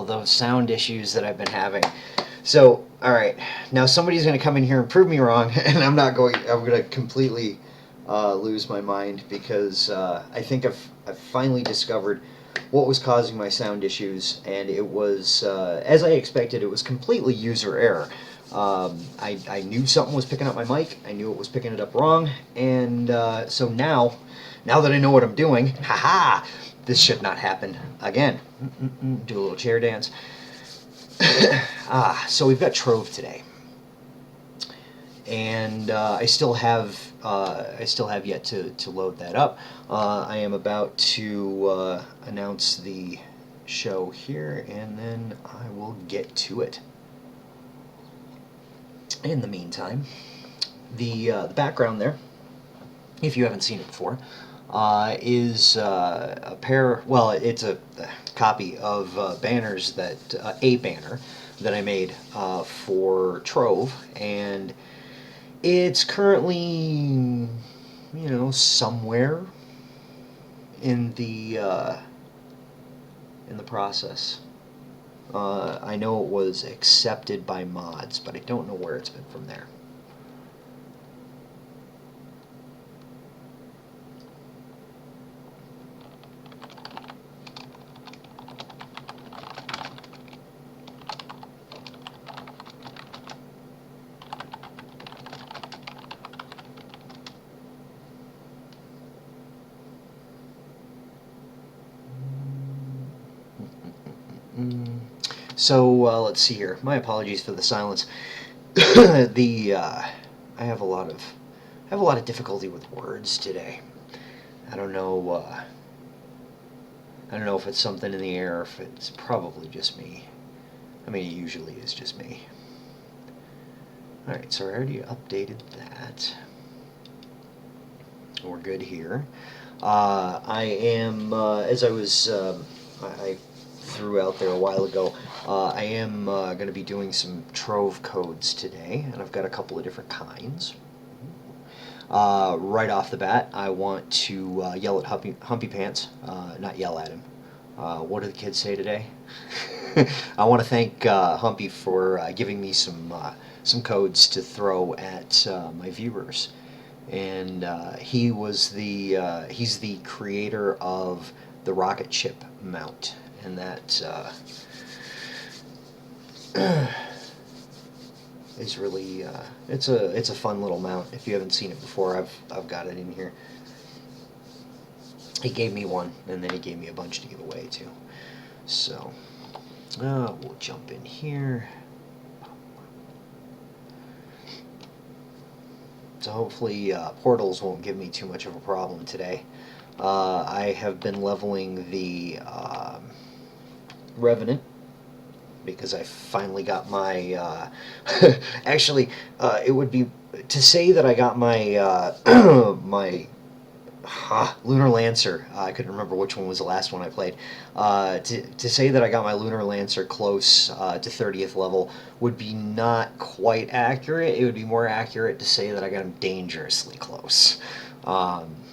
the sound issues that I've been having. So, all right, now somebody's going to come in here and prove me wrong, and I'm going to completely lose my mind because I think I've finally discovered what was causing my sound issues, and it was, as I expected, it was completely user error. I knew something was picking up my mic. I knew it was picking it up wrong, and so now that I know what I'm doing, haha, this should not happen again. Do a little chair dance. So we've got Trove today, and I still have yet to load that up. I am about to announce the show here, and then I will get to it. In the meantime, the background there, if you haven't seen it before, is a pair. Well, it's a copy of banners a banner that I made for Trove, and it's currently, somewhere in the process. I know it was accepted by mods, but I don't know where it's been from there. So let's see here. My apologies for the silence. I have a lot of difficulty with words today. I don't know. I don't know if it's something in the air, or if it's probably just me. I mean, it usually is just me. All right, so I already updated that. We're good here. I am, as I was, I threw out there a while ago, I am going to be doing some Trove codes today, and I've got a couple of different kinds. Right off the bat, I want to yell at Humpy Pants, not yell at him. What do the kids say today? I want to thank Humpy for giving me some codes to throw at my viewers. And he's the creator of the rocket ship mount, and that is really it's a fun little mount. If you haven't seen it before, I've got it in here. He gave me one, and then he gave me a bunch to give away too. So we'll jump in here. So hopefully portals won't give me too much of a problem today. I have been leveling the Revenant because I finally got my... actually, it would be... To say that I got my my Lunar Lancer, I couldn't remember which one was the last one I played. To say that I got my Lunar Lancer close to 30th level would be not quite accurate. It would be more accurate to say that I got him dangerously close.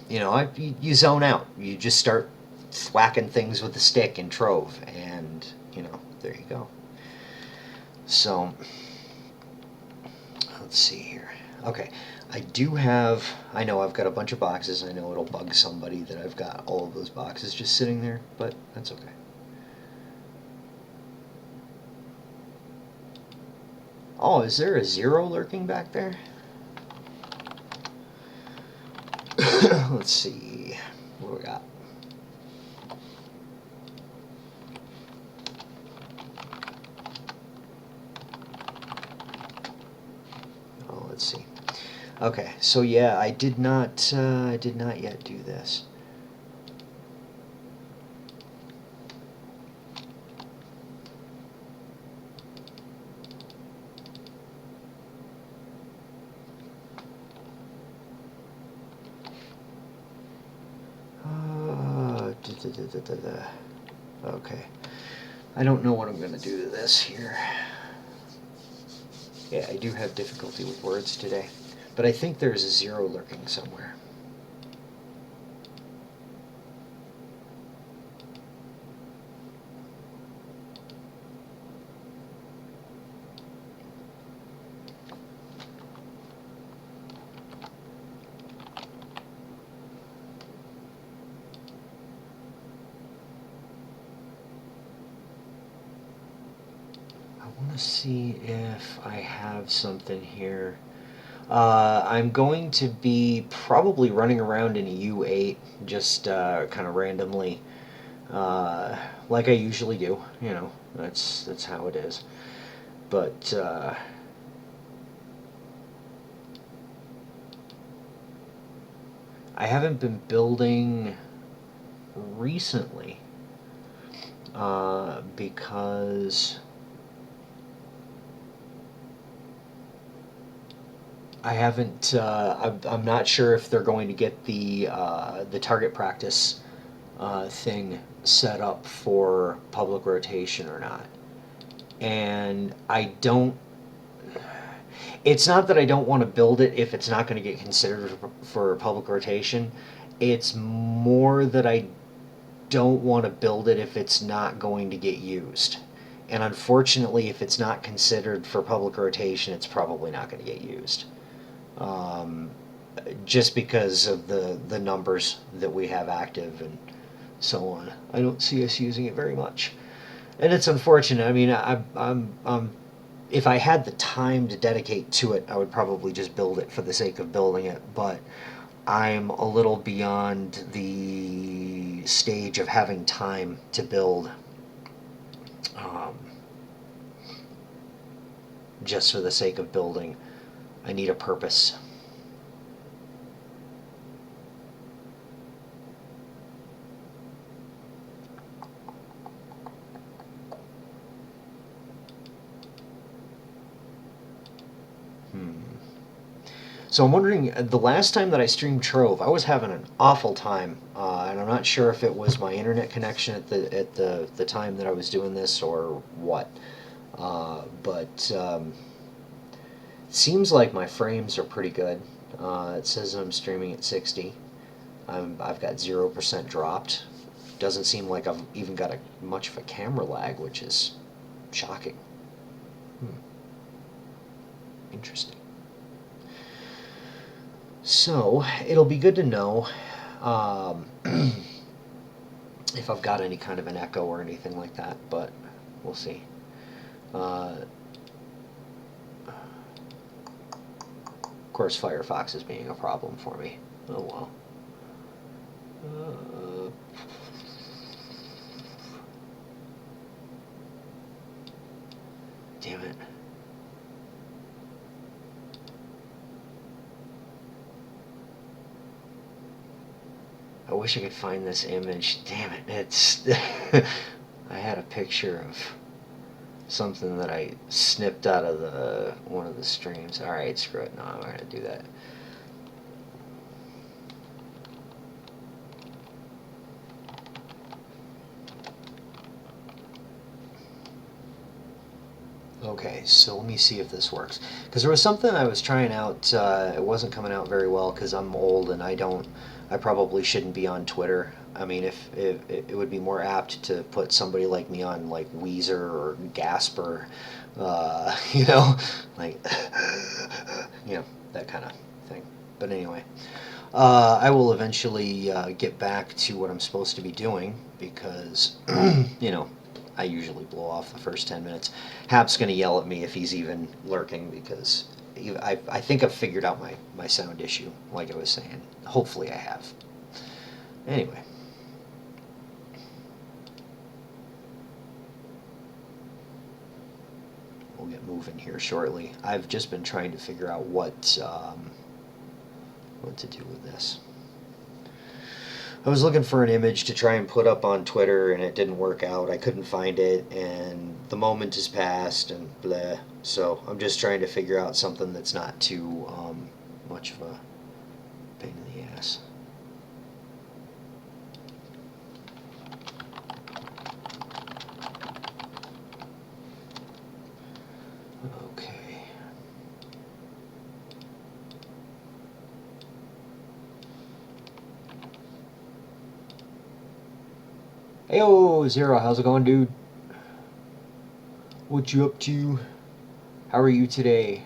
You zone out. You just start thwacking things with the stick in Trove, and, there you go. So, let's see here. Okay. I know I've got a bunch of boxes. I know it'll bug somebody that I've got all of those boxes just sitting there, but that's okay. Oh, is there a 0 lurking back there? Let's see. What do we got? Oh, let's see. Okay, so yeah, I did not yet do this. Okay, I don't know what I'm going to do to this here. Yeah, I do have difficulty with words today. But I think there's a 0 lurking somewhere. want to see if I have something here. I'm going to be probably running around in a U8, just kind of randomly, like I usually do. You know, that's how it is. But I haven't been building recently because I haven't. I'm not sure if they're going to get the target practice thing set up for public rotation or not. And I don't. It's not that I don't want to build it if it's not going to get considered for public rotation. It's more that I don't want to build it if it's not going to get used. And unfortunately, if it's not considered for public rotation, it's probably not going to get used. Um, just because of the numbers that we have active and so on. I don't see us using it very much. And it's unfortunate. I mean, if I had the time to dedicate to it, I would probably just build it for the sake of building it. But I'm a little beyond the stage of having time to build um, just for the sake of building. I need a purpose. So I'm wondering, the last time that I streamed Trove, I was having an awful time, and I'm not sure if it was my internet connection at the time that I was doing this or what. But it seems like my frames are pretty good. It says I'm streaming at 60. I've got 0% dropped. Doesn't seem like I've even got much of a camera lag, which is shocking. Interesting. So it'll be good to know if I've got any kind of an echo or anything like that, but we'll see. Of course, Firefox is being a problem for me. Oh well. Damn it. I wish I could find this image. Damn it, it's... I had a picture of something that I snipped out of one of the streams. Alright, screw it. No, I'm not going to do that. Okay, so let me see if this works. Because there was something I was trying out, it wasn't coming out very well because I'm old and I probably shouldn't be on Twitter. I mean, if it would be more apt to put somebody like me on like Weezer or Gasper, you know, like, that kind of thing. But anyway, I will eventually get back to what I'm supposed to be doing because, I usually blow off the first 10 minutes. Hap's going to yell at me if he's even lurking because I think I've figured out my sound issue, like I was saying. Hopefully I have. Anyway. We'll get moving here shortly. I've just been trying to figure out what to do with this. I was looking for an image to try and put up on Twitter, and it didn't work out. I couldn't find it, and the moment has passed, and bleh. So I'm just trying to figure out something that's not too much of a pain in the ass. Okay. Heyo, Zero, how's it going, dude? What you up to? How are you today?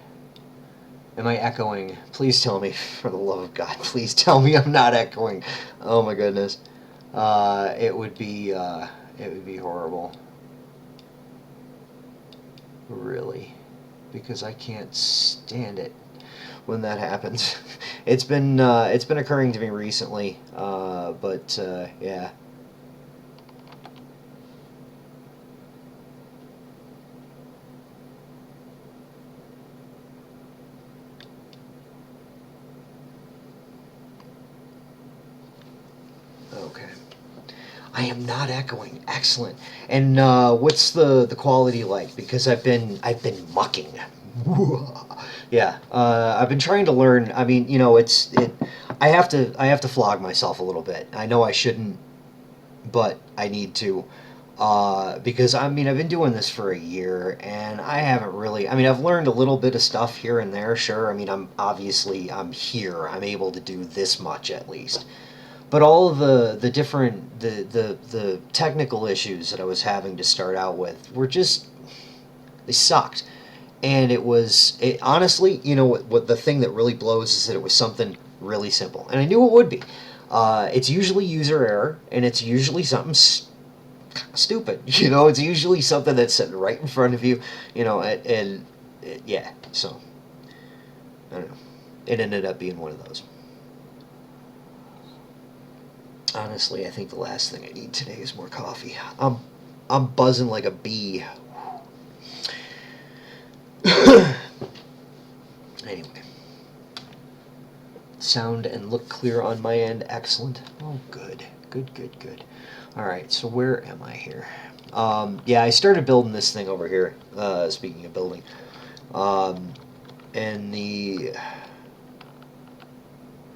Am I echoing? Please tell me, for the love of God, please tell me I'm not echoing. Oh my goodness. It would be horrible. Really, because I can't stand it when that happens. It's been occurring to me recently, but yeah. Okay. I am not echoing. Excellent. And what's the quality like? Because I've been mucking. Yeah, I've been trying to learn. I mean, it. I have to flog myself a little bit. I know I shouldn't, but I need to. Because I mean, I've been doing this for a year, and I haven't really. I mean, I've learned a little bit of stuff here and there. Sure. I mean, I'm here. I'm able to do this much at least. But all of the different the technical issues that I was having to start out with were just they sucked. And honestly, what the thing that really blows is that it was something really simple, and I knew it would be. It's usually user error, and it's usually something stupid. It's usually something that's sitting right in front of you. Yeah. So I don't know. It ended up being one of those. Honestly, I think the last thing I need today is more coffee. I'm buzzing like a bee. Anyway, sound and look clear on my end. Excellent. Oh, good. Good, good, good. All right, so where am I here? Yeah, I started building this thing over here. Speaking of building. Um, and the...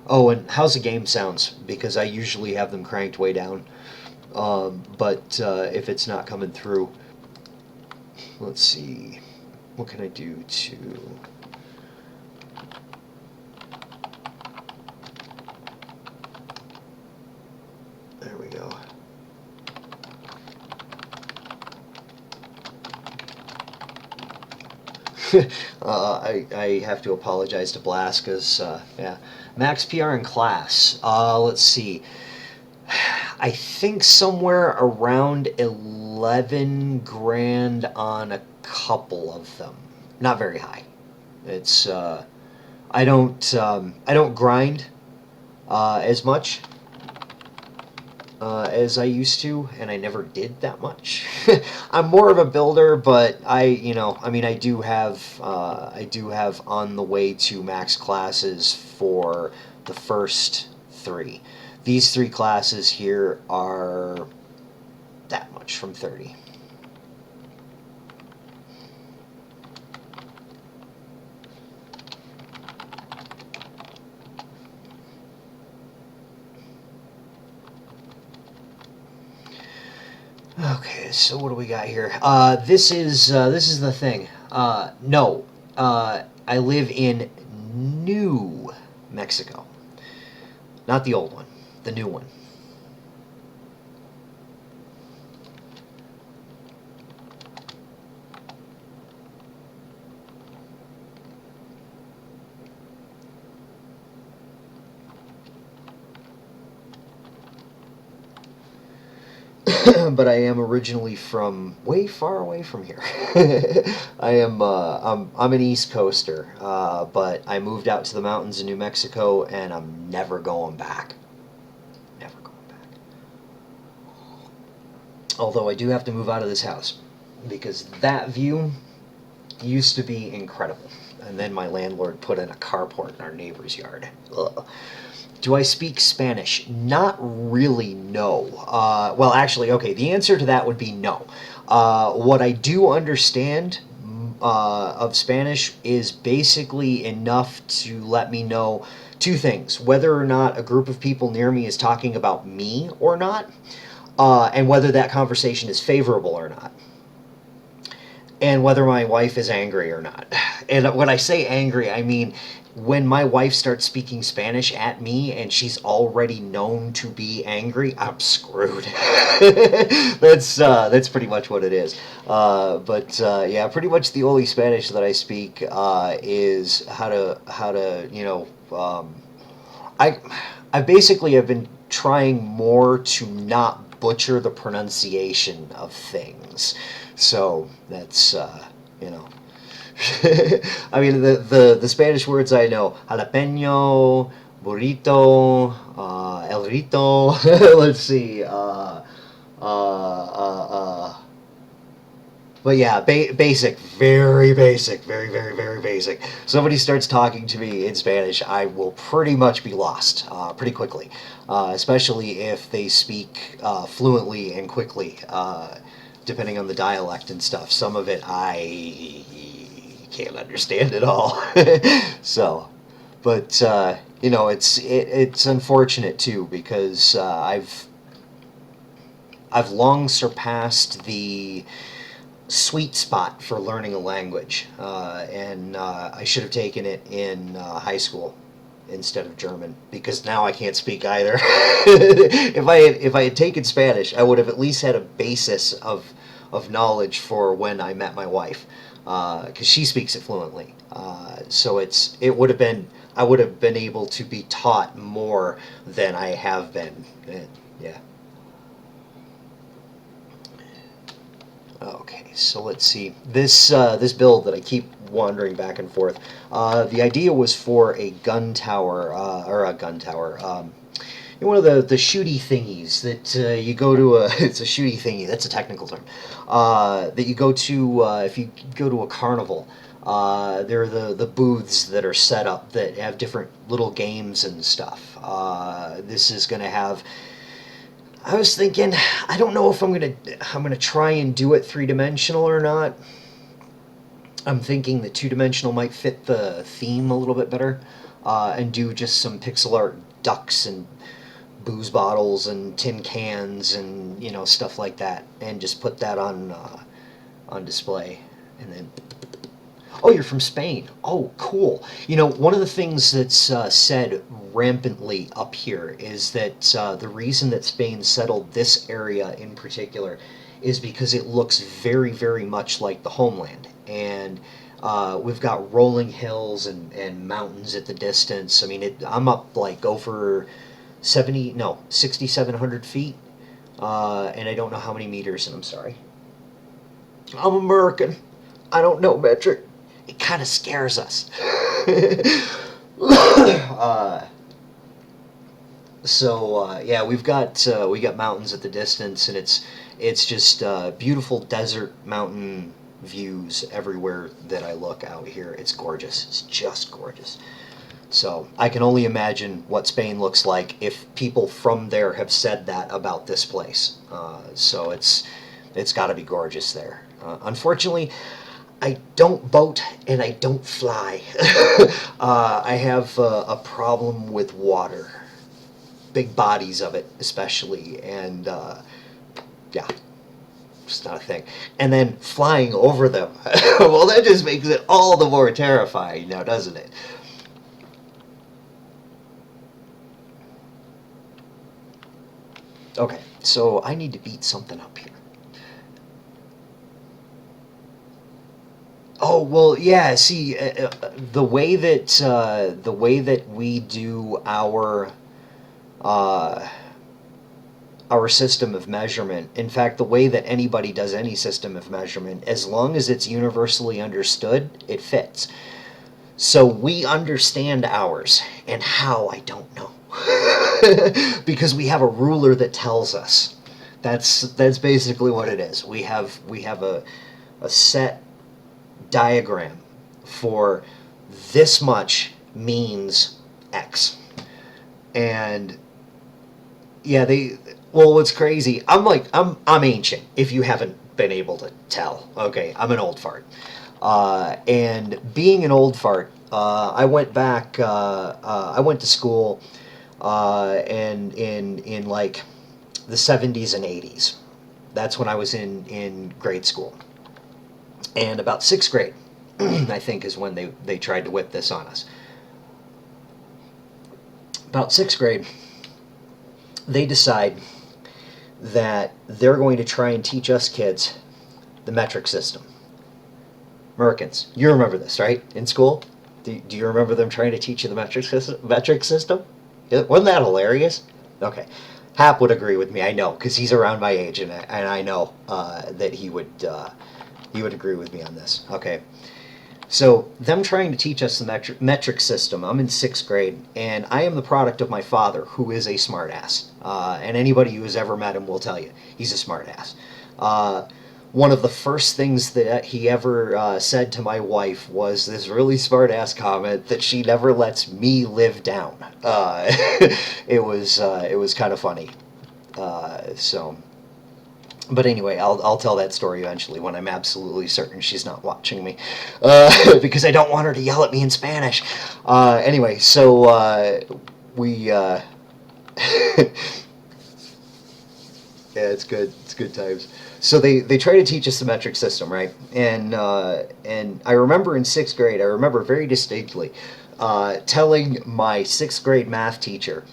Oh, and how's the game sounds? Because I usually have them cranked way down. But if it's not coming through, let's see. What can I do to... There we go. I have to apologize to Blast because, yeah. Max PR in class. Let's see. I think somewhere around 11 grand on a couple of them. Not very high. It's, I don't grind, as much as I used to, and I never did that much. I'm more of a builder, but I mean, I do have on the way to max classes for the first three. These three classes here are that much from 30. Okay, so what do we got here? This is the thing. No, I live in New Mexico, not the old one, the new one. But I am originally from way far away from here. I'm an East Coaster, but I moved out to the mountains in New Mexico, and I'm never going back. Never going back. Although I do have to move out of this house because that view used to be incredible, and then my landlord put in a carport in our neighbor's yard. Ugh. Do I speak Spanish? Not really, no. Well, actually, okay, the answer to that would be no. What I do understand of Spanish is basically enough to let me know two things: whether or not a group of people near me is talking about me or not, and whether that conversation is favorable or not, and whether my wife is angry or not. And when I say angry, I mean when my wife starts speaking Spanish at me and she's already known to be angry, I'm screwed. That's pretty much what it is. But yeah, pretty much the only Spanish that I speak is how to I I basically have been trying more to not butcher the pronunciation of things. So you know. I mean, the Spanish words I know: jalapeno, burrito, el rito. Let's see. But yeah, basic, very basic, very, very, very basic. Somebody starts talking to me in Spanish, I will pretty much be lost pretty quickly, especially if they speak fluently and quickly, depending on the dialect and stuff. Some of it I can't understand at all. So, but you know, it's unfortunate too because I've long surpassed the sweet spot for learning a language, and I should have taken it in high school instead of German because now I can't speak either. If I had taken Spanish, I would have at least had a basis of knowledge for when I met my wife, because she speaks it fluently. So it would have been I would have been able to be taught more than I have been. Yeah. Okay, so let's see. This build that I keep wandering back and forth. The idea was for a gun tower, or a gun tower. One of the shooty thingies that you go to a. It's a shooty thingy. That's a technical term. That you go to if you go to a carnival. There are the booths that are set up that have different little games and stuff. This is going to have. I was thinking, I don't know if I'm gonna try and do it three-dimensional or not. I'm thinking the two-dimensional might fit the theme a little bit better, and do just some pixel art ducks and booze bottles and tin cans and stuff like that, and just put that on display, and then. Oh, you're from Spain. Oh, cool. One of the things that's said rampantly up here is that the reason that Spain settled this area in particular is because it looks very, very much like the homeland. And we've got rolling hills and mountains at the distance. I mean, I'm up like over 6,700 feet. And I don't know how many meters, and I'm sorry. I'm American. I don't know metric. It kind of scares us. Yeah, we got mountains at the distance, and it's just beautiful desert mountain views everywhere that I look out here. It's gorgeous. It's just gorgeous. So I can only imagine what Spain looks like if people from there have said that about this place. So it's got to be gorgeous there. Unfortunately, I don't boat and I don't fly. I have a problem with water, big bodies of it especially, and yeah, just not a thing. And then flying over them, well, that just makes it all the more terrifying now, doesn't it? Okay, so I need to beat something up here. Oh well, yeah. See, the way that we do uh, our system of measurement. In fact, the way that anybody does any system of measurement, as long as it's universally understood, it fits. So we understand ours, and how I don't know, because we have a ruler that tells us. That's basically what it is. We have a set diagram for this much means X. And yeah, what's crazy, I'm ancient, if you haven't been able to tell. Okay, I'm an old fart. And being an old fart, I went to school and in like the 70s and 80s. That's when I was in grade school. And about sixth grade, I think, is when they tried to whip this on us. About sixth grade, they decide that they're going to try and teach us kids the metric system. Americans, you remember this, right? In school? Do you remember them trying to teach you the metric system? Wasn't that hilarious? Okay. Hap would agree with me, I know, because he's around my age, and I know that You would agree with me on this. Okay. So, them trying to teach us the metric system, I'm in sixth grade, and I am the product of my father, who is a smartass. And anybody who has ever met him will tell you he's a smartass. One of the first things that he ever said to my wife was this really smartass comment that she never lets me live down. It was kind of funny. So. But anyway, I'll tell that story eventually when I'm absolutely certain she's not watching me, because I don't want her to yell at me in Spanish. Anyway, so we yeah, it's good. It's good times. So they try to teach us the metric system, right? And I remember in sixth grade, I remember very distinctly telling my sixth grade math teacher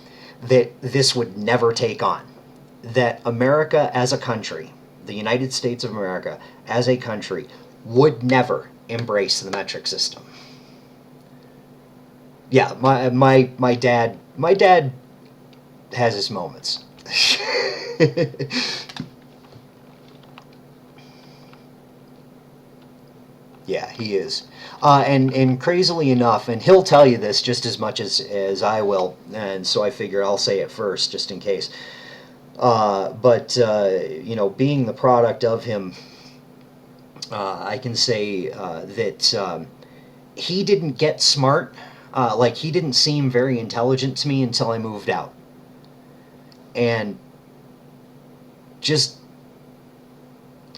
that this would never take on. That America as a country, the United States of America as a country, would never embrace the metric system. Yeah, my dad has his moments. Yeah, he is. And crazily enough, and he'll tell you this just as much as I will, and so I figure I'll say it first just in case. But being the product of him, I can say that he didn't get smart. Like, he didn't seem very intelligent to me until I moved out. And just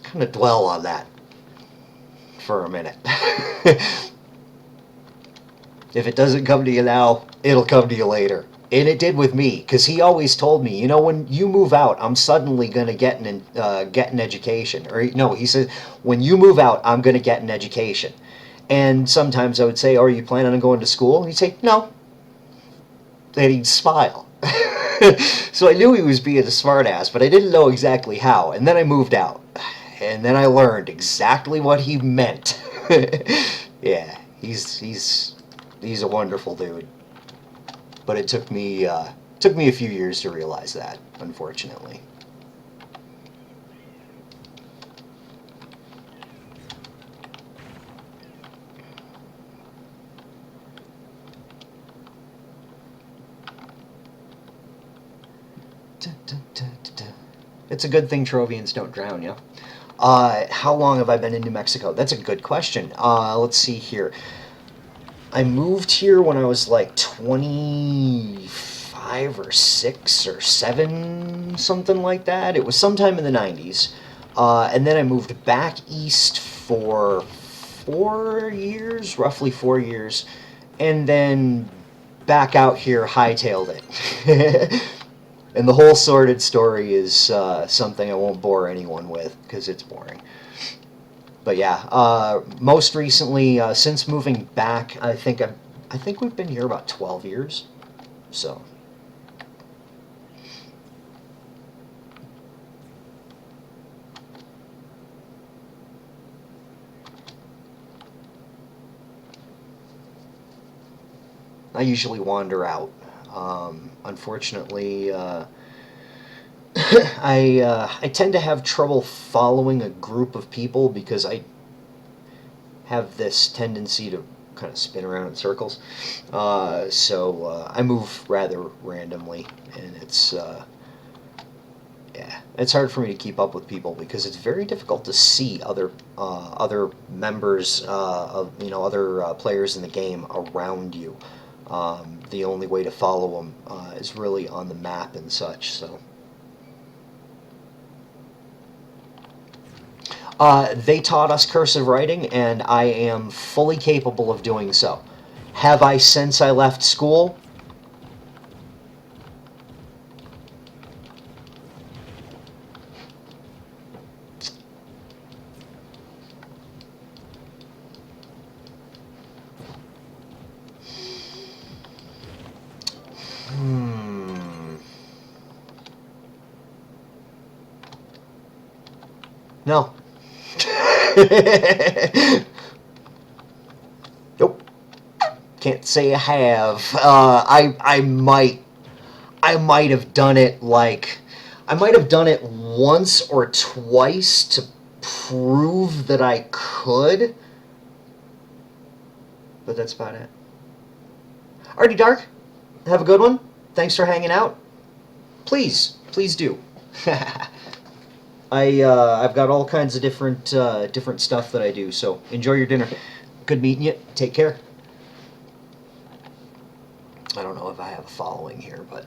kind of dwell on that for a minute. If it doesn't come to you now, it'll come to you later. And it did with me, because he always told me, when you move out, I'm suddenly going to get an education. Or no, he said, when you move out, I'm going to get an education. And sometimes I would say, are you planning on going to school? And he'd say, no. And he'd smile. So I knew he was being a smartass, but I didn't know exactly how. And then I moved out. And then I learned exactly what he meant. Yeah, he's a wonderful dude. But it took me a few years to realize that, unfortunately. It's a good thing Trovians don't drown, yeah? How long have I been in New Mexico? That's a good question. Let's see here. I moved here when I was like 25 or 6 or 7, something like that. It was sometime in the 90s. And then I moved back east for 4 years, roughly 4 years, and then back out here, hightailed it. And the whole sordid story is something I won't bore anyone with, because it's boring. But yeah, most recently, since moving back, I think we've been here about 12 years. So. I usually wander out. Unfortunately, I tend to have trouble following a group of people because I have this tendency to kind of spin around in circles. So I move rather randomly, and it's hard for me to keep up with people because it's very difficult to see other members of other players in the game around you. The only way to follow them is really on the map and such. So. They taught us cursive writing, and I am fully capable of doing so. Have I since I left school? No. Nope. Can't say I have. I might have done it once or twice to prove that I could, but that's about it. Alrighty, Dark. Have a good one. Thanks for hanging out. Please do. I've got all kinds of different stuff that I do. So enjoy your dinner. Good meeting you. Take care. I don't know if I have a following here, but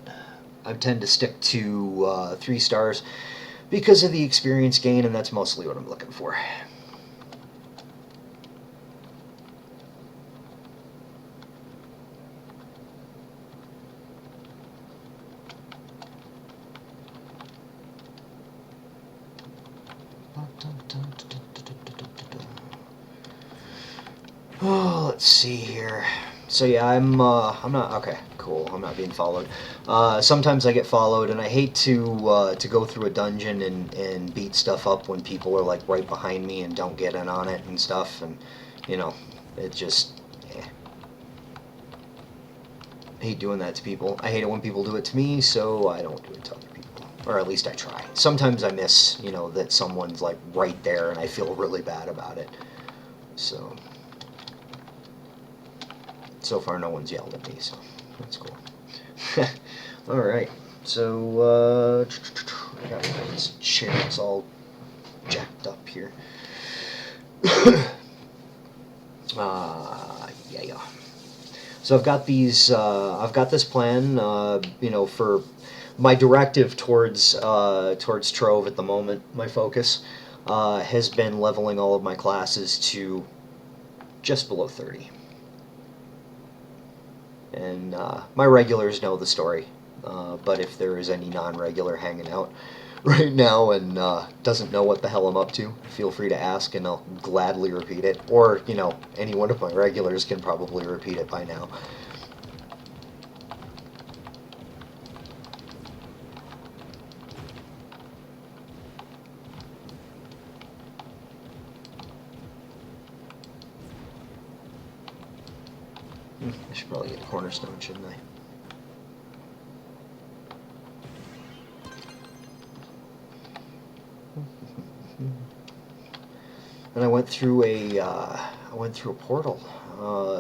I tend to stick to 3 stars because of the experience gain, and that's mostly what I'm looking for. Oh, let's see here. So yeah, I'm not okay. Cool. I'm not being followed. Sometimes I get followed, and I hate to go through a dungeon and beat stuff up when people are like right behind me and don't get in on it and stuff. And you know, it just I hate doing that to people. I hate it when people do it to me, so I don't do it to other people, or at least I try. Sometimes I miss, that someone's like right there, and I feel really bad about it. So far, no one's yelled at me, so that's cool. All right, so I got this chair all jacked up here. Yeah. So I've got these. I've got this plan. For my directive towards Trove at the moment. My focus has been leveling all of my classes to just below 30. And my regulars know the story, but if there is any non-regular hanging out right now and doesn't know what the hell I'm up to, feel free to ask and I'll gladly repeat it. Or, any one of my regulars can probably repeat it by now. I should probably get a cornerstone, shouldn't I? And I went through a portal,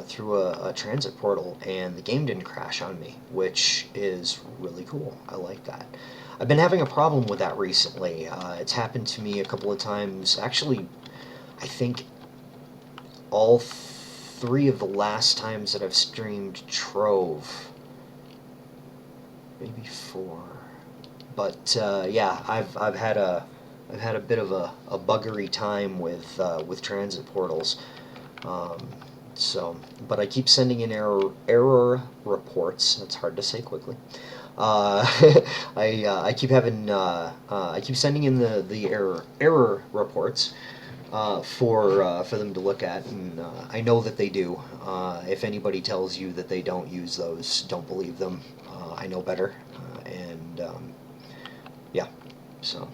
through a transit portal, and the game didn't crash on me, which is really cool. I like that. I've been having a problem with that recently. It's happened to me a couple of times. Actually, I think all 3 of the last times that I've streamed Trove. Maybe 4. But yeah, I've had a bit of a buggery time with transit portals. But I keep sending in error reports. That's hard to say quickly. I keep having I keep sending in the error reports for them to look at, and I know that they do. If anybody tells you that they don't use those, don't believe them. I know better, and yeah, so.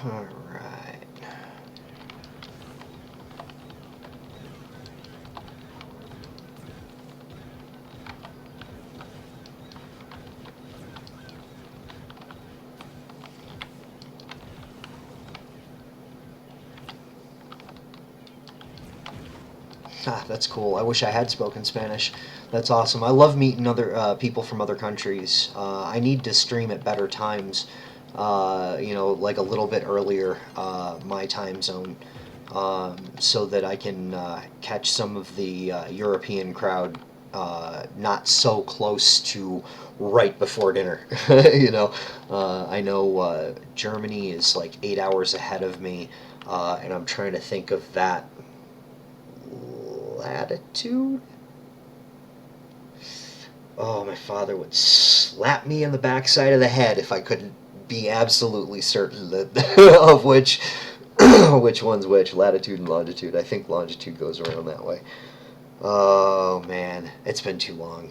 All right. Ah, that's cool. I wish I had spoken Spanish. That's awesome. I love meeting other people from other countries. I need to stream at better times. Like a little bit earlier, my time zone, so that I can catch some of the European crowd not so close to right before dinner. I know Germany is like 8 hours ahead of me, and I'm trying to think of that latitude. Oh, my father would slap me in the backside of the head if I couldn't be absolutely certain of which which one's which, latitude and longitude. I think longitude goes around that way. Oh man, it's been too long.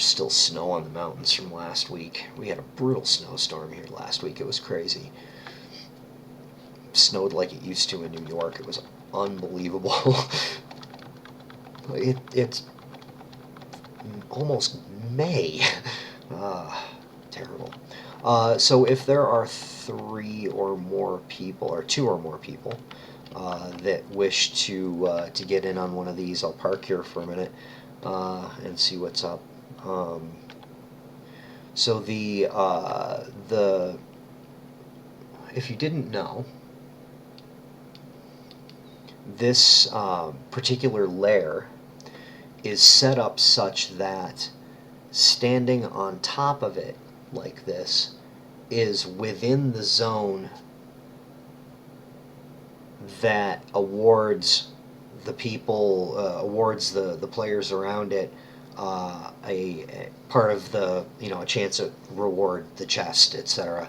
there's still snow on the mountains from last week. We had a brutal snowstorm here last week. It was crazy. Snowed like it used to in New York. It was unbelievable. It's almost May. Terrible. So if there are 3 or more people, or 2 or more people, that wish to get in on one of these, I'll park here for a minute and see what's up. So if you didn't know, this particular layer is set up such that standing on top of it like this is within the zone that awards the people, awards the players around it a part of the, a chance at reward, the chest, etc.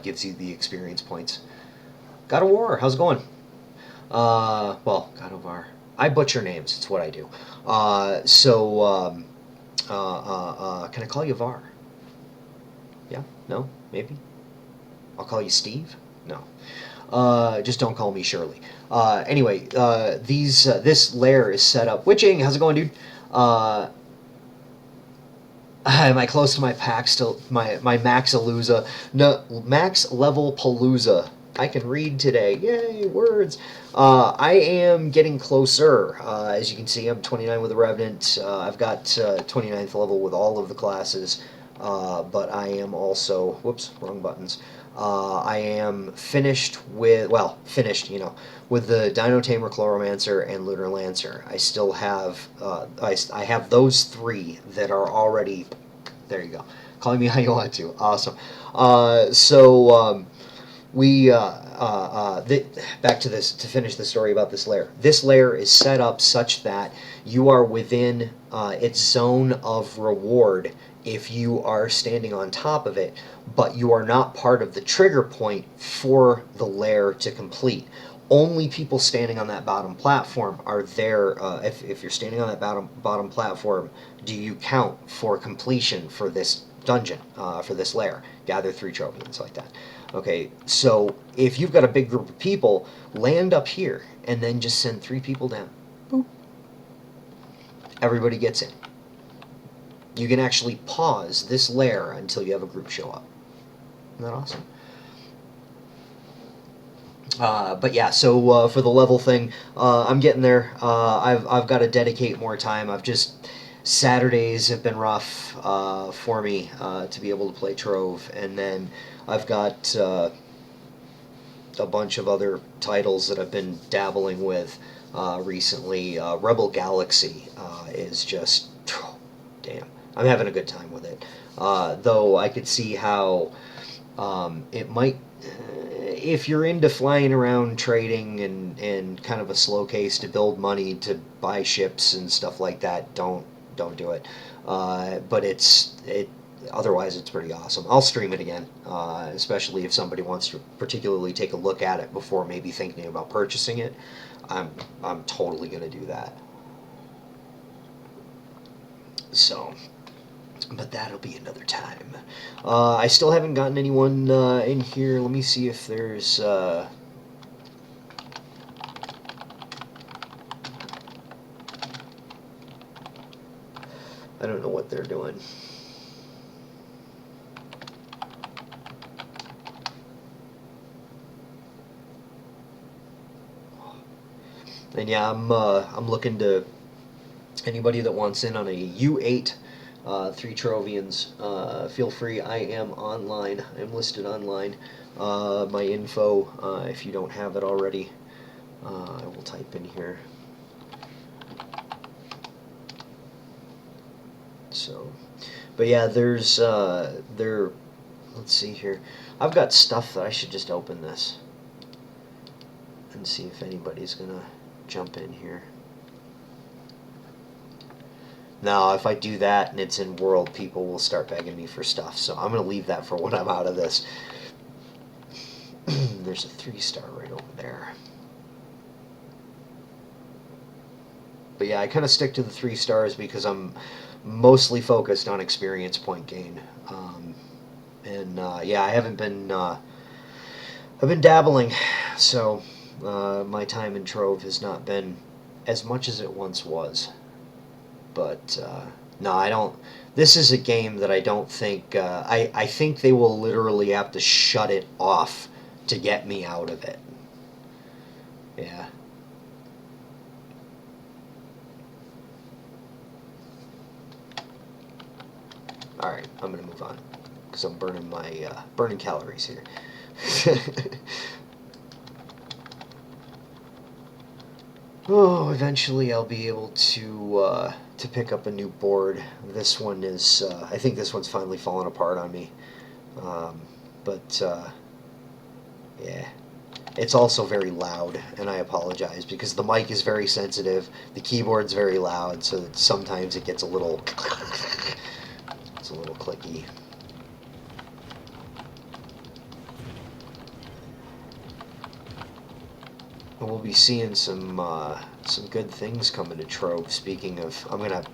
Gives you the experience points. God of War, how's it going? Well, God of War. I butcher names, it's what I do. Can I call you Var? Yeah? No? Maybe? I'll call you Steve? No. Just don't call me Shirley. Anyway, this layer is set up. Witching, how's it going, dude? Am I close to my pack still? My Maxalooza. No, Max Level Palooza. I can read today. Yay, words. I am getting closer. As you can see, I'm 29 with the Revenant. I've got 29th level with all of the classes. But I am also, whoops, wrong buttons. I am finished with, with the Dino Tamer, Chloromancer, and Lunar Lancer. I still have, I have those 3 that are already, there you go. Call me how you want to. Awesome. Back to this, to finish the story about this layer. This layer is set up such that you are within its zone of reward if you are standing on top of it, but you are not part of the trigger point for the layer to complete. Only people standing on that bottom platform are there. If you're standing on that bottom platform, do you count for completion for this dungeon, for this layer? Gather 3 trophies, like that. Okay, so if you've got a big group of people, land up here and then just send 3 people down. Boop. Everybody gets in. You can actually pause this layer until you have a group show up. Isn't that awesome? But yeah, so for the level thing, I'm getting there. I've got to dedicate more time. Saturdays have been rough for me to be able to play Trove, and then I've got a bunch of other titles that I've been dabbling with recently. Rebel Galaxy is just, damn, I'm having a good time with it. Though I could see how it might, if you're into flying around trading and kind of a slow case to build money to buy ships and stuff like that, don't do it. But otherwise it's pretty awesome. I'll stream it again, especially if somebody wants to particularly take a look at it before maybe thinking about purchasing it. I'm totally gonna do that. So, but that'll be another time. I still haven't gotten anyone in here. Let me see if there's I don't know what they're doing. And yeah, I'm looking to anybody that wants in on a U8 3 Trovians. Feel free. I am online. I'm listed online. My info, if you don't have it already, I will type in here. So, but yeah, there's let's see here. I've got stuff that I should just open this and see if anybody's gonna jump in here. Now, if I do that and it's in world, people will start begging me for stuff. So I'm gonna leave that for when I'm out of this. There's a 3-star right over there. But yeah, I kind of stick to the 3 stars because I'm mostly focused on experience point gain. Yeah, I've been dabbling, so my time in Trove has not been as much as it once was. But no, I don't. This is a game that I don't think. I think they will literally have to shut it off to get me out of it. Yeah. All right, I'm gonna move on because I'm burning my burning calories here. Oh, eventually I'll be able to pick up a new board. This one is. I think this one's finally fallen apart on me. Um, but yeah, it's also very loud, and I apologize because the mic is very sensitive. The keyboard's very loud, so that sometimes it gets a little. It's a little clicky. We'll be seeing some good things coming to Trove. Speaking of,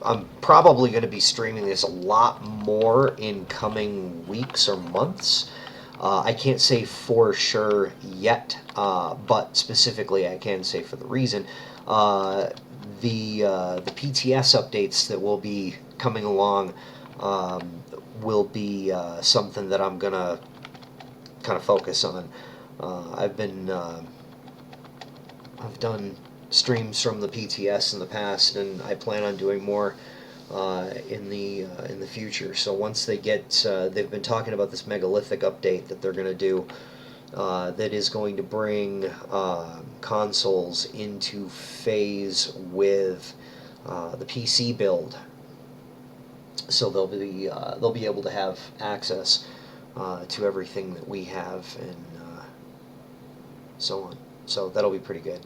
I'm probably gonna be streaming this a lot more in coming weeks or months. I can't say for sure yet, but specifically I can say for the reason uh, the PTS updates that will be coming along will be something that I'm gonna kind of focus on. I've done streams from the PTS in the past, and I plan on doing more in the future. So once they get, they've been talking about this megalithic update that they're going to do. That is going to bring consoles into phase with the PC build, so they'll be able to have access to everything that we have, and so on. So that'll be pretty good.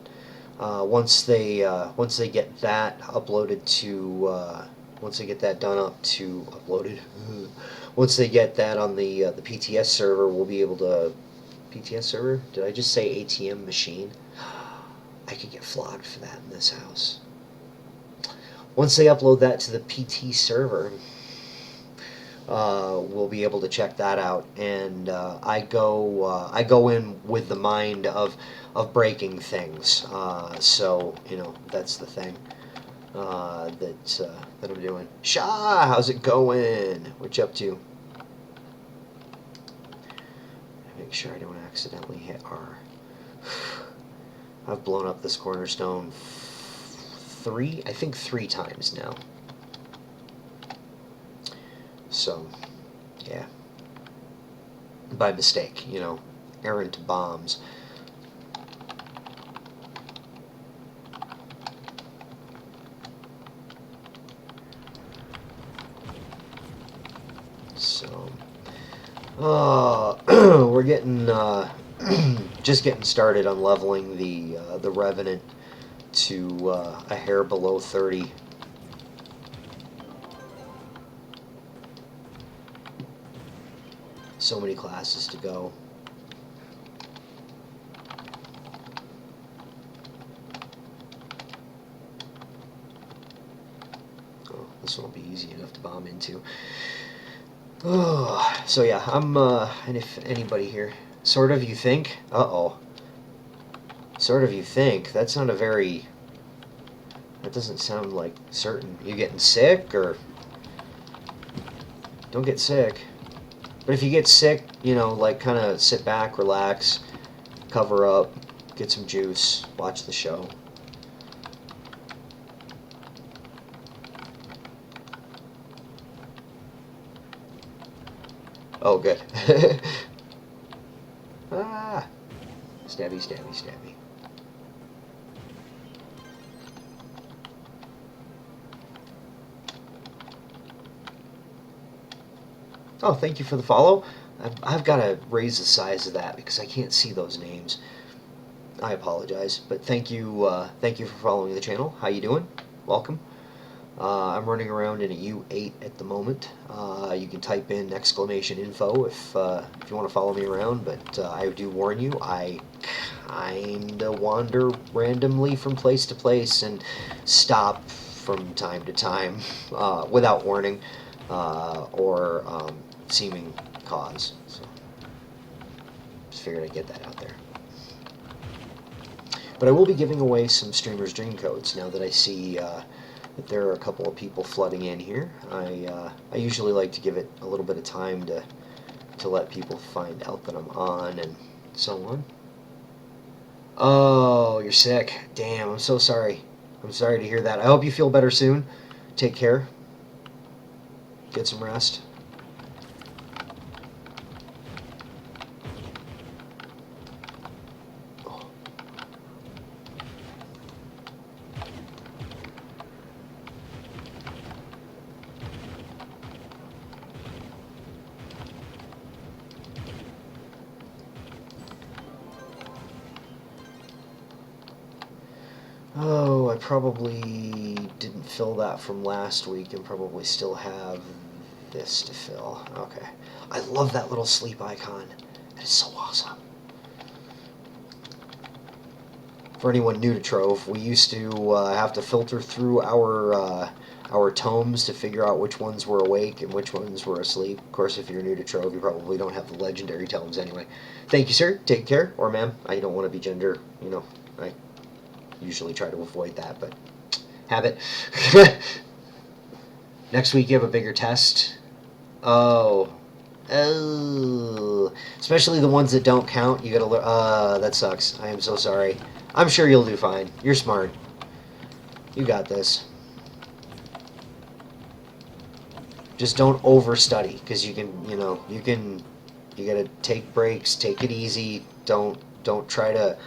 Once they get that uploaded to once they get that done up to uploaded, once they get that on the PTS server, we'll be able to PTS server. Did I just say ATM machine? I could get flogged for that in this house. Once they upload that to the PT server, we'll be able to check that out. And I go in with the mind of breaking things. So that's the thing that I'm doing. Sha, how's it going? What you up to? Make sure I don't accidentally hit R. I've blown up this cornerstone I think three times now. So, yeah. By mistake, errant bombs. So, we're getting just getting started on leveling the Revenant to a hair below 30. So many classes to go. Oh, this one will be easy enough to bomb into. Oh, so yeah, and if anybody here, sort of you think, sort of you think, that's not a very, that doesn't sound like certain. You getting sick, or, don't get sick. But if you get sick, like kind of sit back, relax, cover up, get some juice, watch the show. Oh, good. Ah, stabby, stabby, stabby. Oh, thank you for the follow. I've got to raise the size of that because I can't see those names. I apologize, but thank you for following the channel. How you doing? Welcome. I'm running around in a U8 at the moment. You can type in !info if you want to follow me around, but I do warn you, I kinda wander randomly from place to place and stop from time to time without warning or seeming cause. So just figured I'd get that out there. But I will be giving away some Streamer's Dream codes now that I see that there are a couple of people flooding in here. I usually like to give it a little bit of time to let people find out that I'm on and so on. Oh, you're sick. Damn, I'm so sorry. I'm sorry to hear that. I hope you feel better soon. Take care. Get some rest. Oh, I probably didn't fill that from last week and probably still have this to fill. Okay. I love that little sleep icon. That is so awesome. For anyone new to Trove, we used to have to filter through our tomes to figure out which ones were awake and which ones were asleep. Of course, if you're new to Trove, you probably don't have the legendary tomes anyway. Thank you, sir. Take care. Or ma'am. I don't want to be gender, I usually try to avoid that, but have it. Next week you have a bigger test. Oh. Especially the ones that don't count. You gotta that sucks. I am so sorry. I'm sure you'll do fine. You're smart. You got this. Just don't overstudy, because you gotta take breaks, take it easy. Don't try to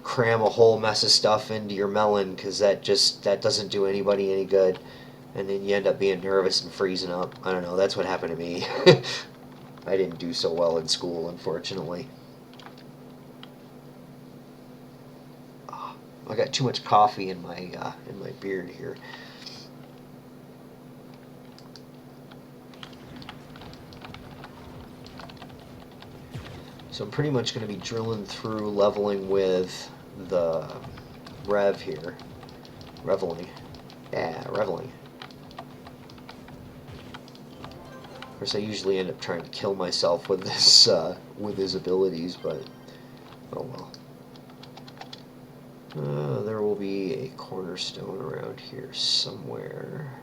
cram a whole mess of stuff into your melon, because that doesn't do anybody any good, and then you end up being nervous and freezing up. I don't know, that's what happened to me. I didn't do so well in school, unfortunately. Oh, I got too much coffee in my beard here. So I'm pretty much going to be drilling through leveling with the rev here. Reveling. Yeah, reveling. Of course, I usually end up trying to kill myself with this, with his abilities, but oh well. There will be a cornerstone around here somewhere.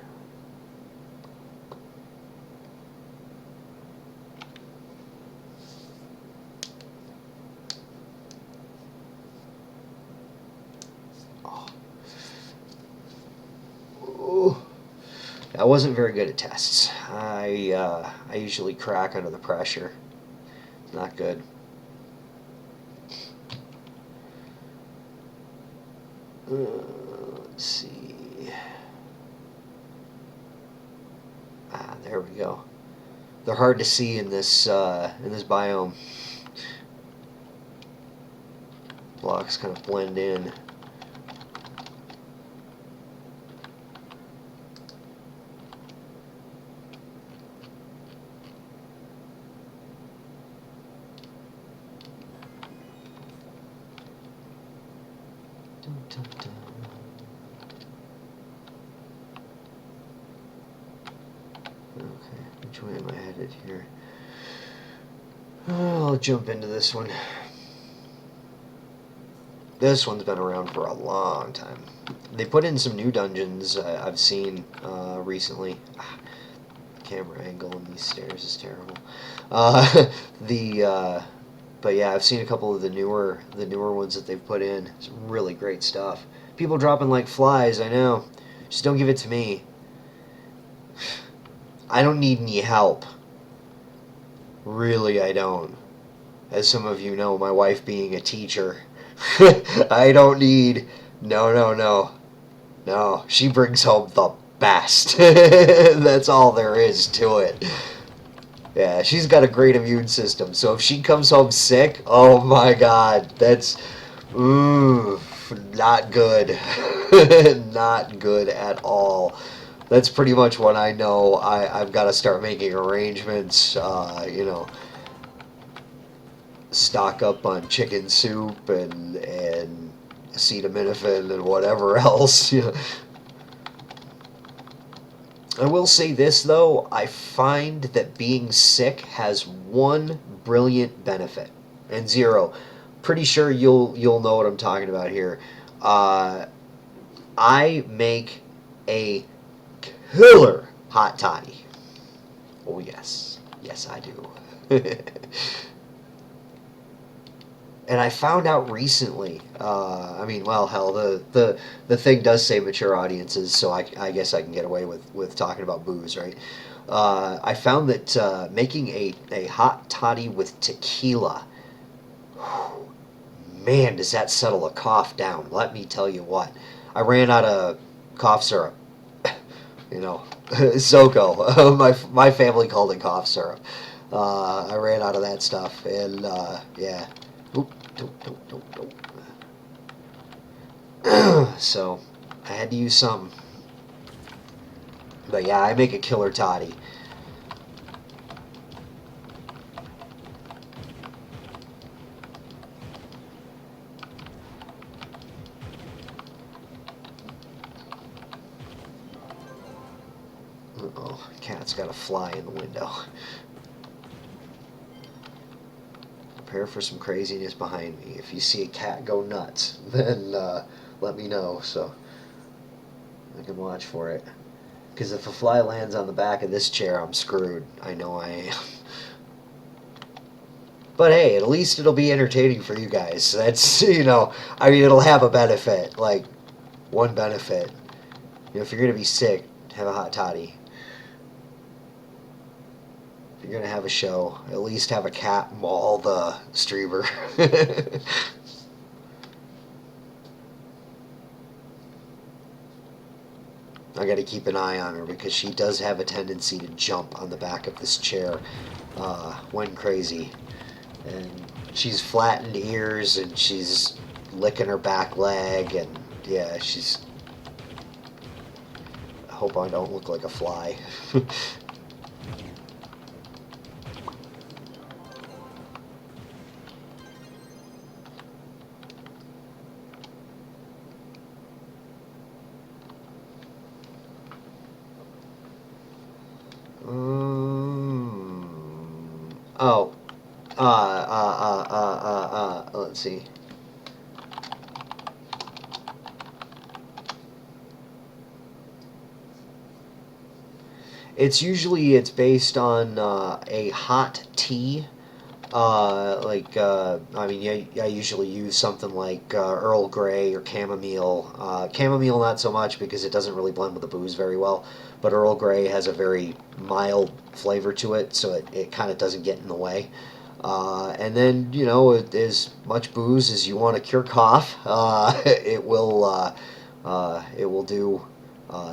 I wasn't very good at tests. I usually crack under the pressure. It's not good. Let's see. There we go. They're hard to see in this biome. Blocks kind of blend in. Okay, which way am I headed here? I'll jump into this one. This one's been around for a long time. They put in some new dungeons I've seen recently. Camera angle on these stairs is terrible. But yeah, I've seen a couple of the newer ones that they've put in. It's really great stuff. People dropping like flies, I know. Just don't give it to me. I don't need any help. Really, I don't. As some of you know, my wife being a teacher. I don't need... No. She brings home the best. That's all there is to it. Yeah, she's got a great immune system, so if she comes home sick, oh my god, that's... not good. Not good at all. That's pretty much when I know I've got to start making arrangements, stock up on chicken soup and acetaminophen and whatever else. I will say this though, I find that being sick has one brilliant benefit and zero. Pretty sure you'll know what I'm talking about here. Uh, I make a killer hot toddy. Oh yes, yes I do. And I found out recently. I mean, well, hell, the thing does say mature audiences, so I guess I can get away with talking about booze, right? I found that making a hot toddy with tequila, man, does that settle a cough down? Let me tell you what. I ran out of cough syrup. You know, SoCo. My family called it cough syrup. I ran out of that stuff, and yeah. Oop, don't. So I had to use some. But yeah, I make a killer toddy. Oh, cat's got a fly in the window. Prepare for some craziness behind me. If you see a cat go nuts, then let me know so I can watch for it. Because if a fly lands on the back of this chair, I'm screwed. I know I am. But hey, at least it'll be entertaining for you guys. That's, I mean, it'll have a benefit. Like, one benefit. If you're going to be sick, have a hot toddy. If you're going to have a show, at least have a cat maul the streamer. I got to keep an eye on her because she does have a tendency to jump on the back of this chair when crazy. And she's flattened ears and she's licking her back leg, and yeah, she's. I hope I don't look like a fly. Oh. Let's see. It's based on a hot tea. I mean, I usually use something like Earl Grey or chamomile. Chamomile, not so much because it doesn't really blend with the booze very well. But Earl Grey has a very mild flavor to it, so it kind of doesn't get in the way. And then, as much booze as you want to cure cough, it will do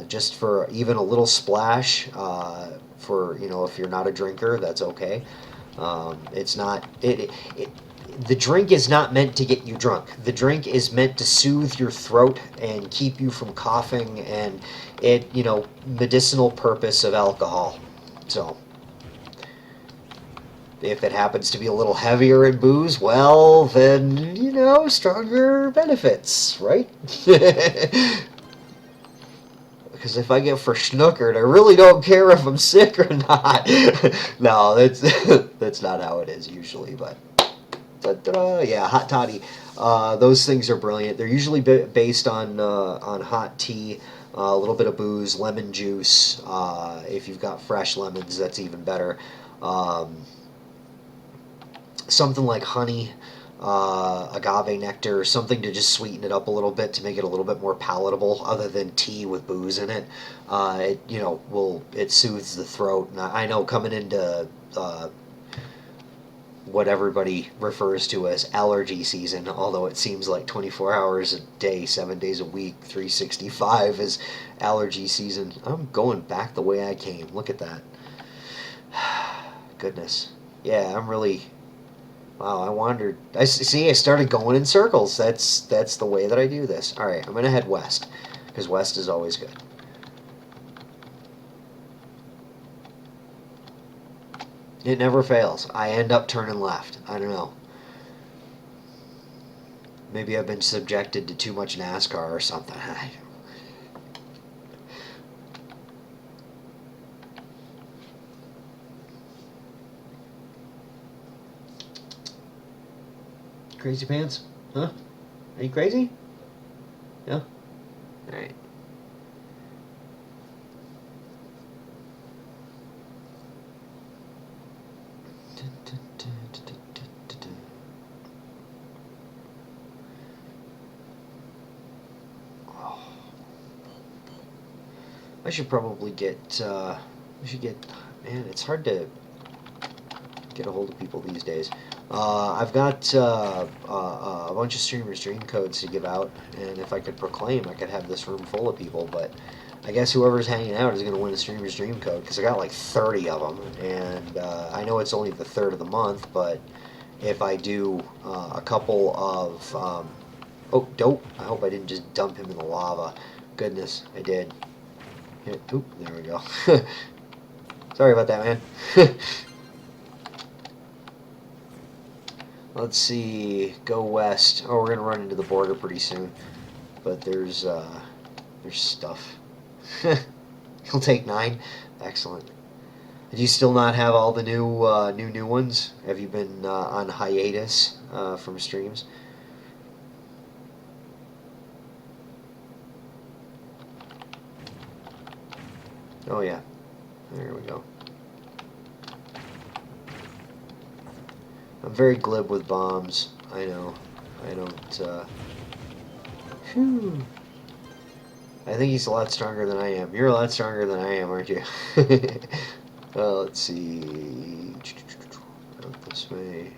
just for even a little splash. For if you're not a drinker, that's okay. It's not the drink is not meant to get you drunk. The drink is meant to soothe your throat and keep you from coughing, and medicinal purpose of alcohol. So if it happens to be a little heavier in booze, well, then, stronger benefits, right? Because if I get snookered, I really don't care if I'm sick or not. No, that's not how it is usually, but yeah, hot toddy. Those things are brilliant. They're usually based on hot tea, a little bit of booze, lemon juice. If you've got fresh lemons, that's even better. Something like honey, agave nectar, something to just sweeten it up a little bit to make it a little bit more palatable, other than tea with booze in it. It soothes the throat. And I know coming into what everybody refers to as allergy season, although it seems like 24 hours a day, 7 days a week, 365 is allergy season. I'm going back the way I came. Look at that. Goodness. Yeah, I'm really. Wow, I wandered. I see. I started going in circles. That's the way that I do this. All right, I'm gonna head west because west is always good. It never fails. I end up turning left. I don't know. Maybe I've been subjected to too much NASCAR or something. Crazy pants? Huh? Are you crazy? Yeah? Alright. I should probably get, man, it's hard to get a hold of people these days. I've got a bunch of streamers' dream codes to give out, and if I could proclaim, I could have this room full of people, but I guess whoever's hanging out is going to win a streamer's dream code, because I got like 30 of them, and I know it's only the third of the month, but if I do a couple of, oh, dope, I hope I didn't just dump him in the lava. Goodness, I did. Oop, there we go. Sorry about that, man. Let's see, go west. Oh, we're gonna run into the border pretty soon. But there's stuff. He'll take 9. Excellent. Do you still not have all the new ones? Have you been on hiatus from streams? Oh yeah, there we go. I'm very glib with bombs. I know. I don't. Whew. I think he's a lot stronger than I am. You're a lot stronger than I am, aren't you? Let's see. Out this way.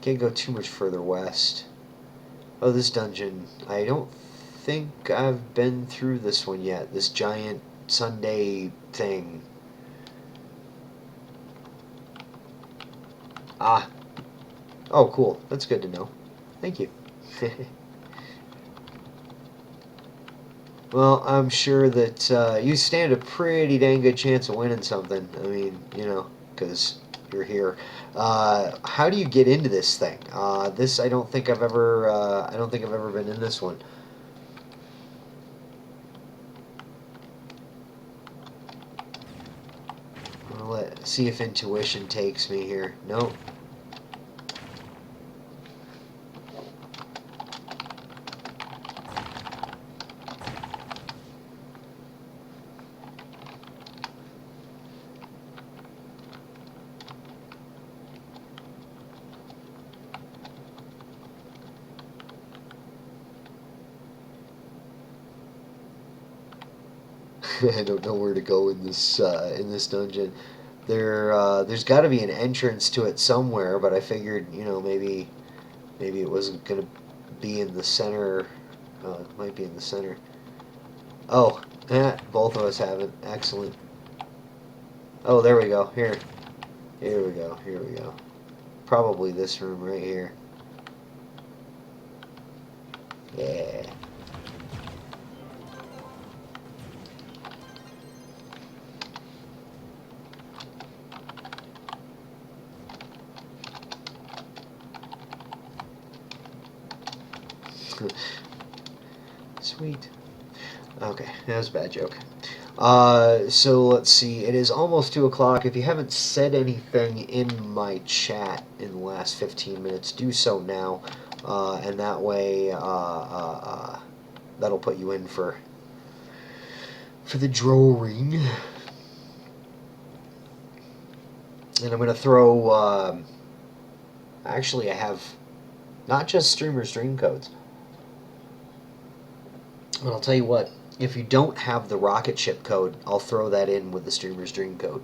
Can't go too much further west. Oh, this dungeon. I don't think I've been through this one yet. This giant Sunday thing. Ah. Oh, cool. That's good to know. Thank you. Well, I'm sure that you stand a pretty dang good chance of winning something. I mean, you know, because you're here. How do you get into this thing? This I don't think I've ever. I don't think I've ever been in this one. Let's see if intuition takes me here. Nope. I don't know where to go in this dungeon. There's got to be an entrance to it somewhere, but I figured, you know, maybe it wasn't gonna be in the center. It might be in the center. Oh, both of us have it. Excellent. Oh, there we go. Here we go. Here we go. Probably this room right here. Yeah. Sweet. Okay, that was a bad joke. So let's see. It is almost 2 o'clock. If you haven't said anything in my chat in the last 15 minutes, do so now, and that way that'll put you in for the drawing. And I'm gonna throw. Actually, I have not just streamers' dream codes. But I'll tell you what, if you don't have the rocket ship code, I'll throw that in with the streamer's dream code.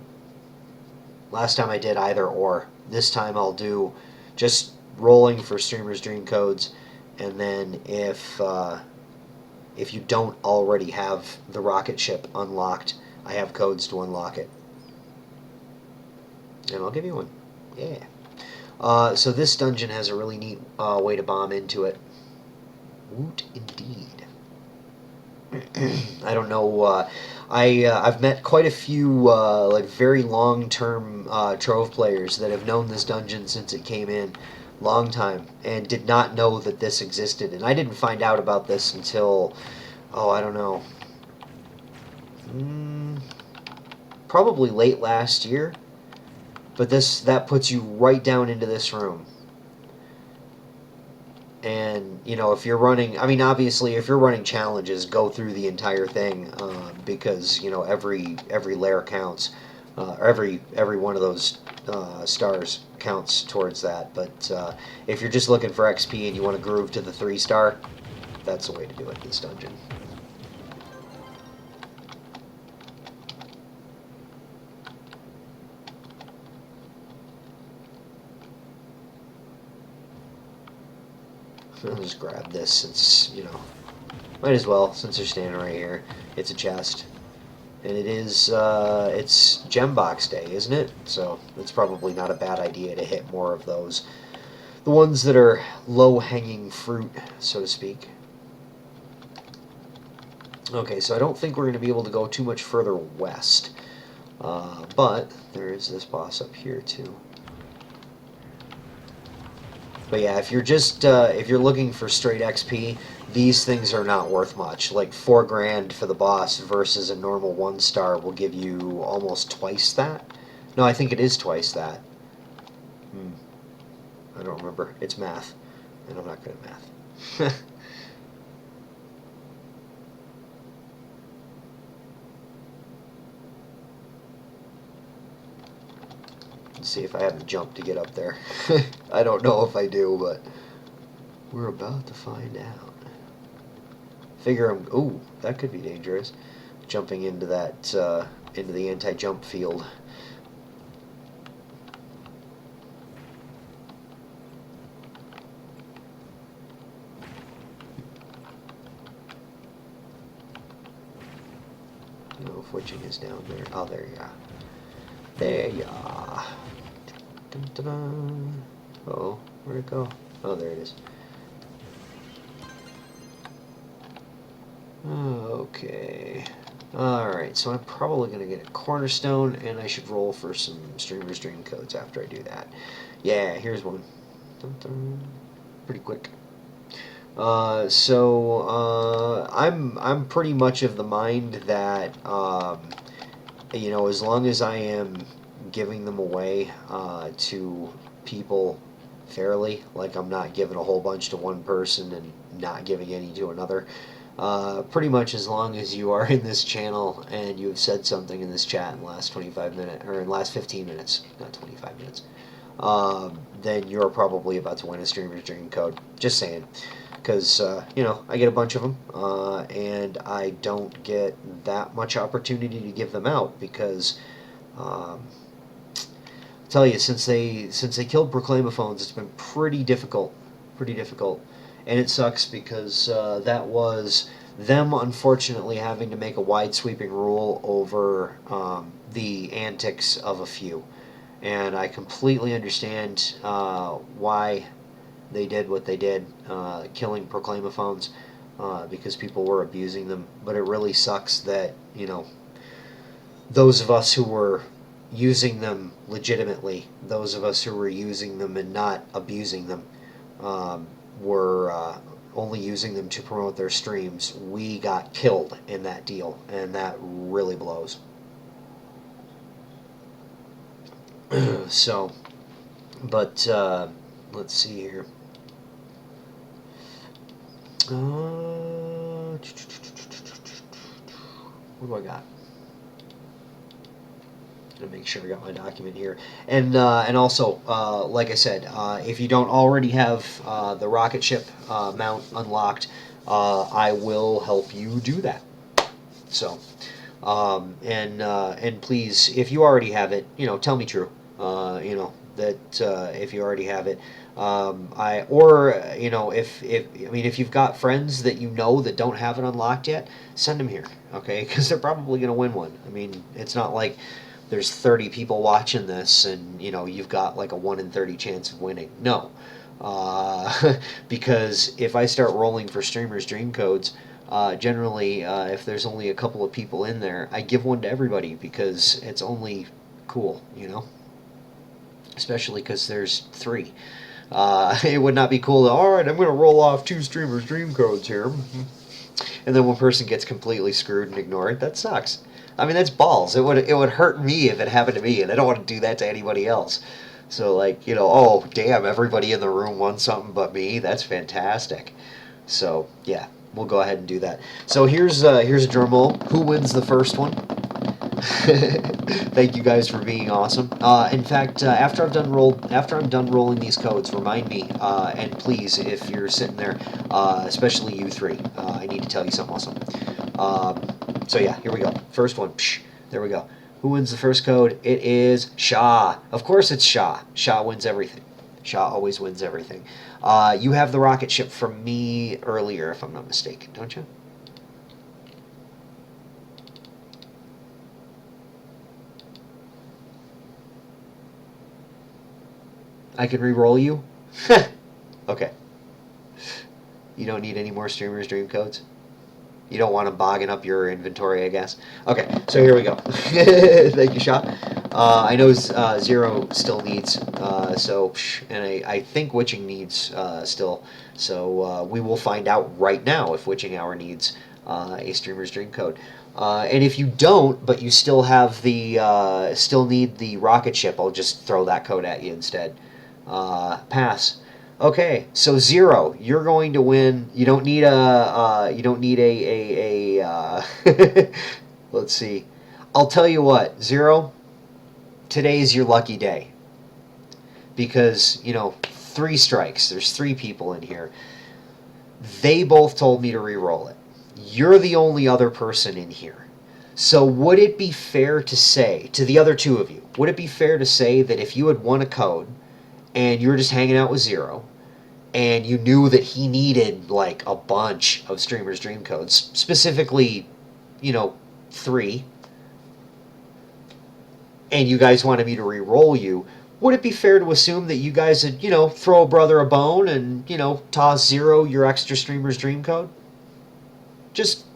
Last time I did either or. This time I'll do just rolling for streamer's dream codes, and then if you don't already have the rocket ship unlocked, I have codes to unlock it. And I'll give you one. Yeah. So this dungeon has a really neat way to bomb into it. Woot indeed. I don't know. I've met quite a few like very long-term Trove players that have known this dungeon since it came in, long time, and did not know that this existed. And I didn't find out about this until, oh, I don't know, probably late last year. But that puts you right down into this room. And you know, if you're running, I mean, obviously, if you're running challenges, go through the entire thing because you know every layer counts, or every one of those stars counts towards that. But if you're just looking for XP and you want to groove to the 3-star, that's the way to do it. This dungeon. I'll just grab this since, you know, might as well, since they're standing right here. It's a chest. And it is, it's gem box day, isn't it? So it's probably not a bad idea to hit more of those. The ones that are low-hanging fruit, so to speak. Okay, so I don't think we're going to be able to go too much further west. But there is this boss up here, too. But yeah, if you're just if you're looking for straight XP, these things are not worth much. Like 4 grand for the boss versus a normal 1-star will give you almost twice that. No, I think it is twice that. I don't remember. It's math, and I'm not good at math. Let's see if I have to jump to get up there. I don't know if I do, but we're about to find out. Figure I'm... Ooh, that could be dangerous. Jumping into that, into the anti-jump field. I don't know if witching is down there. Oh, there you are. There you are. Dun, dun, dun. Uh-oh, where'd it go? Oh, there it is. Okay. Alright, so I'm probably going to get a cornerstone, and I should roll for some streamer's dream codes after I do that. Yeah, here's one. Dun, dun. Pretty quick. I'm pretty much of the mind that, you know, as long as I am giving them away to people fairly, like I'm not giving a whole bunch to one person and not giving any to another, pretty much as long as you are in this channel and you have said something in this chat in the last 25 minutes, or in the last 15 minutes, not 25 minutes, then you're probably about to win a streamer's dream code. Just saying. Because, you know, I get a bunch of them, and I don't get that much opportunity to give them out because, I'll tell you, since they killed Proclaimophones, it's been pretty difficult, and it sucks because that was them unfortunately having to make a wide sweeping rule over the antics of a few, and I completely understand why they did what they did, killing Proclaimophones, because people were abusing them. But it really sucks that, you know, those of us who were using them legitimately, those of us who were using them and not abusing them, were only using them to promote their streams. We got killed in that deal, and that really blows. So, but let's see here. What do I got? To make sure I got my document here, and also, like I said, if you don't already have the rocket ship mount unlocked, I will help you do that. So, and please, if you already have it, you know, tell me true. You know that if you already have it, you know, if you've got friends that you know that don't have it unlocked yet, send them here, okay? Because they're probably going to win one. I mean, it's not like there's 30 people watching this and, you know, you've got like a 1 in 30 chance of winning. No. Because if I start rolling for streamers' dream codes, generally, if there's only a couple of people in there, I give one to everybody because it's only cool, you know? Especially because there's 3. It would not be cool to, alright, I'm going to roll off 2 streamers' dream codes here. And then one person gets completely screwed and ignore it. That sucks. I mean, that's balls. It would hurt me if it happened to me, and I don't want to do that to anybody else. So like, oh damn, everybody in the room won something but me. That's fantastic. So yeah, we'll go ahead and do that. So here's a drum roll. Who wins the first one? Thank you guys for being awesome. In fact, after I'm done rolling these codes, remind me, and please, if you're sitting there, especially you three, I need to tell you something awesome. So yeah, here we go. First one. Psh, there we go. Who wins the first code? It is Shaw. Of course, it's Shaw. Shaw wins everything. Shaw always wins everything. You have the rocket ship from me earlier, if I'm not mistaken, don't you? I can re-roll you? Okay. You don't need any more Streamer's Dream codes? You don't want them bogging up your inventory, I guess. Okay, so here we go. Thank you, Shaw. I know Zero still needs, and I think Witching needs still. So we will find out right now if Witching Hour needs a Streamer's Dream code. And if you don't, but you still have still need the rocket ship, I'll just throw that code at you instead. Pass. Okay, so Zero, you're going to win. You don't need you don't need let's see. I'll tell you what, Zero, today's your lucky day. Because, 3 strikes. There's 3 people in here. They both told me to re-roll it. You're the only other person in here. So would it be fair to say, to the other 2 of you, would it be fair to say that if you had won a code, and you were just hanging out with Zero, and you knew that he needed like a bunch of Streamer's Dream codes, specifically, 3, and you guys wanted me to re-roll you, would it be fair to assume that you guys would, throw a brother a bone and, toss Zero your extra Streamer's Dream code? Just,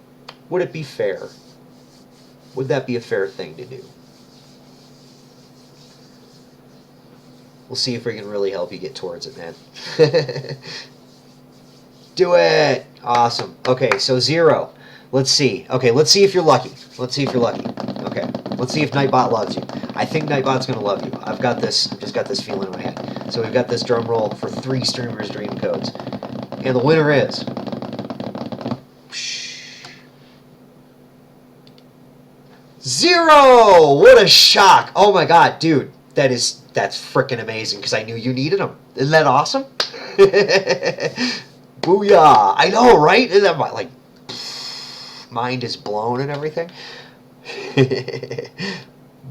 would it be fair? Would that be a fair thing to do? We'll see if we can really help you get towards it, man. Do it! Awesome. Okay, so Zero. Let's see. Okay, let's see if you're lucky. Let's see if you're lucky. Okay, let's see if Nightbot loves you. I think Nightbot's going to love you. I've just got this feeling in my head. So we've got this drum roll for 3 Streamer's Dream codes. And the winner is... Zero! What a shock! Oh my god, dude. That's freaking amazing because I knew you needed them. Isn't that awesome? Booyah! I know, right? Isn't that like mind is blown and everything?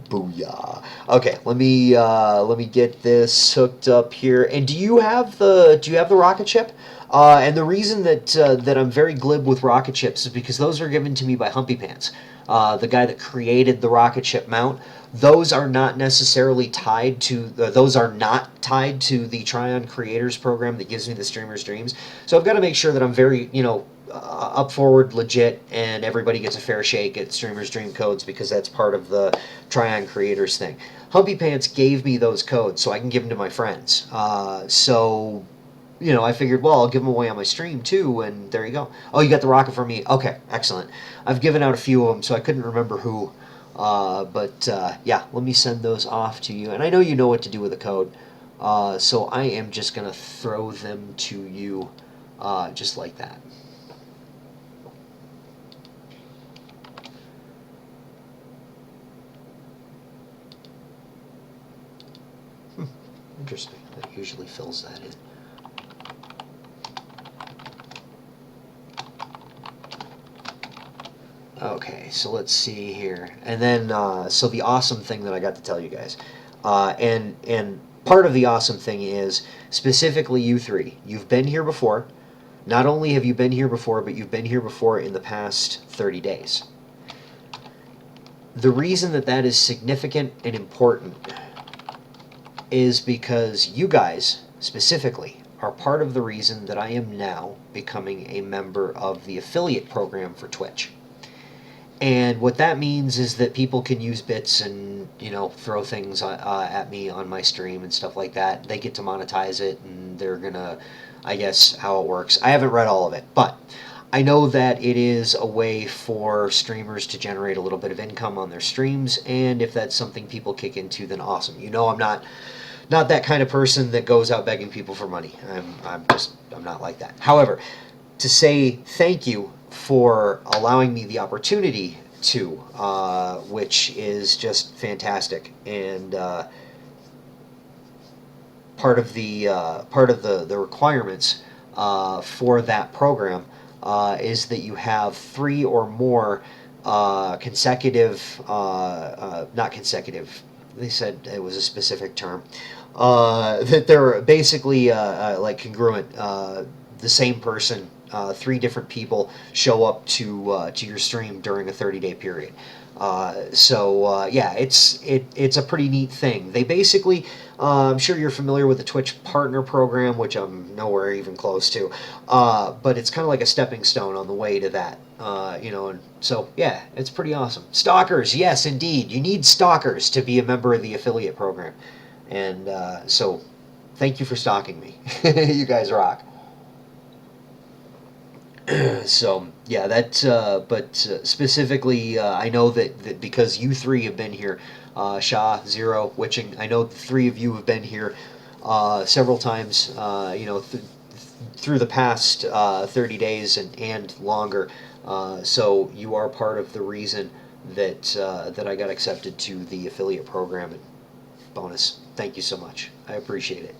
Booyah! Okay, let me get this hooked up here. And do you have the rocket ship? And the reason that I'm very glib with rocket ships is because those are given to me by Humpy Pants, the guy that created the rocket ship mount. Those are not necessarily tied to those are not tied to the Tryon Creators program that gives me the Streamer's Dreams. So I've got to make sure that I'm very up forward, legit, and everybody gets a fair shake at Streamer's Dream codes because that's part of the Tryon Creators thing. Humpy Pants gave me those codes so I can give them to my friends. So I figured, well, I'll give them away on my stream too, and there you go. Oh, you got the rocket for me. Okay, excellent. I've given out a few of them, so I couldn't remember who. Yeah, let me send those off to you. And I know you know what to do with the code, so I am just going to throw them to you just like that. Interesting. That usually fills that in. Okay, so let's see here. And then, so the awesome thing that I got to tell you guys, and part of the awesome thing is, specifically you 3, you've been here before. Not only have you been here before, but you've been here before in the past 30 days. The reason that is significant and important is because you guys, specifically, are part of the reason that I am now becoming a member of the affiliate program for Twitch. And what that means is that people can use bits and, throw things at me on my stream and stuff like that. They get to monetize it, and they're going to, I guess, how it works. I haven't read all of it, but I know that it is a way for streamers to generate a little bit of income on their streams, and if that's something people kick into, then awesome. I'm not not that kind of person that goes out begging people for money. I'm not like that. However, to say thank you for allowing me the opportunity to, which is just fantastic, and part of the requirements for that program is that you have 3 or more consecutive, not consecutive. They said it was a specific term. That they're basically like congruent. The same person, 3 different people show up to your stream during a 30-day period. Yeah, it's a pretty neat thing. They basically, I'm sure you're familiar with the Twitch Partner Program, which I'm nowhere even close to, but it's kind of like a stepping stone on the way to that. And so yeah, it's pretty awesome. Stalkers, yes, indeed, you need stalkers to be a member of the affiliate program, and so thank you for stalking me. You guys rock. So yeah, but specifically, I know that because you 3 have been here, Sha, Zero, Witching, I know the 3 of you have been here several times, through the past 30 days and longer. So you are part of the reason that I got accepted to the affiliate program. And bonus, thank you so much. I appreciate it.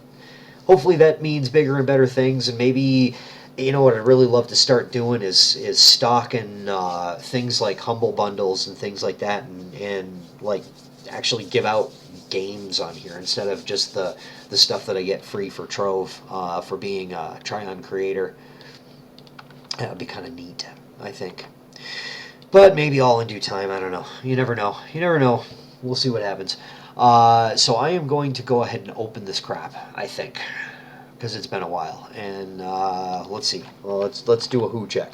Hopefully that means bigger and better things, and maybe, what I'd really love to start doing is stocking things like humble bundles and things like that, and like actually give out games on here instead of just the stuff that I get free for Trove for being a Tryon creator. That would be kind of neat, I think. But maybe all in due time. I don't know. You never know. You never know. We'll see what happens. So I am going to go ahead and open this crap, I think, because it's been a while. And let's see. Well, let's do a who check.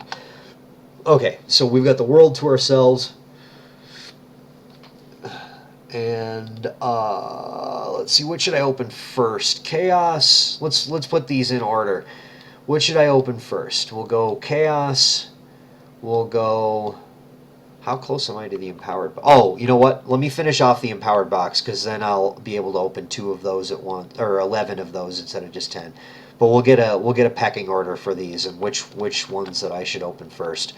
Okay, so we've got the world to ourselves, and let's see. What should I open first? Chaos. Let's put these in order. What should I open first? We'll go chaos. We'll go. How close am I to the empowered? Oh, you know what? Let me finish off the empowered box, because then I'll be able to open 2 of those at once, or 11 of those instead of just 10. But we'll get a pecking order for these and which ones that I should open first.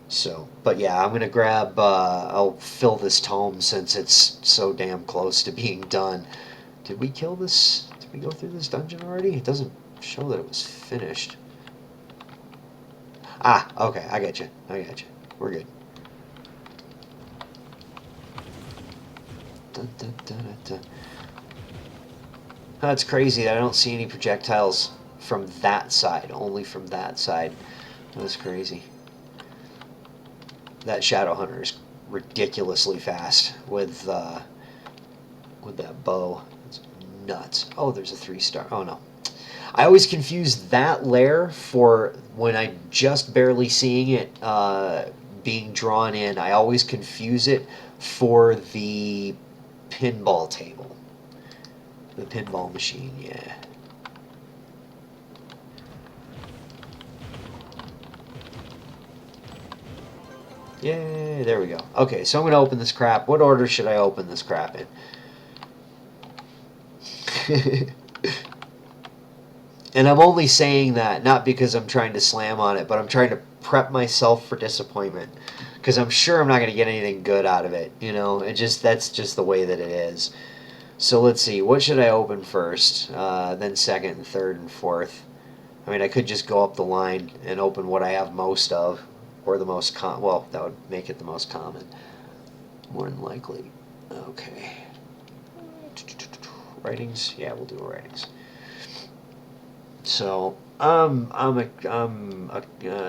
So, but yeah, I'm gonna grab. I'll fill this tome since it's so damn close to being done. Did we kill this? Did we go through this dungeon already? It doesn't show that it was finished. Ah, okay, I got you. We're good. Dun, dun, dun, dun. That's crazy that I don't see any projectiles from that side, only from that side. That's crazy. That Shadow Hunter is ridiculously fast with that bow. It's nuts. Oh, there's a 3-star. Oh no. I always confuse that lair for when I'm just barely seeing it being drawn in. I always confuse it for the pinball table. The pinball machine, yeah. Yay, there we go. Okay, so I'm going to open this crap. What order should I open this crap in? And I'm only saying that not because I'm trying to slam on it, but I'm trying to prep myself for disappointment. Because I'm sure I'm not going to get anything good out of it. That's just the way that it is. So let's see, what should I open first? Then second, and third, and fourth. I mean, I could just go up the line and open what I have most of, or the most well, that would make it the most common, more than likely. Okay. Writings, yeah, we'll do writings. So I'm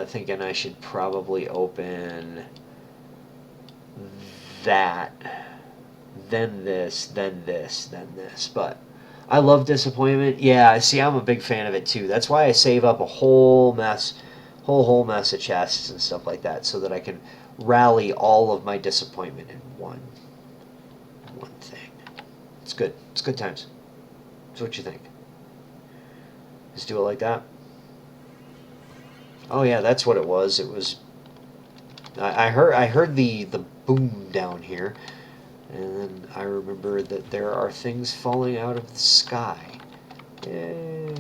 thinking I should probably open that, then this, then this, then this. But I love disappointment. Yeah, see, I'm a big fan of it too. That's why I save up a whole mess of chests and stuff like that, so that I can rally all of my disappointment in one thing. It's good. It's good times. So what you think? Just do it like that. Oh yeah, that's what it was. It was. I heard the boom down here. And then I remember that there are things falling out of the sky. Yay.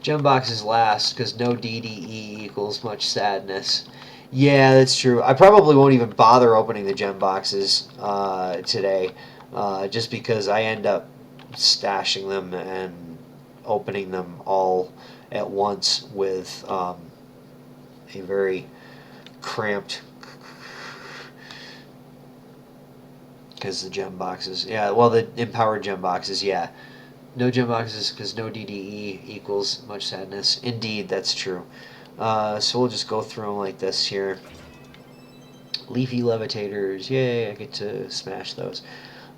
Gem box is last because no DDE equals much sadness. Yeah, that's true. I probably won't even bother opening the gem boxes today, just because I end up stashing them and opening them all at once with a very cramped, because the gem boxes, yeah, well, the empowered gem boxes, yeah, no gem boxes because no DDE equals much sadness. Indeed, that's true. So we'll just go through them like this here. Leafy levitators, yay! I get to smash those.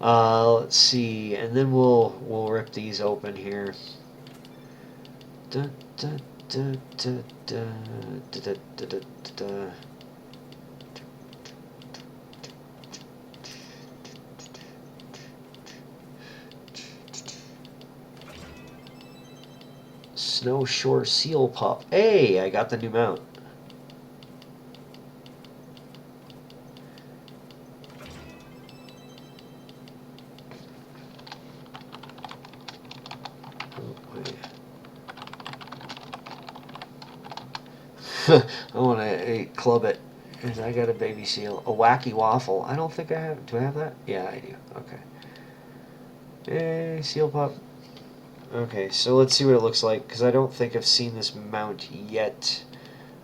Let's see, and then we'll rip these open here. Dun, dun, dun, dun, dun, dun, dun, dun, dun. Snow Shore Seal Pup. Hey, I got the new mount. I want to club it. I got a baby seal. A wacky waffle. I don't think I have. Do I have that? Yeah, I do. Okay. Hey, seal pup. Okay, so let's see what it looks like, because I don't think I've seen this mount yet.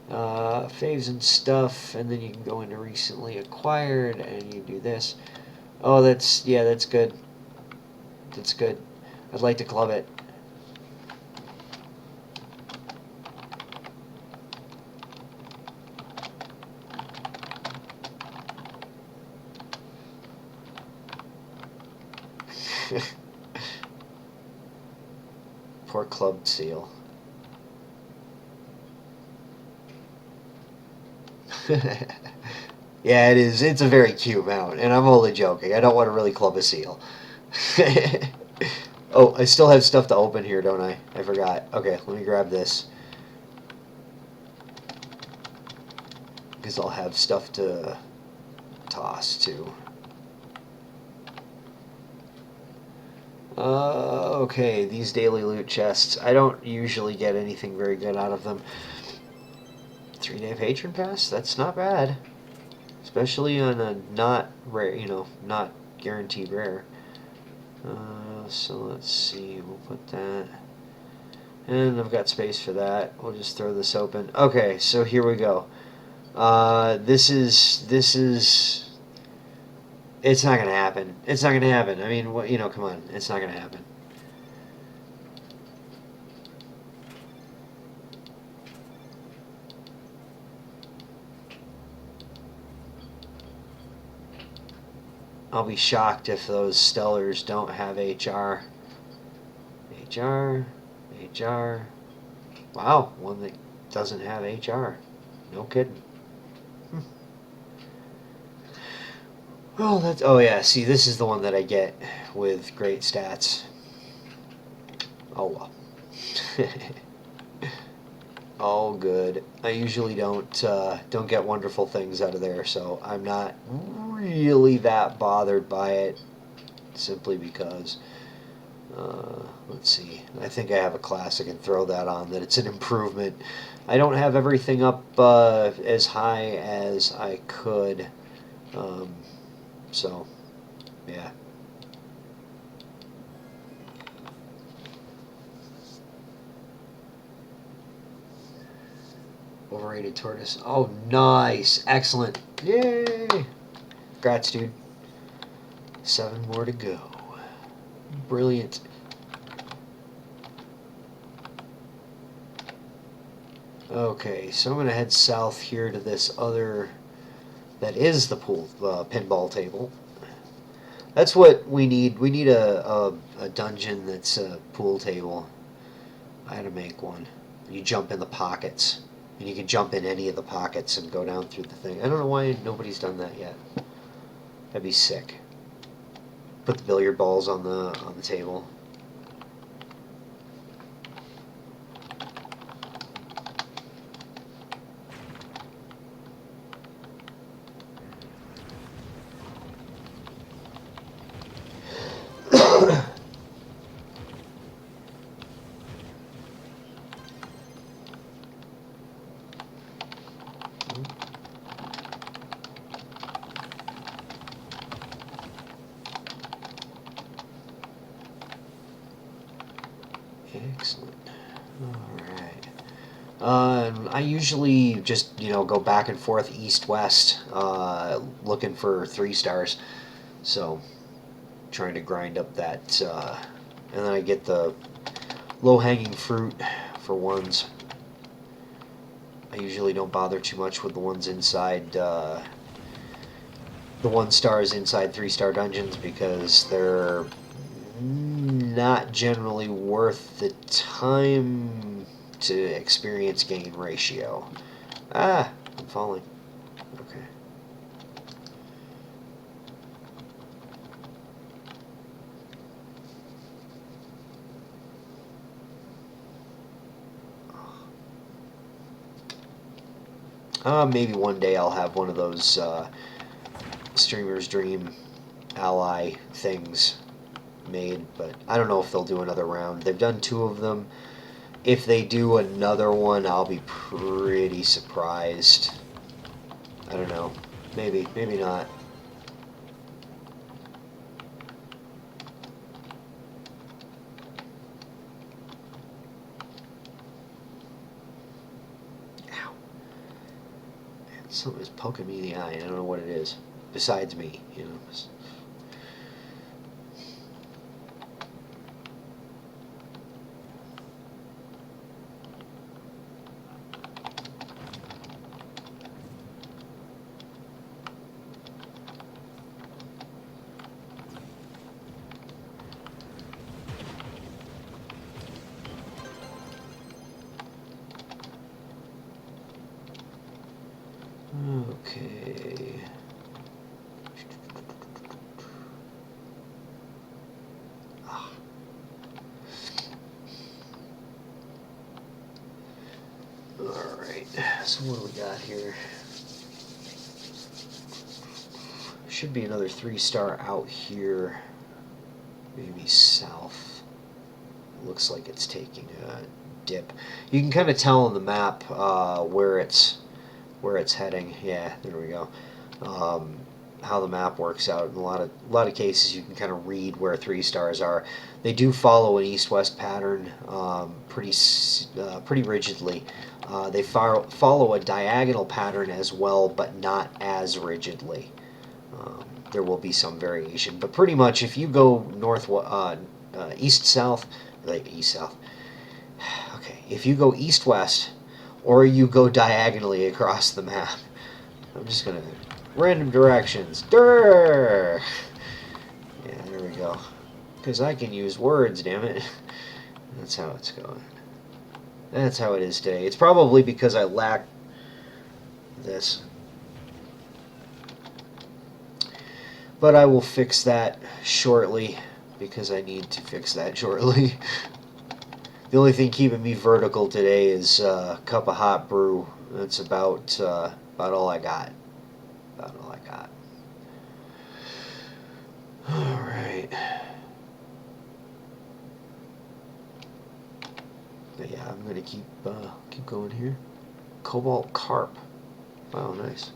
Faves and stuff, and then you can go into recently acquired, and you do this. Oh, yeah, that's good. That's good. I'd like to club it. Poor clubbed seal. Yeah, it is. It's a very cute mount, and I'm only joking. I don't want to really club a seal. Oh, I still have stuff to open here, don't I? I forgot. Okay, let me grab this. Because I'll have stuff to toss, too. Okay, these daily loot chests. I don't usually get anything very good out of them. 3-day patron pass? That's not bad. Especially on a not rare, not guaranteed rare. So let's see, we'll put that. And I've got space for that. We'll just throw this open. Okay, so here we go. This is, it's not gonna happen. It's not gonna happen. I mean, what, come on, it's not gonna happen. I'll be shocked if those stellars don't have HR. HR, HR. Wow, one that doesn't have HR. No kidding. Well, that's, oh yeah, see, this is the one that I get with great stats. Oh well. All good. I usually don't get wonderful things out of there, so I'm not really that bothered by it, simply because, let's see, I think I have a classic and throw that on, that it's an improvement. I don't have everything up as high as I could, so, yeah. Overrated tortoise. Oh, nice. Excellent. Yay. Congrats, dude. 7 more to go. Brilliant. Okay, so I'm going to head south here to this other, that is the pool, pinball table. That's what we need. We need a dungeon that's a pool table. I had to make one. You jump in the pockets. And you can jump in any of the pockets and go down through the thing. I don't know why nobody's done that yet. That'd be sick. Put the billiard balls on the table. I usually just, go back and forth east-west, looking for 3 stars. So, trying to grind up that, and then I get the low-hanging fruit for ones. I usually don't bother too much with the ones inside, the 1 stars inside 3-star dungeons because they're not generally worth the time to experience gain ratio. Ah, I'm falling. Okay. Maybe one day I'll have one of those Streamer's Dream ally things made, but I don't know if they'll do another round. They've done 2 of them. If they do another one, I'll be pretty surprised. I don't know. Maybe, maybe not. Ow. Something is poking me in the eye, and I don't know what it is. Besides me, Okay. Alright, so what do we got here? Should be another 3-star out here. Maybe south. Looks like it's taking a dip. You can kind of tell on the map where it's heading. Yeah, there we go. How the map works out. In a lot of cases, you can kind of read where 3-stars are. They do follow an east-west pattern pretty rigidly. They follow a diagonal pattern as well, but not as rigidly. There will be some variation, but pretty much if you go east-south, like east-south. Okay, if you go east-west, or you go diagonally across the map, I'm just gonna random directions. Durr! Yeah, there we go. Because I can use words, damn it. That's how it's going. That's how it is today. It's probably because I lack this. But I will fix that shortly, because I need to fix that shortly. The only thing keeping me vertical today is a cup of hot brew. That's about all I got. About all I got. Alright. But yeah, I'm gonna keep going here. Cobalt carp. Wow, nice.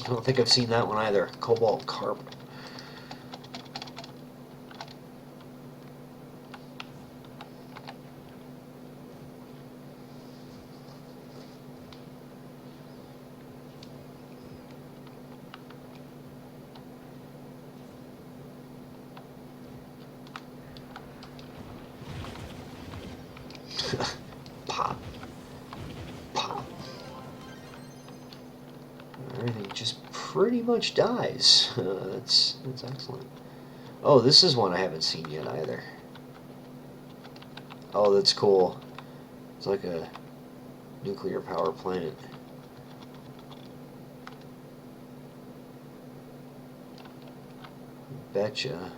I don't think I've seen that one either. Cobalt carp. Pop. Pop. Everything just pretty much dies. That's excellent. Oh, this is one I haven't seen yet either. Oh, that's cool. It's like a nuclear power plant. Betcha.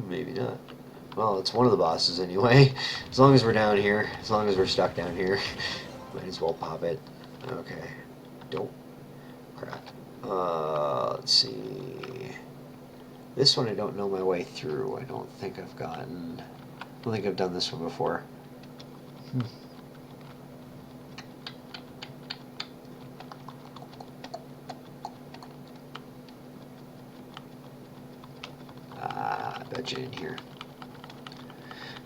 Maybe not. Well, it's one of the bosses anyway. As long as we're down here, as long as we're stuck down here, might as well pop it. Okay. Don't. Crap. Let's see. This one I don't know my way through. I don't think I've gotten. I don't think I've done this one before. bet you in here.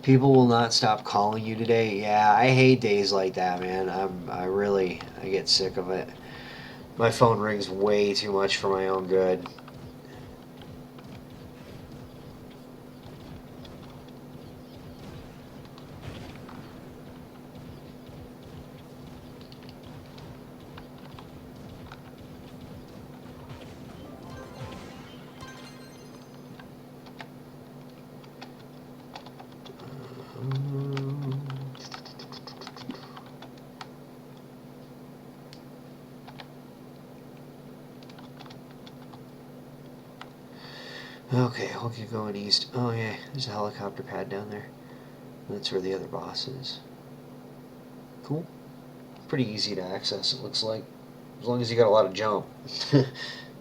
People will not stop calling you today. Yeah, I hate days like that, man. I get sick of it. My phone rings way too much for my own good. Okay, we'll keep going east. Oh yeah, there's a helicopter pad down there. That's where the other boss is. Cool. Pretty easy to access, it looks like. As long as you got a lot of jump. If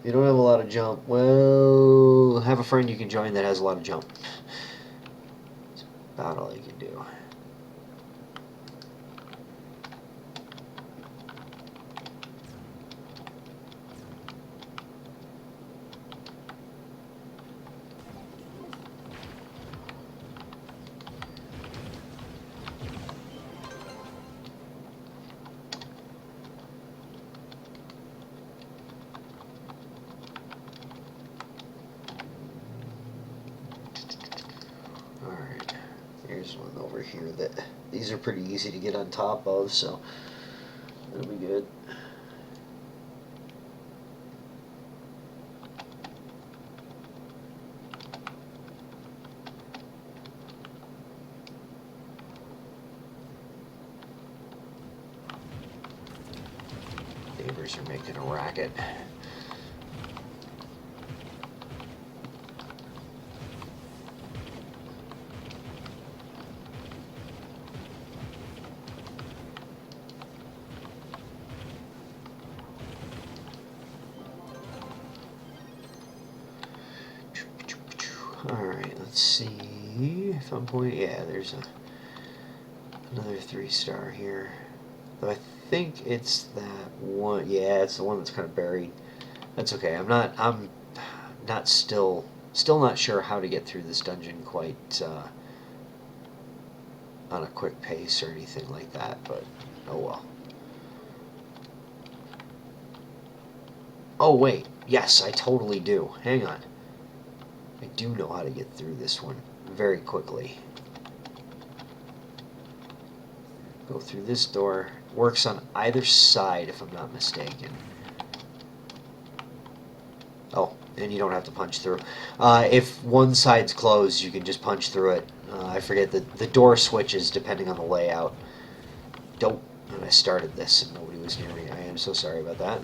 you don't have a lot of jump, well, have a friend you can join that has a lot of jump. That's about all you can do. Alright, here's one over here that these are pretty easy to get on top of, so that'll be good. Neighbors are making a racket. Alright, let's see if I'm pointing. Yeah, there's another 3-star here. Though I think it's that one. Yeah, it's the one that's kind of buried. That's okay. I'm not still not sure how to get through this dungeon quite on a quick pace or anything like that, but oh well. Oh wait, yes, I totally do. Hang on. I do know how to get through this one very quickly. Go through this door. Works on either side, if I'm not mistaken. Oh, and you don't have to punch through. If one side's closed, you can just punch through it. I forget that the door switches depending on the layout. Don't. And I started this and nobody was near me. I am so sorry about that.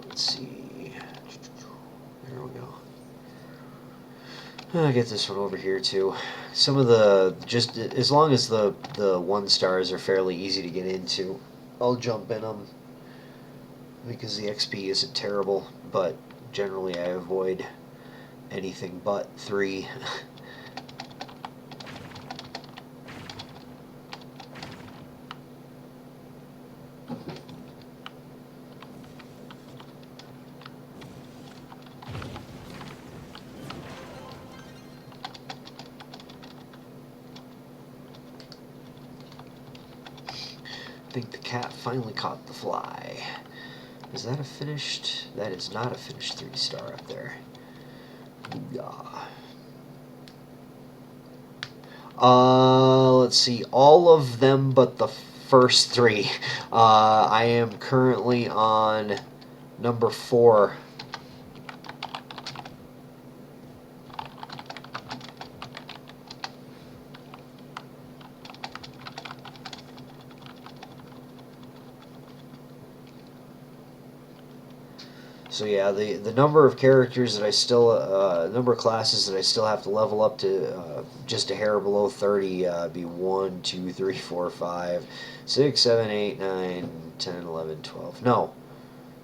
Let's see. There we go. I'll get this one over here too. Some of the, just as long as the 1-stars are fairly easy to get into, I'll jump in them because the XP isn't terrible, but generally I avoid anything but 3. I think the cat finally caught the fly. Is that a finished? That is not a finished 3-star up there. Booyah. Let's see. All of them but the first 3. I am currently on number 4. So yeah, the number of characters that I still, number of classes that I still have to level up to just a hair below 30, be 1, 2, 3, 4, 5, 6, 7, 8, 9, 10, 11, 12. No,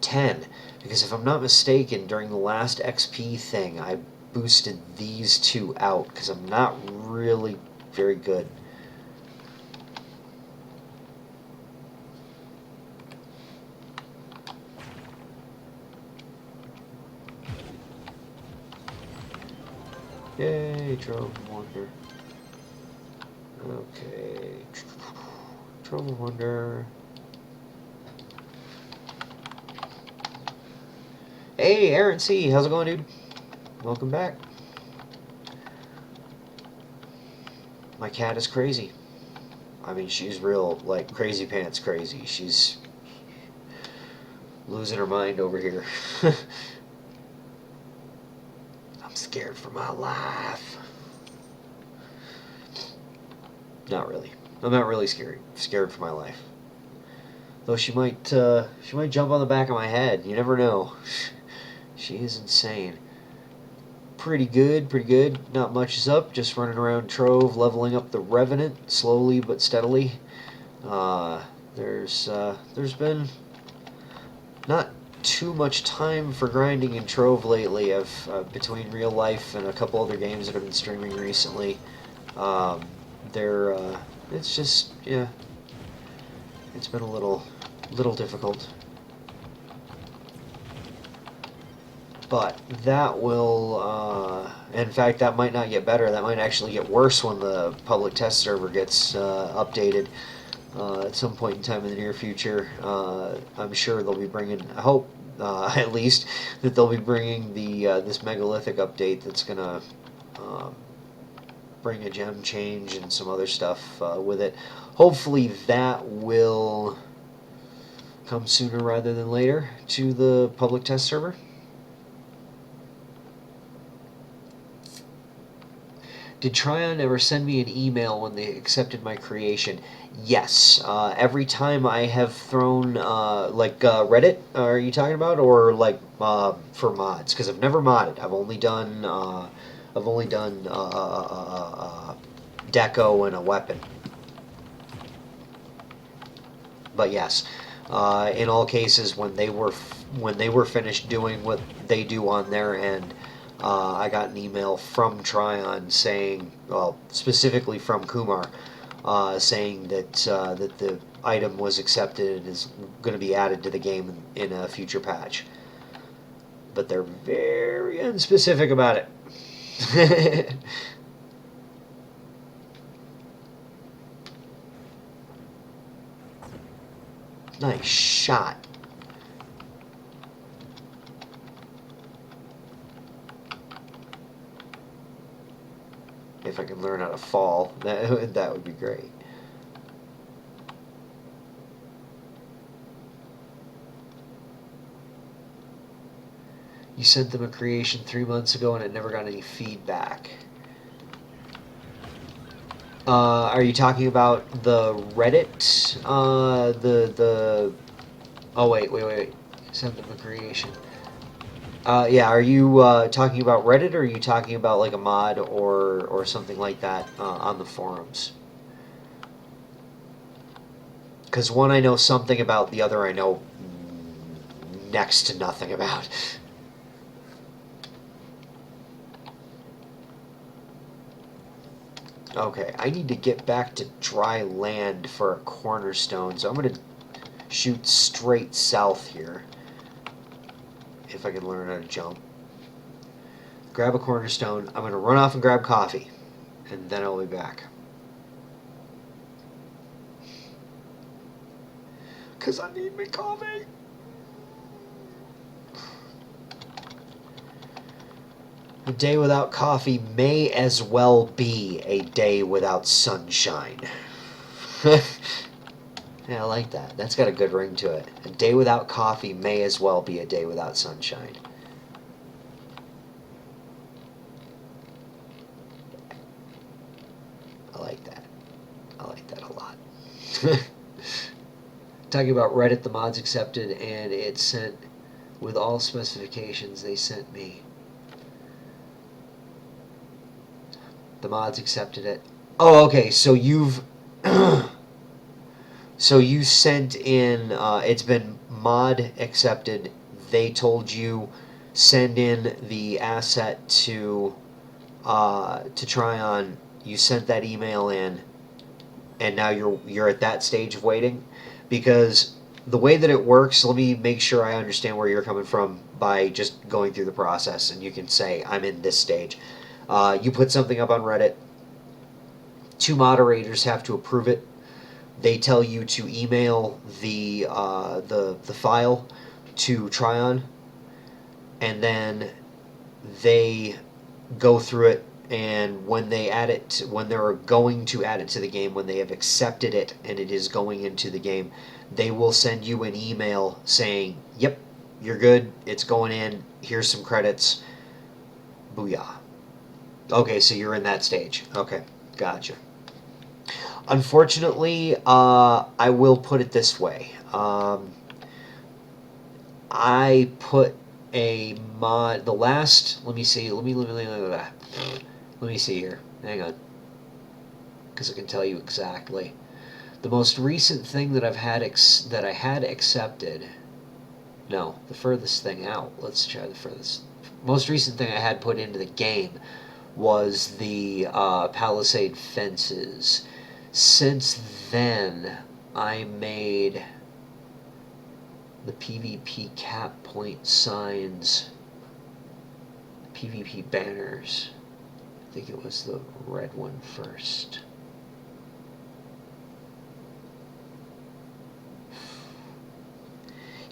10. Because if I'm not mistaken, during the last XP thing, I boosted these 2 out because I'm not really very good. Yay, Trove of Wonder. Okay. Trove of Wonder. Hey, Aaron C. How's it going, dude? Welcome back. My cat is crazy. I mean, she's real, like, crazy pants crazy. She's losing her mind over here. I'm scared for my life. Not really. I'm not really scared for my life. Though she might jump on the back of my head. You never know. She is insane. Pretty good, pretty good. Not much is up. Just running around Trove, leveling up the Revenant slowly but steadily. There's been not too much time for grinding in Trove lately. I've between real life and a couple other games that I've been streaming recently. It's just, yeah, it's been a little difficult. But that will, in fact, that might not get better. That might actually get worse when the public test server gets updated at some point in time in the near future. I'm sure they'll be bringing, I hope at least, that they'll be bringing the this megalithic update that's going to bring a gem change and some other stuff with it. Hopefully that will come sooner rather than later to the public test server. Did Tryon ever send me an email when they accepted my creation? Yes. Every time I have thrown, like Reddit, are you talking about, or like for mods? Because I've never modded. I've only done deco and a weapon. But yes, in all cases, when they were finished doing what they do on their end, I got an email from Tryon saying, well, specifically from Kumar, saying that that the item was accepted and is going to be added to the game in a future patch. But they're very unspecific about it. Nice shot. If I can learn how to fall, that would be great. You sent them a creation 3 months ago and it never got any feedback. Are you talking about the Reddit? Oh wait. Send them a creation. Yeah, are you talking about Reddit, or are you talking about like a mod or something like that on the forums? Because one I know something about, the other I know next to nothing about. Okay, I need to get back to dry land for a cornerstone, so I'm going to shoot straight south here. If I can learn how to jump. Grab a cornerstone. I'm going to run off and grab coffee. And then I'll be back. Because I need my coffee. A day without coffee may as well be a day without sunshine. Yeah, I like that. That's got a good ring to it. A day without coffee may as well be a day without sunshine. I like that. I like that a lot. Talking about Reddit, the mods accepted, and it sent with all specifications they sent me. The mods accepted it. Oh, okay, so you've... So you sent in, it's been mod accepted, they told you send in the asset to Tryon, you sent that email in, and now you're at that stage of waiting, because the way that it works, let me make sure I understand where you're coming from by just going through the process, and you can say I'm in this stage. You put something up on Reddit. Two moderators have to approve it. They tell you to email the file to Tryon, and then they go through it, and when they add it when they're going to add it to the game, when they have accepted it and it is going into the game, they will send you an email saying, yep, you're good, it's going in, here's some credits, booyah. Okay, so you're in that stage. Okay, gotcha. Unfortunately, I will put it this way. I put a mod. The last. Let me see. Let me see here. Hang on, because I can tell you exactly. The most recent thing that that I had accepted. No, the furthest thing out. Let's try the furthest. Most recent thing I had put into the game was the Palisade fences. Since then, I made the PvP cap point signs, PvP banners. I think it was the red one first.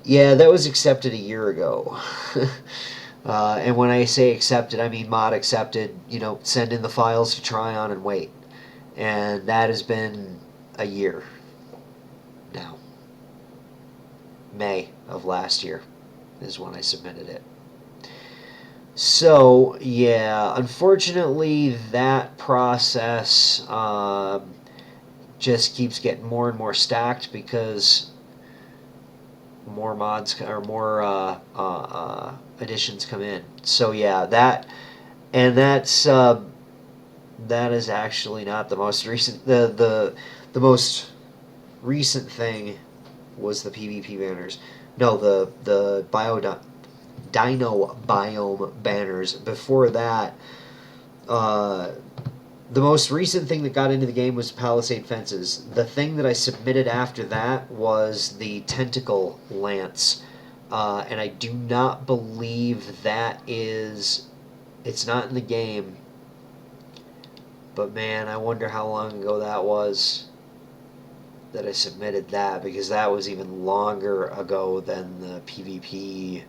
Yeah, that was accepted a year ago. And when I say accepted, I mean mod accepted. Send in the files to try on and wait. And that has been a year now. May of last year is when I submitted it. So, yeah, unfortunately, that process just keeps getting more and more stacked because more mods or more additions come in. So, yeah, that is actually not the most recent. The most recent thing was the PvP banners. No, the Dino biome banners. Before that, uh, the most recent thing that got into the game was Palisade fences. The thing that I submitted after that was the tentacle lance, and I do not believe that is. It's not in the game, but man, I wonder how long ago that was that I submitted that, because that was even longer ago than the PvP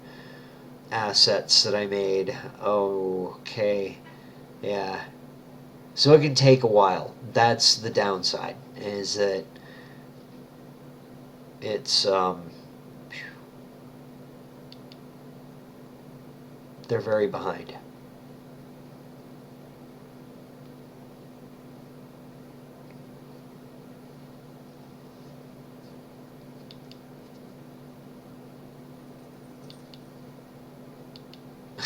assets that I made. Okay, yeah. So it can take a while. That's the downside, is that it's they're very behind.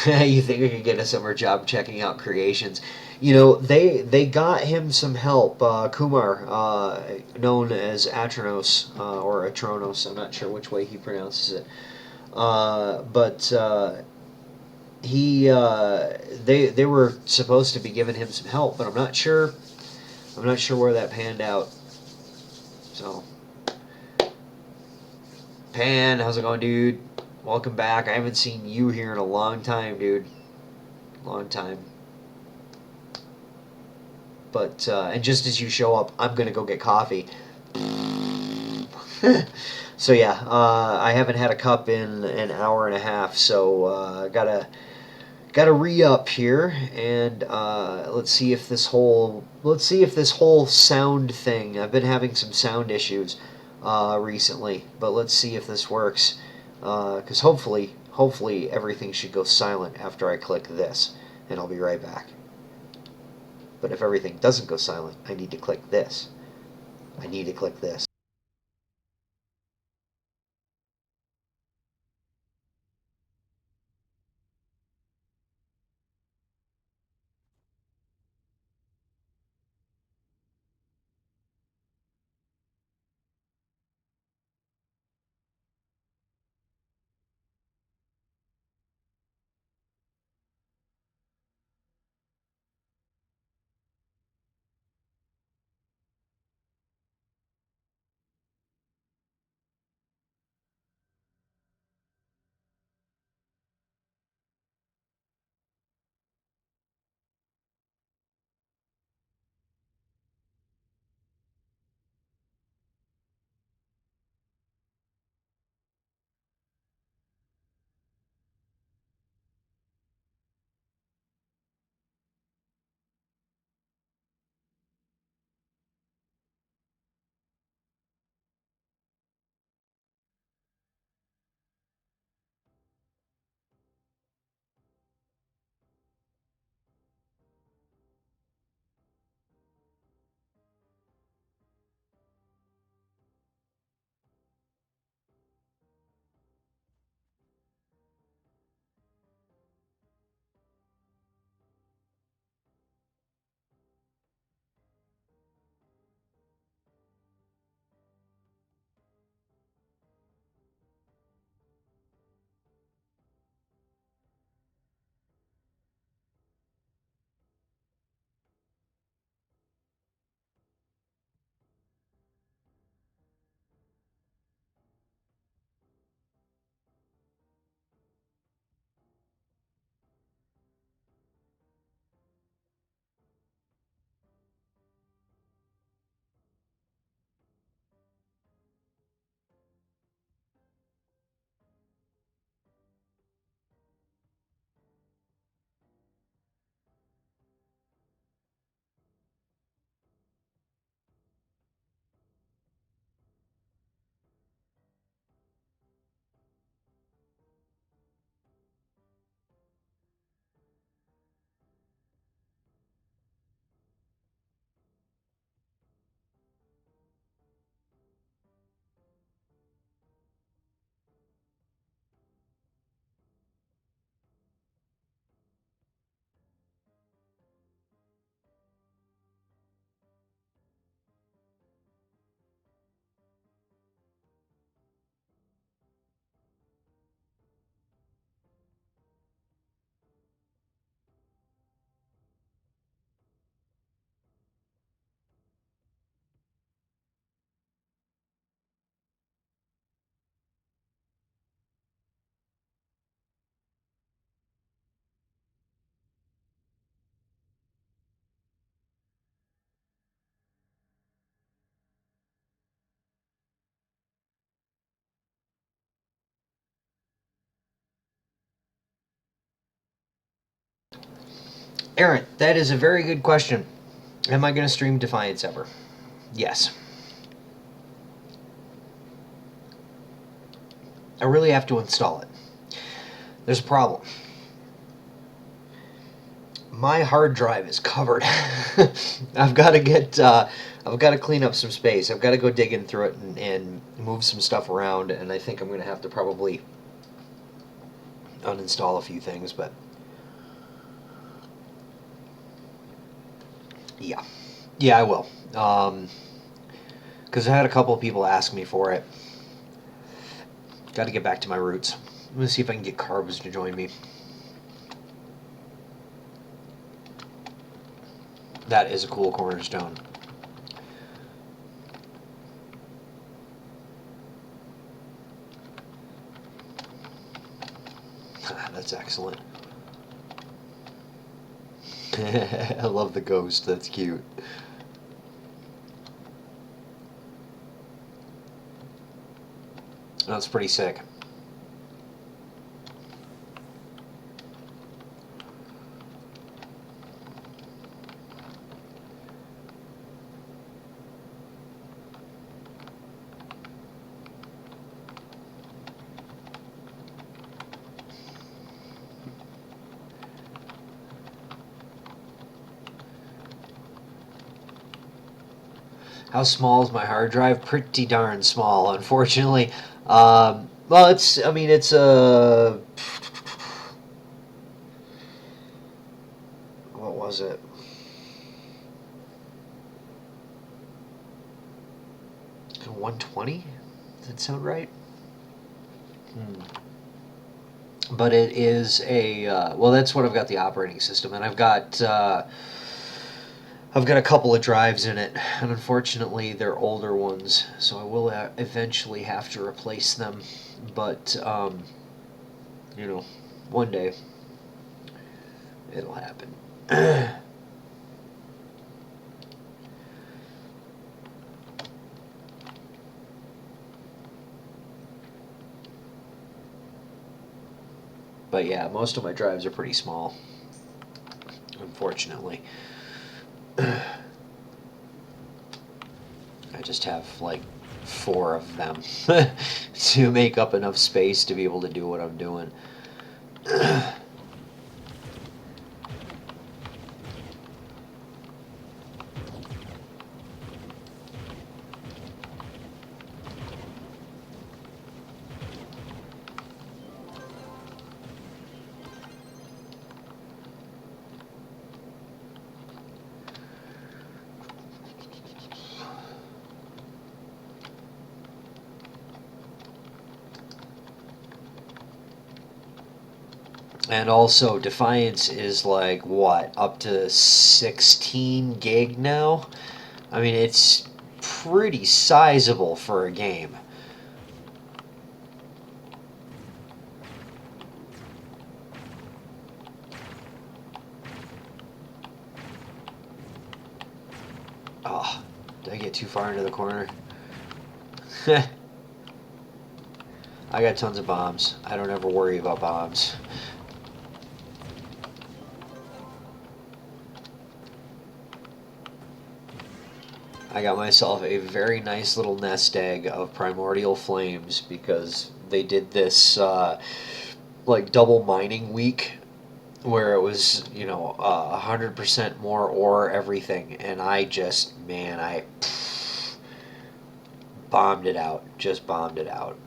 You think I could get a summer job checking out creations? They got him some help. Kumar, known as Atronos or Atronos, I'm not sure which way he pronounces it. But he they were supposed to be giving him some help, but I'm not sure. I'm not sure where that panned out. So, Pan, how's it going, dude? Welcome back. I haven't seen you here in a long time, dude. Long time. But and just as you show up, I'm gonna go get coffee. So yeah, I haven't had a cup in an hour and a half, so gotta re-up here, and let's see if this whole sound thing. I've been having some sound issues recently, but let's see if this works, because hopefully everything should go silent after I click this, and I'll be right back. But if everything doesn't go silent, I need to click this. I need to click this. Aaron, that is a very good question. Am I going to stream Defiance ever? Yes. I really have to install it. There's a problem. My hard drive is covered. I've got to get. I've got to clean up some space. I've got to go digging through it and move some stuff around. And I think I'm going to have to probably uninstall a few things. But yeah, I will. Because I had a couple of people ask me for it. Got to get back to my roots. I'm going to see if I can get Carbs to join me. That is a cool cornerstone. That's excellent. I love the ghost. That's cute. That's pretty sick. How small is my hard drive? Pretty darn small, unfortunately. Well, it's. I mean, it's a. What was it? A 120? Does that sound right? But it is a. Well, that's what I've got the operating system, and I've got. I've got a couple of drives in it, and unfortunately they're older ones, so I will eventually have to replace them. But, you know, one day it'll happen. But yeah, most of my drives are pretty small, unfortunately. I just have like 4 of them to make up enough space to be able to do what I'm doing. And also, Defiance is like, what, up to 16 gig now? I mean, it's pretty sizable for a game. Oh, did I get too far into the corner? I got tons of bombs. I don't ever worry about bombs. I got myself a very nice little nest egg of primordial flames because they did this like double mining week where it was 100% more ore everything, and I just I bombed it out, just bombed it out.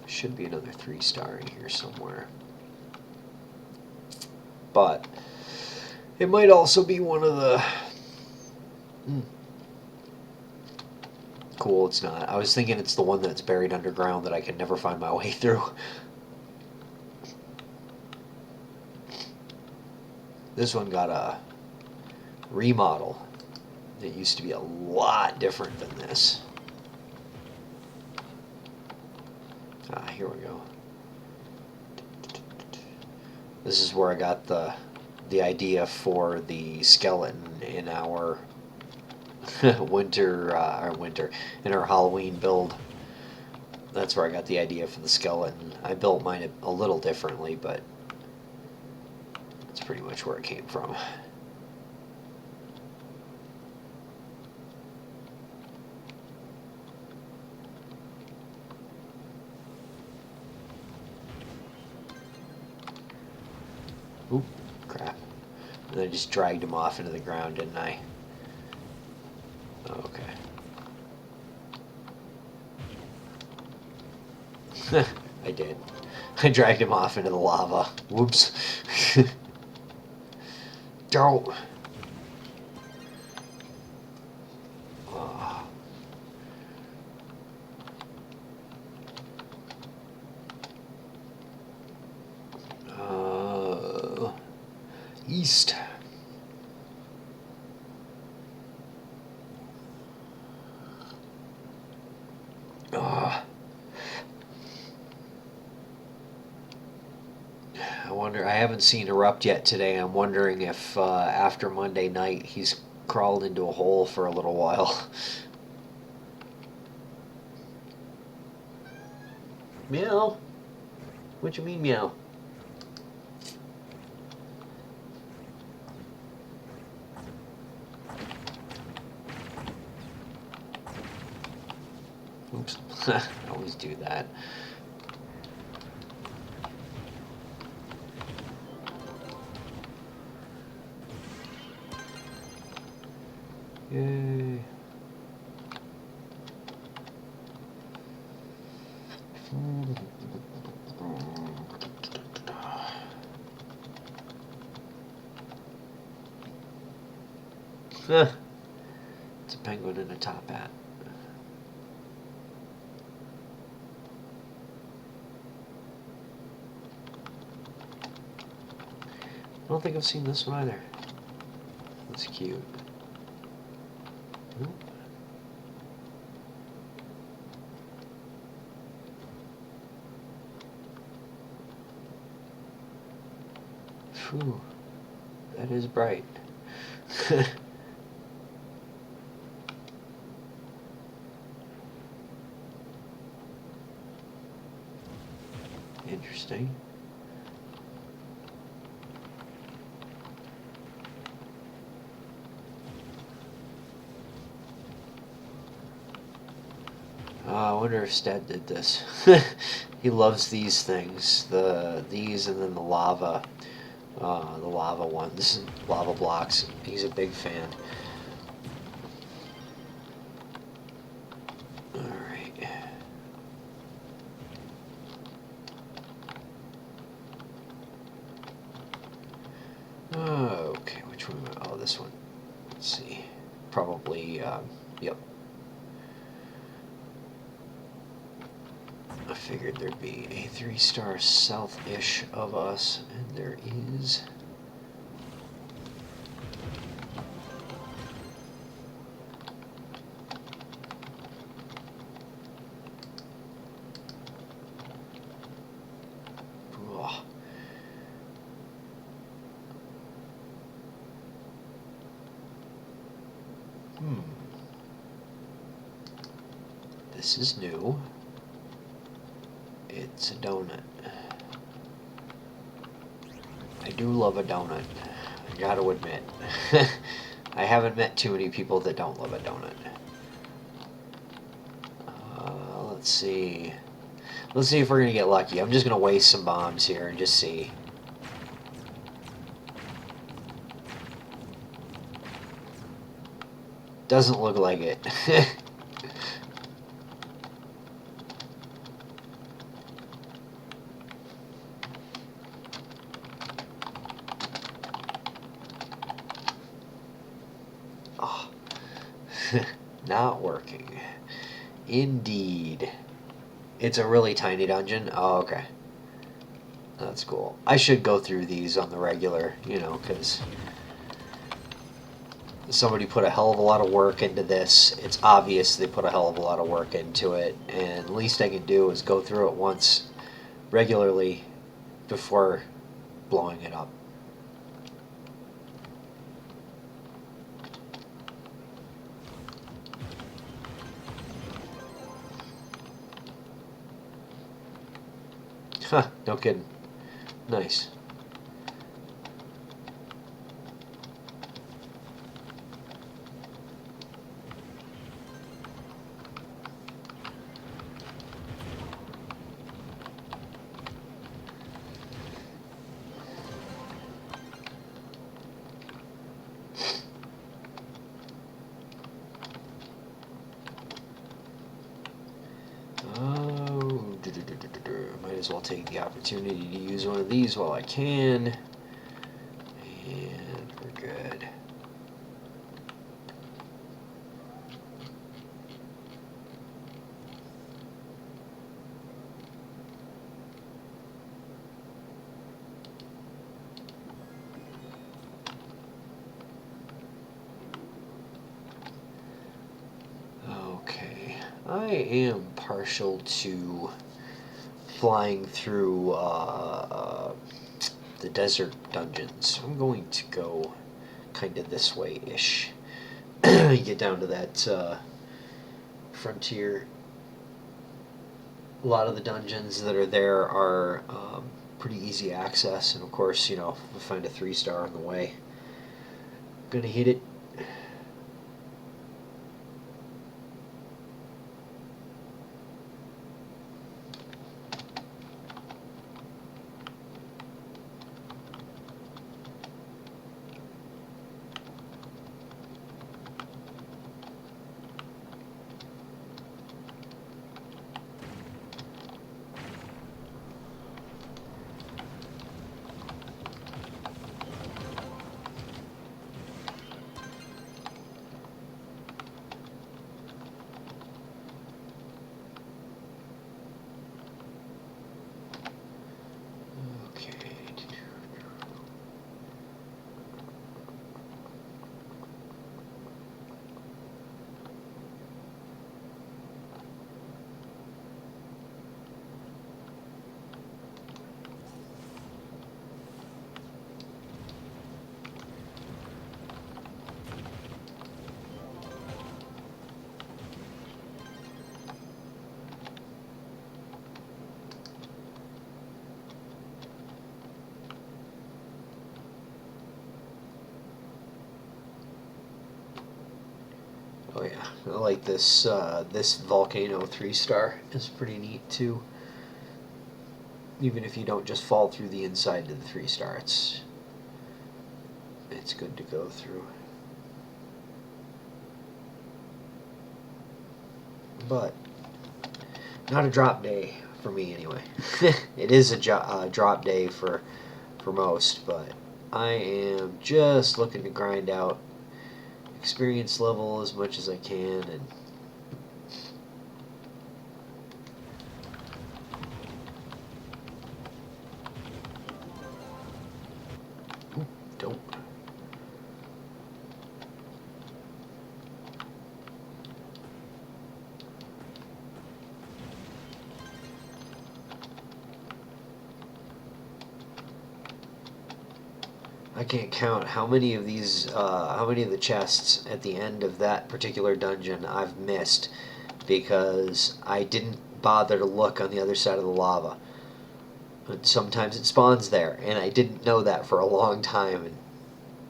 Should be another 3-star in here somewhere. But it might also be one of the... Cool, it's not. I was thinking it's the one that's buried underground that I can never find my way through. This one got a remodel. It used to be a lot different than this. Here we go. This is where I got the idea for the skeleton in our winter in our Halloween build. That's where I got the idea for the skeleton. I built mine a little differently, but that's pretty much where it came from. Oop, crap. And I just dragged him off into the ground, didn't I? Okay. I did. I dragged him off into the lava. Whoops. Don't. East. I wonder, I haven't seen Erupt yet today. I'm wondering if after Monday night he's crawled into a hole for a little while. Meow. What you mean, meow? Oops. I always do that. Yay. It's a penguin in a top hat. I don't think I've seen this one either. That's cute. Oop. Phew, that is bright. Interesting. I wonder if Stead did this. He loves these things, these and then the lava ones, lava blocks. He's a big fan. All right. Okay, which one? Oh, this one. Let's see. Probably. Yep. I figured there'd be a 3-star south-ish of us, and there is. Oh. This is new. It's a donut. I do love a donut, I gotta admit. I haven't met too many people that don't love a donut. Let's see. Let's see if we're gonna get lucky. I'm just gonna waste some bombs here and just see. Doesn't look like it. Oh. Not working. Indeed. It's a really tiny dungeon? Oh, okay. That's cool. I should go through these on the regular, you know, because somebody put a hell of a lot of work into this. It's obvious they put a hell of a lot of work into it, and the least I can do is go through it once regularly before blowing it up. Huh, no kidding. Nice. Oh, might as well take the opportunity to use one of these while I can. And we're good. Okay, I am partial to flying through the desert dungeons. I'm going to go kind of this way-ish. Get down to that frontier. A lot of the dungeons that are there are pretty easy access, and of course, you know, we'll find a 3-star on the way. Gonna hit it. Oh yeah, I like this. This volcano 3-star is pretty neat too. Even if you don't just fall through the inside to the 3-star, it's good to go through. But not a drop day for me anyway. It is a drop day for most, but I am just looking to grind out experience level as much as I can, and don't. I can't count how many of these, how many of the chests at the end of that particular dungeon I've missed because I didn't bother to look on the other side of the lava. And sometimes it spawns there, and I didn't know that for a long time. And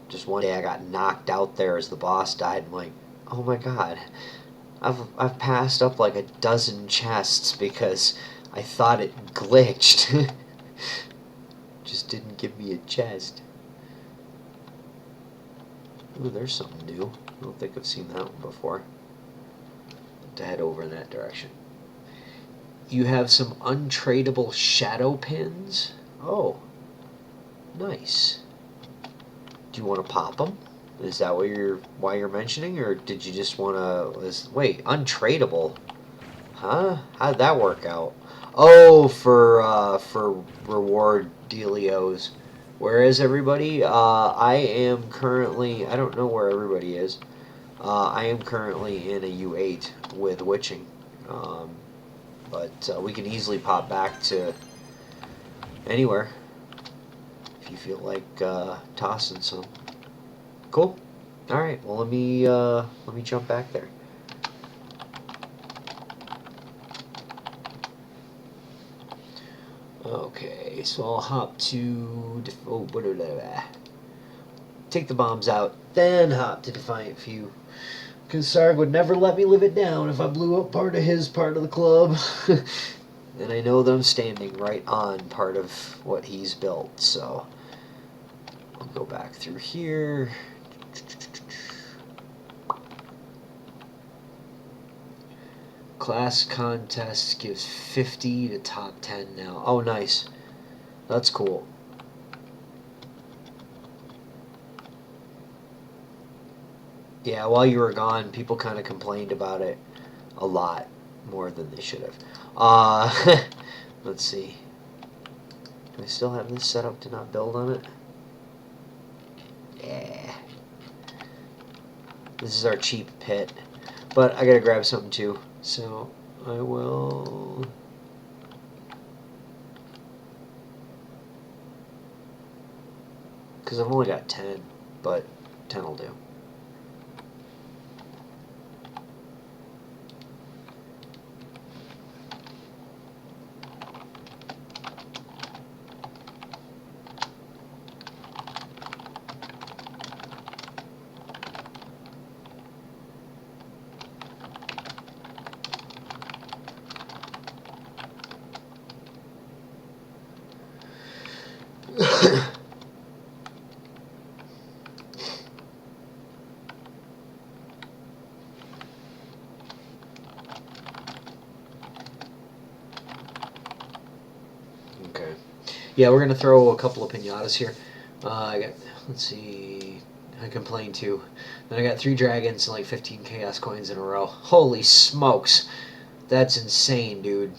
just one day I got knocked out there as the boss died. I'm like, oh my god, I've passed up like a dozen chests because I thought it glitched. Just didn't give me a chest. Ooh, there's something new. I don't think I've seen that one before. To head over in that direction. You have some untradeable shadow pins. Oh, nice. Do you want to pop them? Is that why you're mentioning, or did you just want to? Wait, untradeable? Huh? How'd that work out? Oh, for reward dealios. Where is everybody? I am currently. I don't know where everybody is. I am currently in a U8 with witching, but we can easily pop back to anywhere if you feel like tossing some. Cool. All right. Well, let me jump back there. Okay. Okay, so I'll hop to take the bombs out, then hop to Defiant Few. Because Sarg would never let me live it down if I blew up part of his part of the club. And I know that I'm standing right on part of what he's built, so I'll go back through here. Class contest gives 50 to top 10 now. Oh, nice. That's cool. Yeah, while you were gone, people kind of complained about it a lot more than they should have. Let's see. Do I still have this set up to not build on it? Yeah. This is our cheap pit. But I gotta grab something too. So I will... Because I've only got 10, but 10 will do. Okay. Yeah, we're gonna throw a couple of pinatas here. I got, let's see, I complained too. Then I got 3 dragons and like 15 chaos coins in a row. Holy smokes, that's insane, dude.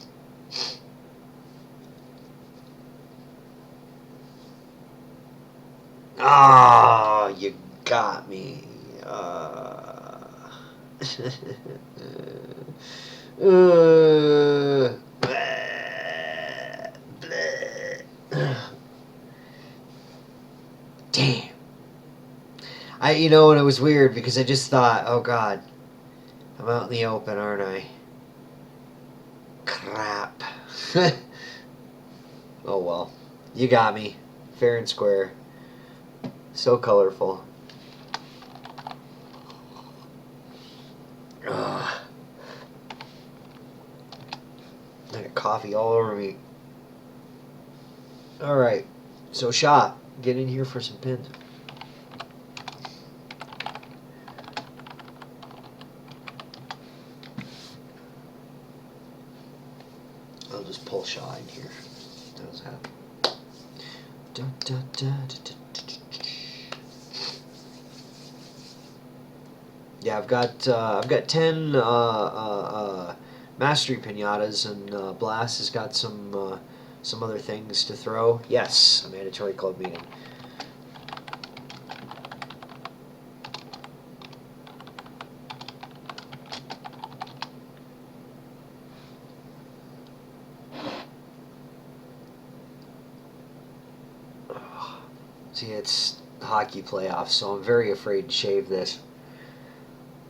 Ah, oh, you got me. Bleh, bleh. Damn. You know, and it was weird because I just thought, oh God, I'm out in the open, aren't I? Crap. Oh well. You got me. Fair and square. So colorful. Ugh. I got coffee all over me. Alright. So, shot. Get in here for some pins. I'll just pull Shaw in here. How's that? Da, da, da, da, da, da. Yeah, I've got 10 mastery pinatas, and Blast has got some other things to throw. Yes, a mandatory club meeting. See, it's hockey playoffs, so I'm very afraid to shave this.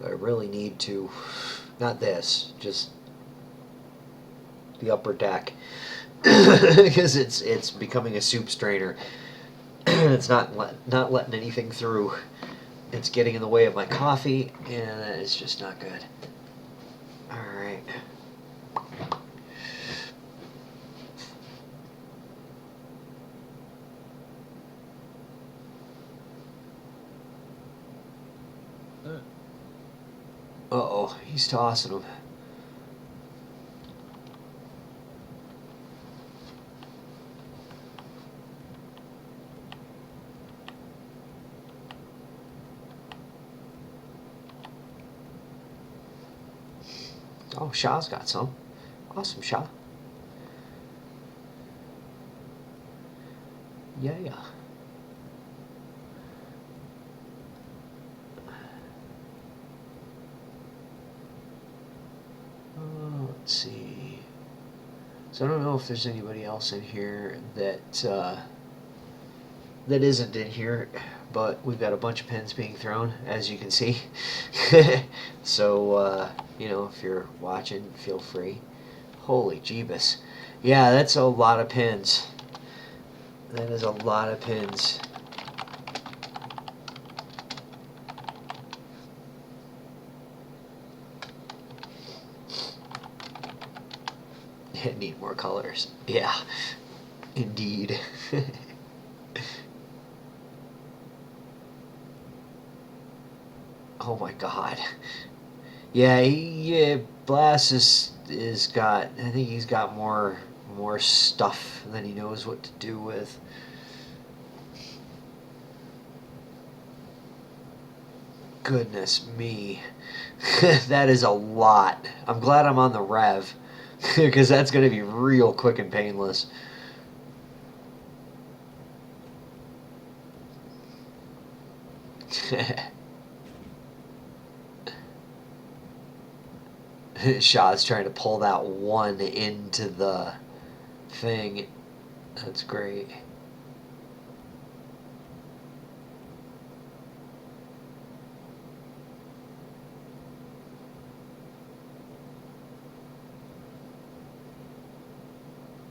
I really need to. Not this, just the upper deck, because it's becoming a soup strainer. It's not letting anything through. It's getting in the way of my coffee, and it's just not good. All right. Uh-oh, he's tossing them. Oh, Shaw's got some. Awesome, Shaw. Yeah. Let's see. So I don't know if there's anybody else in here that isn't in here, but we've got a bunch of pins being thrown, as you can see. So you know, if you're watching, feel free. Holy jeebus. Yeah, that's a lot of pins. That is a lot of pins. Need more colors. Yeah, indeed. Oh my god. Yeah, Blast is got. I think he's got more stuff than he knows what to do with. Goodness me, that is a lot. I'm glad I'm on the Rev, because that's going to be real quick and painless. Shaw's trying to pull that one into the thing. That's great.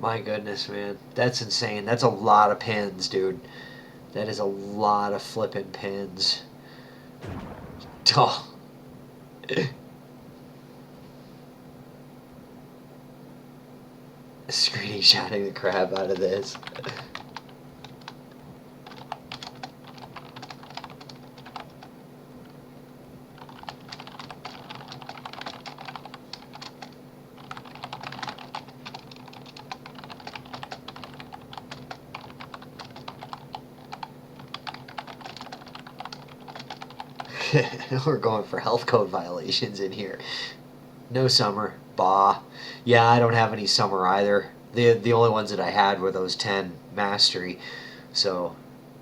My goodness, man. That's insane. That's a lot of pins, dude. That is a lot of flipping pins. Oh. Screenshotting the crap out of this. We're going for health code violations in here. No summer. Bah. Yeah, I don't have any summer either. The only ones that I had were those 10 mastery. So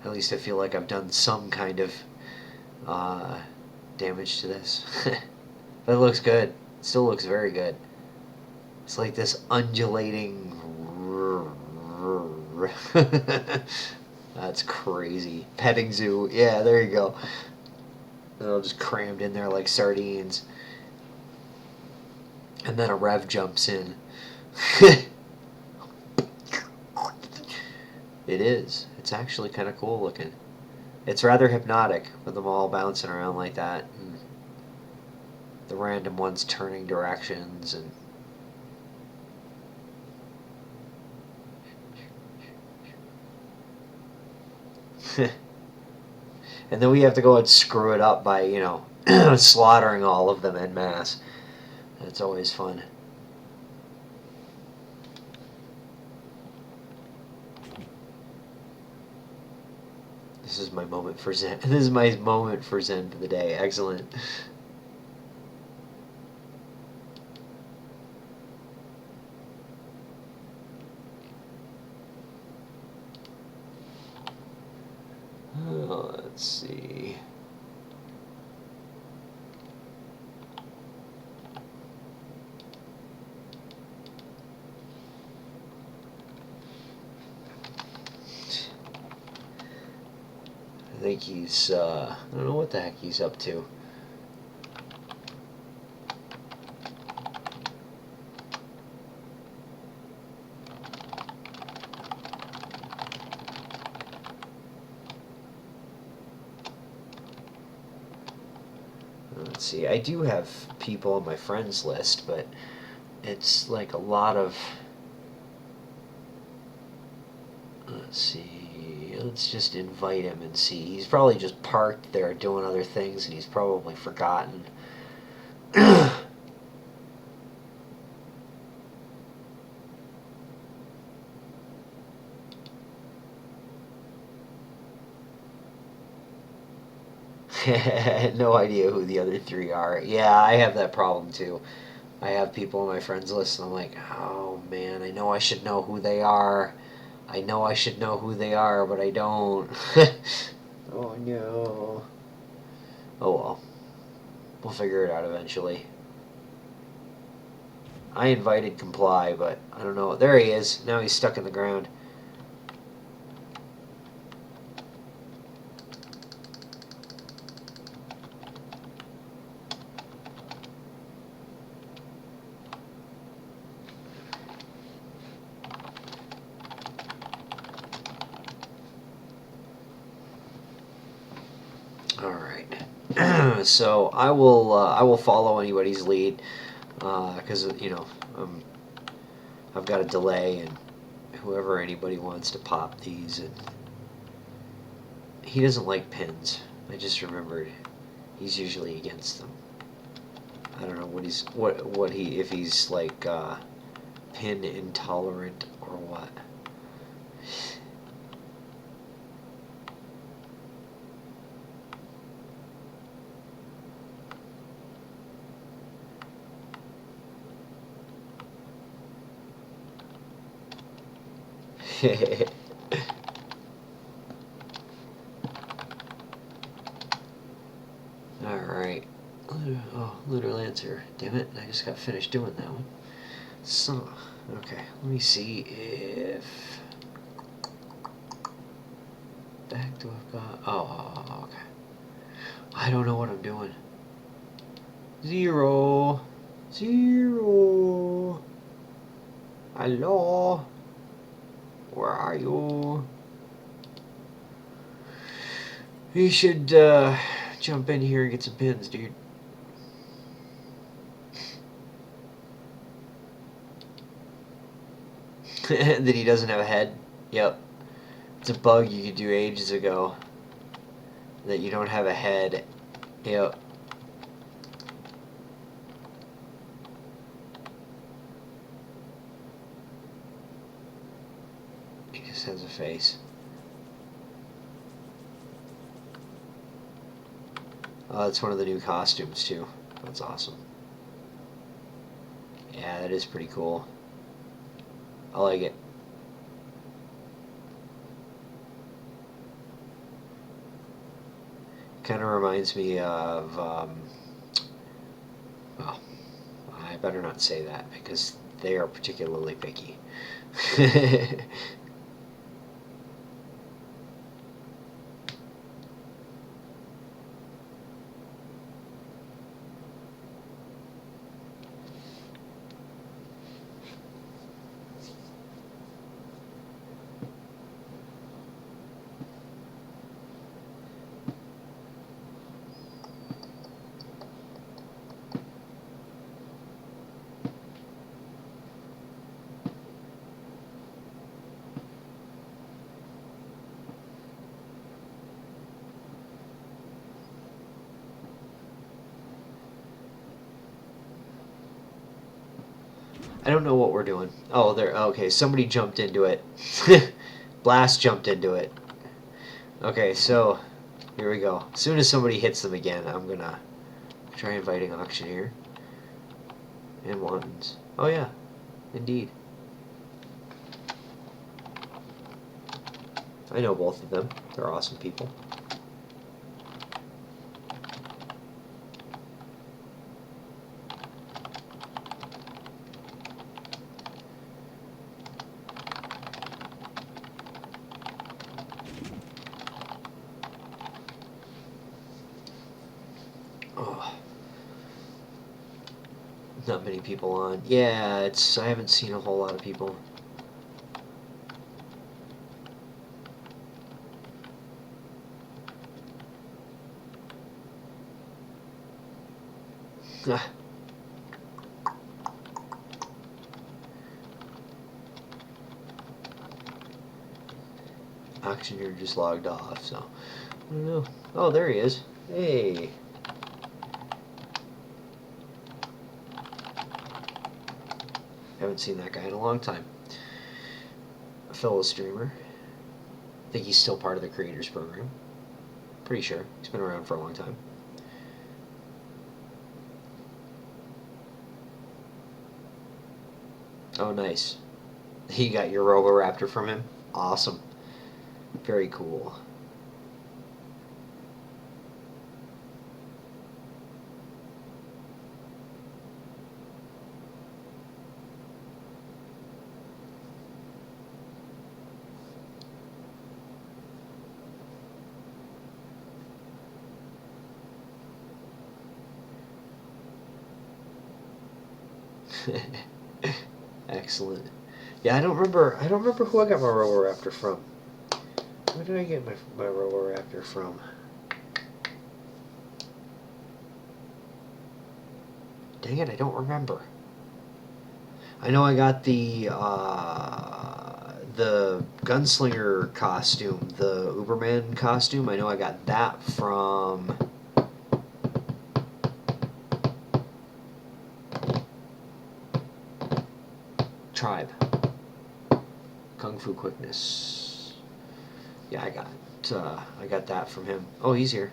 at least I feel like I've done some kind of damage to this. But it looks good. It still looks very good. It's like this undulating. That's crazy. Petting zoo. Yeah, there you go. They're all just crammed in there like sardines. And then a Rev jumps in. It is. It's actually kind of cool looking. It's rather hypnotic with them all bouncing around like that. And the random ones turning directions and and then we have to go and screw it up by, slaughtering all of them en masse. It's always fun. This is my moment for Zen. This is my moment for Zen for the day. Excellent. Let's see. I think he's, I don't know what the heck he's up to. Let's see, I do have people on my friends list, but it's like a lot of, let's see, let's just invite him and see. He's probably just parked there doing other things and he's probably forgotten. No idea who the other three are. Yeah, I have that problem too. I have people on my friends list and I'm like, oh man, I know I should know who they are. I know I should know who they are, but I don't. Oh no. Oh well. We'll figure it out eventually. I invited comply, but I don't know. There he is. Now he's stuck in the ground. All right. So I will follow anybody's lead because I've got a delay, and whoever anybody wants to pop these, and he doesn't like pins. I just remembered he's usually against them. I don't know what he if he's like pin intolerant or what. Alright. Oh, Lunar Lancer. Damn it, I just got finished doing that one. So, okay, let me see if... The heck do I've got? Oh, okay. I don't know what I'm doing. 0. 0. Hello? Where are you? You should jump in here and get some pins, dude. That he doesn't have a head? Yep. It's a bug you could do ages ago. That you don't have a head. Yep. He just has a face. Oh, that's one of the new costumes, too. That's awesome. Yeah, that is pretty cool. I like it. Kind of reminds me of, well, I better not say that because they are particularly picky. I don't know what we're doing. Oh, there. Okay, somebody jumped into it. Blast jumped into it. Okay, so here we go. As soon as somebody hits them again, I'm gonna try inviting Auctioneer and Wantons. Oh yeah, indeed. I know both of them. They're awesome people. Oh, not many people on. Yeah, I haven't seen a whole lot of people. Auctioneer just logged off, so I don't know. Oh, there he is. Hey. Haven't seen that guy in a long time. A fellow streamer. I think he's still part of the creators program. Pretty sure. He's been around for a long time. Oh, nice. You got your Roboraptor from him? Awesome. Very cool. Excellent. Yeah, I don't remember. I don't remember who I got my Roboraptor from. Where did I get my Roboraptor from? Dang it, I don't remember. I know I got the gunslinger costume, the Uberman costume. I know I got that from Tribe. Kung Fu Quickness. Yeah, I got that from him. Oh, he's here.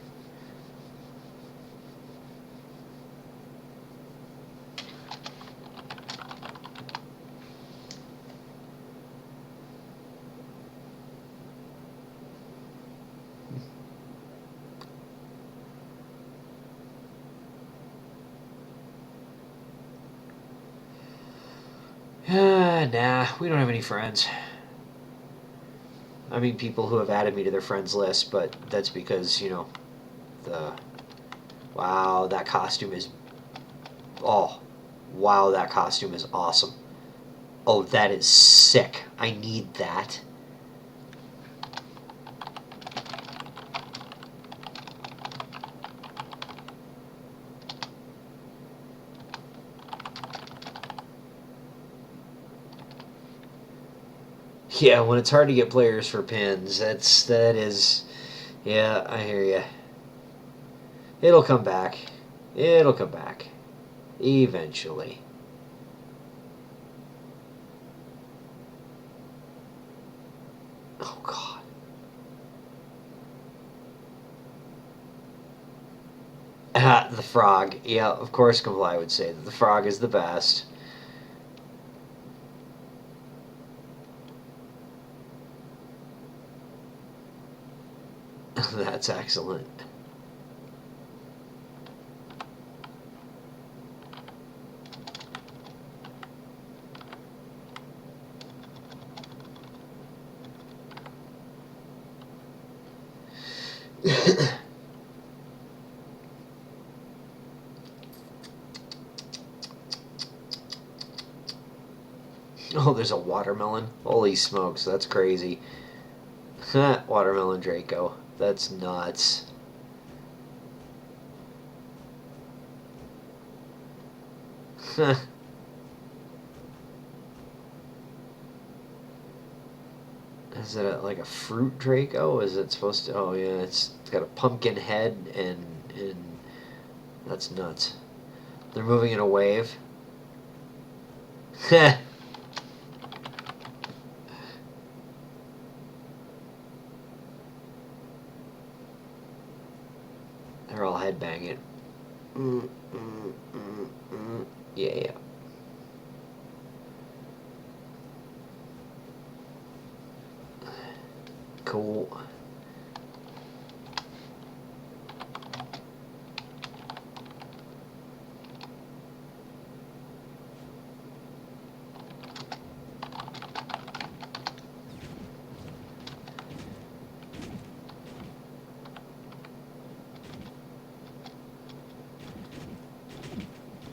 Nah, we don't have any friends. I mean, people who have added me to their friends list, but that's because, you know, the... Wow, that costume is... Oh, wow, that costume is awesome. Oh, that is sick. I need that. Yeah, when it's hard to get players for pins, that is... Yeah, I hear you. It'll come back. It'll come back. Eventually. Oh, God. Ah, the frog. Yeah, of course Comply would say that the frog is the best. That's excellent. Oh, there's a watermelon. Holy smokes, that's crazy. Watermelon Draco. That's nuts. Is it like a fruit Draco? Is it supposed to? Oh yeah, it's got a pumpkin head and that's nuts. They're moving in a wave. They're all headbanging. Yeah. Cool.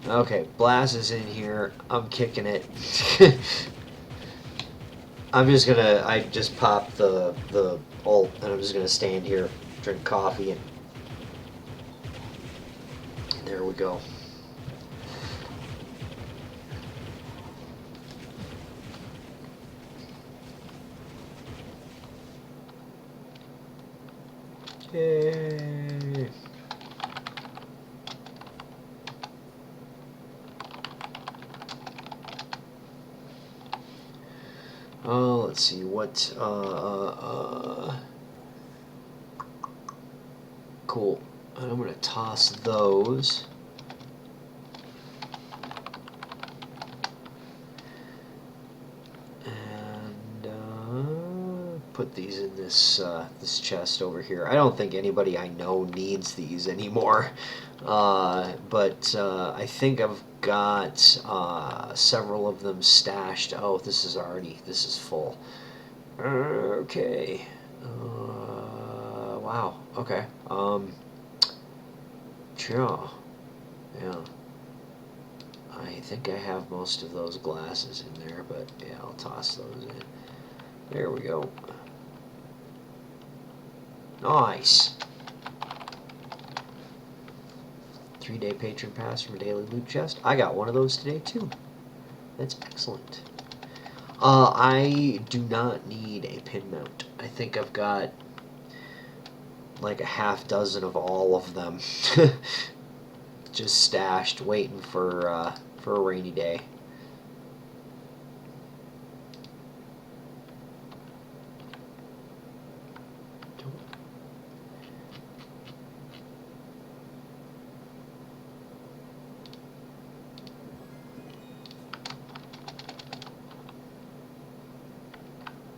Okay, Blast is in here. I'm kicking it. I just popped the ult, and I'm just gonna stand here, drink coffee, and there we go. Yay. Oh, let's see, cool. And I'm gonna toss those. And put these in this chest over here. I don't think anybody I know needs these anymore. But I think I've got several of them stashed. Oh, this is full. Okay. Wow. Okay. Sure. Yeah. I think I have most of those glasses in there, but yeah, I'll toss those in. There we go. Nice. 3 3-day patron pass from a daily loot chest. I got one of those today too. That's excellent. I do not need a pin mount. I think I've got like a half dozen of all of them just stashed, waiting for a rainy day.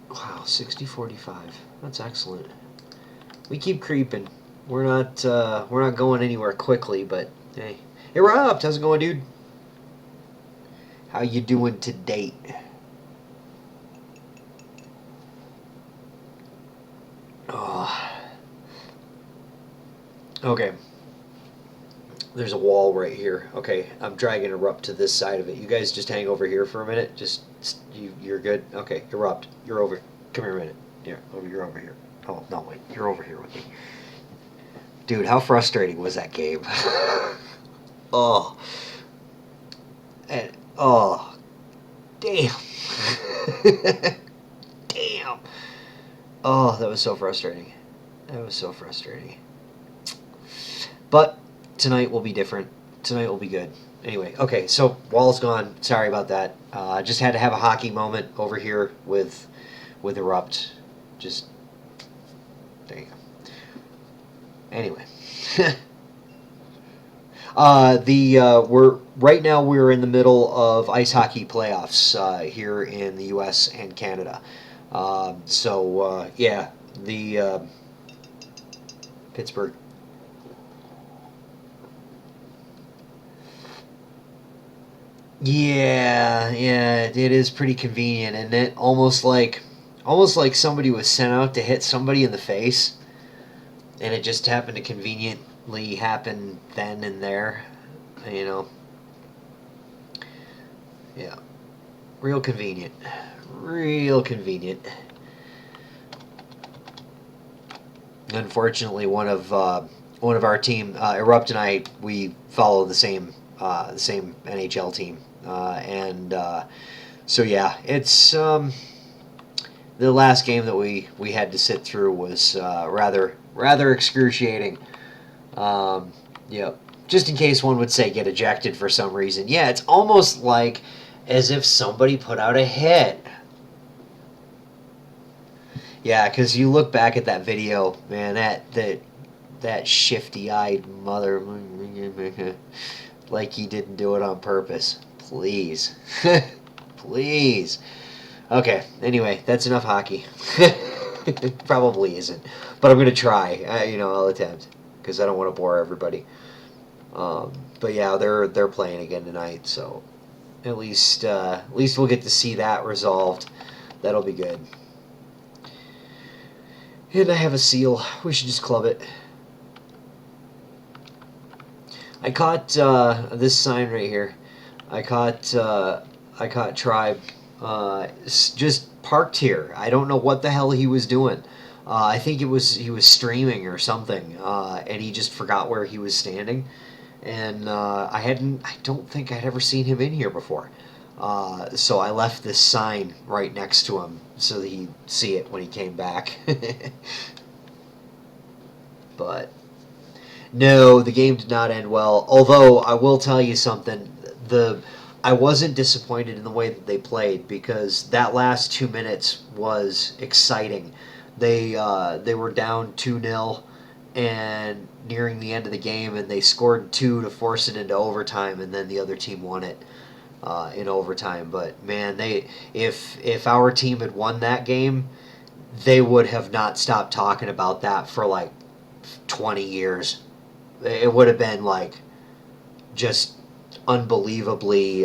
Wow, 60-45. That's excellent. We keep creeping. We're not going anywhere quickly, but hey. Hey Rob, how's it going, dude? How you doing to date? Oh. Okay. There's a wall right here. Okay, I'm dragging Erupt to this side of it. You guys just hang over here for a minute. Just you're good. Okay, Erupt, you're over. Come here a minute. Here, you're over here. Oh no, wait, you're over here with me. Dude, how frustrating was that game? Oh, and oh, damn, damn. Oh, that was so frustrating. That was so frustrating. But tonight will be different. Tonight will be good. Anyway, okay, so wall's gone. Sorry about that. Just had to have a hockey moment over here with Erupt. Just there you go. Anyway, we're right now we're in the middle of ice hockey playoffs here in the U.S. and Canada. Yeah, the Pittsburgh. Yeah, it is pretty convenient, isn't it? Almost like somebody was sent out to hit somebody in the face, and it just happened to conveniently happen then and there. You know, yeah, real convenient, real convenient. Unfortunately, one of our team, Erupt and I, we follow the same NHL team, and so yeah, it's the last game that we had to sit through was rather excruciating. Yep. Just in case one would say get ejected for some reason. Yeah, it's almost like as if somebody put out a hit. Yeah, because you look back at that video, man, that shifty-eyed mother, like he didn't do it on purpose. Please, please. Okay. Anyway, that's enough hockey. Probably isn't, but I'm gonna try. I'll attempt because I don't want to bore everybody. But yeah, they're playing again tonight, so at least we'll get to see that resolved. That'll be good. And I have a seal. We should just club it. I caught this sign right here. I caught Tribe just parked here. I don't know what the hell he was doing. I think he was streaming or something, and he just forgot where he was standing. And I don't think I'd ever seen him in here before. So I left this sign right next to him so that he'd see it when he came back. But no, the game did not end well. Although I will tell you something, I wasn't disappointed in the way that they played because that last 2 minutes was exciting. They were down 2-0 and nearing the end of the game, and they scored 2 to force it into overtime, and then the other team won it in overtime. But man, if our team had won that game, they would have not stopped talking about that for like 20 years. It would have been like just unbelievably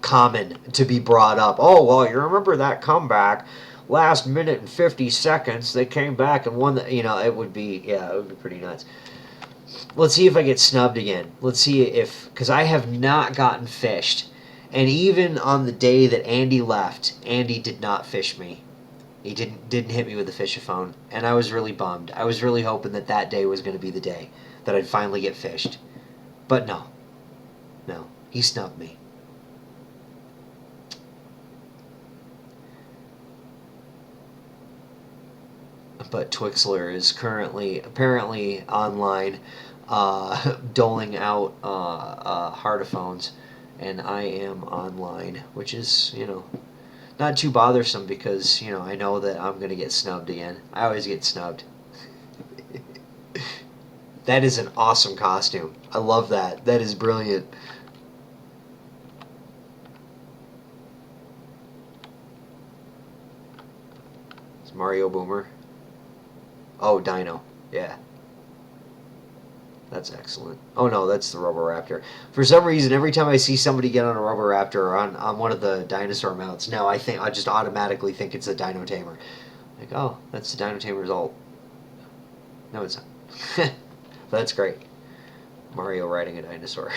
common to be brought up. Oh, well, you remember that comeback last minute and 50 seconds they came back and won it would be pretty nuts. Let's see if I get snubbed again. Let's see if, because I have not gotten fished, and even on the day that Andy left, Andy did not fish me. He didn't hit me with the fish-a-phone, and I was really bummed. I was really hoping that day was going to be the day that I'd finally get fished. But no. No. He snubbed me. But Twixler is currently, apparently, online doling out heartophones, and I am online, which is, not too bothersome because, I know that I'm going to get snubbed again. I always get snubbed. That is an awesome costume. I love that. That is brilliant. It's Mario Boomer. Oh, Dino. Yeah. That's excellent. Oh no, that's the Roboraptor. For some reason, every time I see somebody get on a Roboraptor or on one of the dinosaur mounts, now I just automatically think it's a Dino Tamer. Like, oh, that's the Dino Tamer's ult. No, it's not. That's great. Mario riding a dinosaur.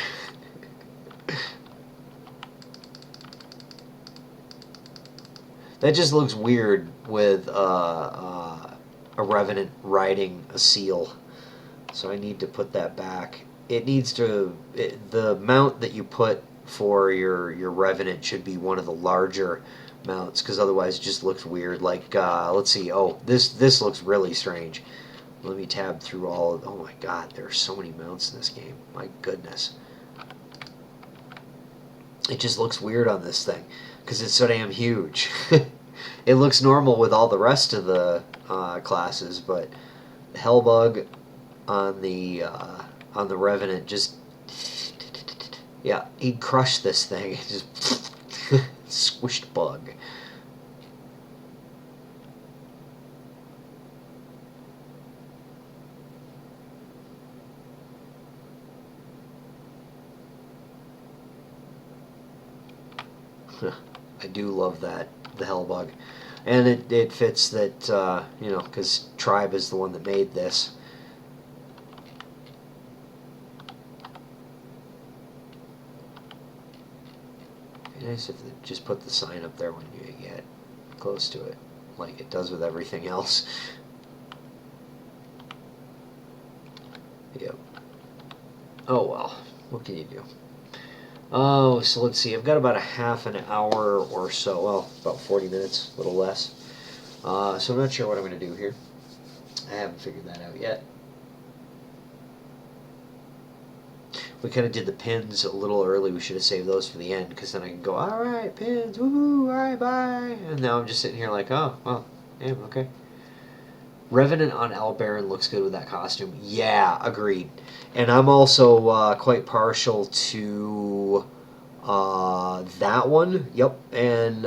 That just looks weird with a Revenant riding a seal. So I need to put that back. It needs to... the mount that you put for your Revenant should be one of the larger mounts, because otherwise it just looks weird. Like, let's see. Oh, this looks really strange. Let me tab through all of... Oh my god, there are so many mounts in this game. My goodness. It just looks weird on this thing, because it's so damn huge. It looks normal with all the rest of the classes, but Hellbug on the Revenant just... Yeah, he crushed this thing. Just squished bug. I do love that, the Hellbug. And it fits that, because Tribe is the one that made this. It'd be nice if they just put the sign up there when you get close to it, like it does with everything else. Yep. Oh well, what can you do? Oh, so let's see. I've got about a half an hour or so. Well, about 40 minutes, a little less. So I'm not sure what I'm going to do here. I haven't figured that out yet. We kind of did the pins a little early. We should have saved those for the end, because then I can go, all right, pins, woohoo, all right, bye. And now I'm just sitting here like, oh, well, yeah, okay. Revenant on Albaron looks good with that costume. Yeah, agreed. And I'm also quite partial to that one. Yep. And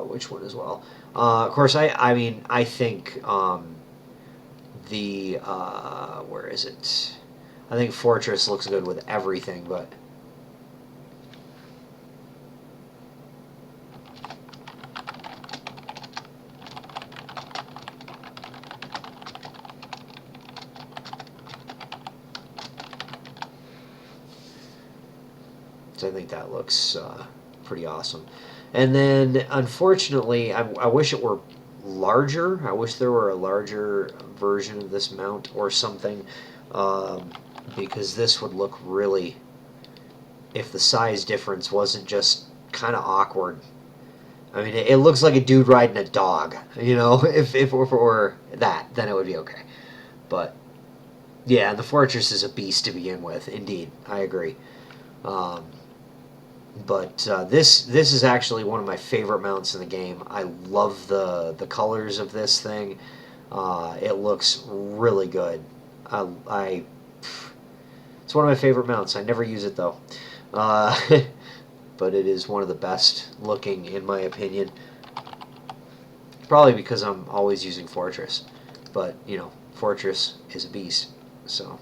which one as well? Of course, I mean, I think the where is it? I think Fortress looks good with everything, but so I think that looks pretty awesome. And then, unfortunately, I wish it were larger. I wish there were a larger version of this mount or something, because this would look really, if the size difference wasn't just kind of awkward. I mean, it looks like a dude riding a dog, if it were that, then it would be okay. But, yeah, the Fortress is a beast to begin with, indeed, I agree. But this is actually one of my favorite mounts in the game. I love the colors of this thing. It looks really good. It's one of my favorite mounts. I never use it though, but it is one of the best looking in my opinion. Probably because I'm always using Fortress, but Fortress is a beast. So.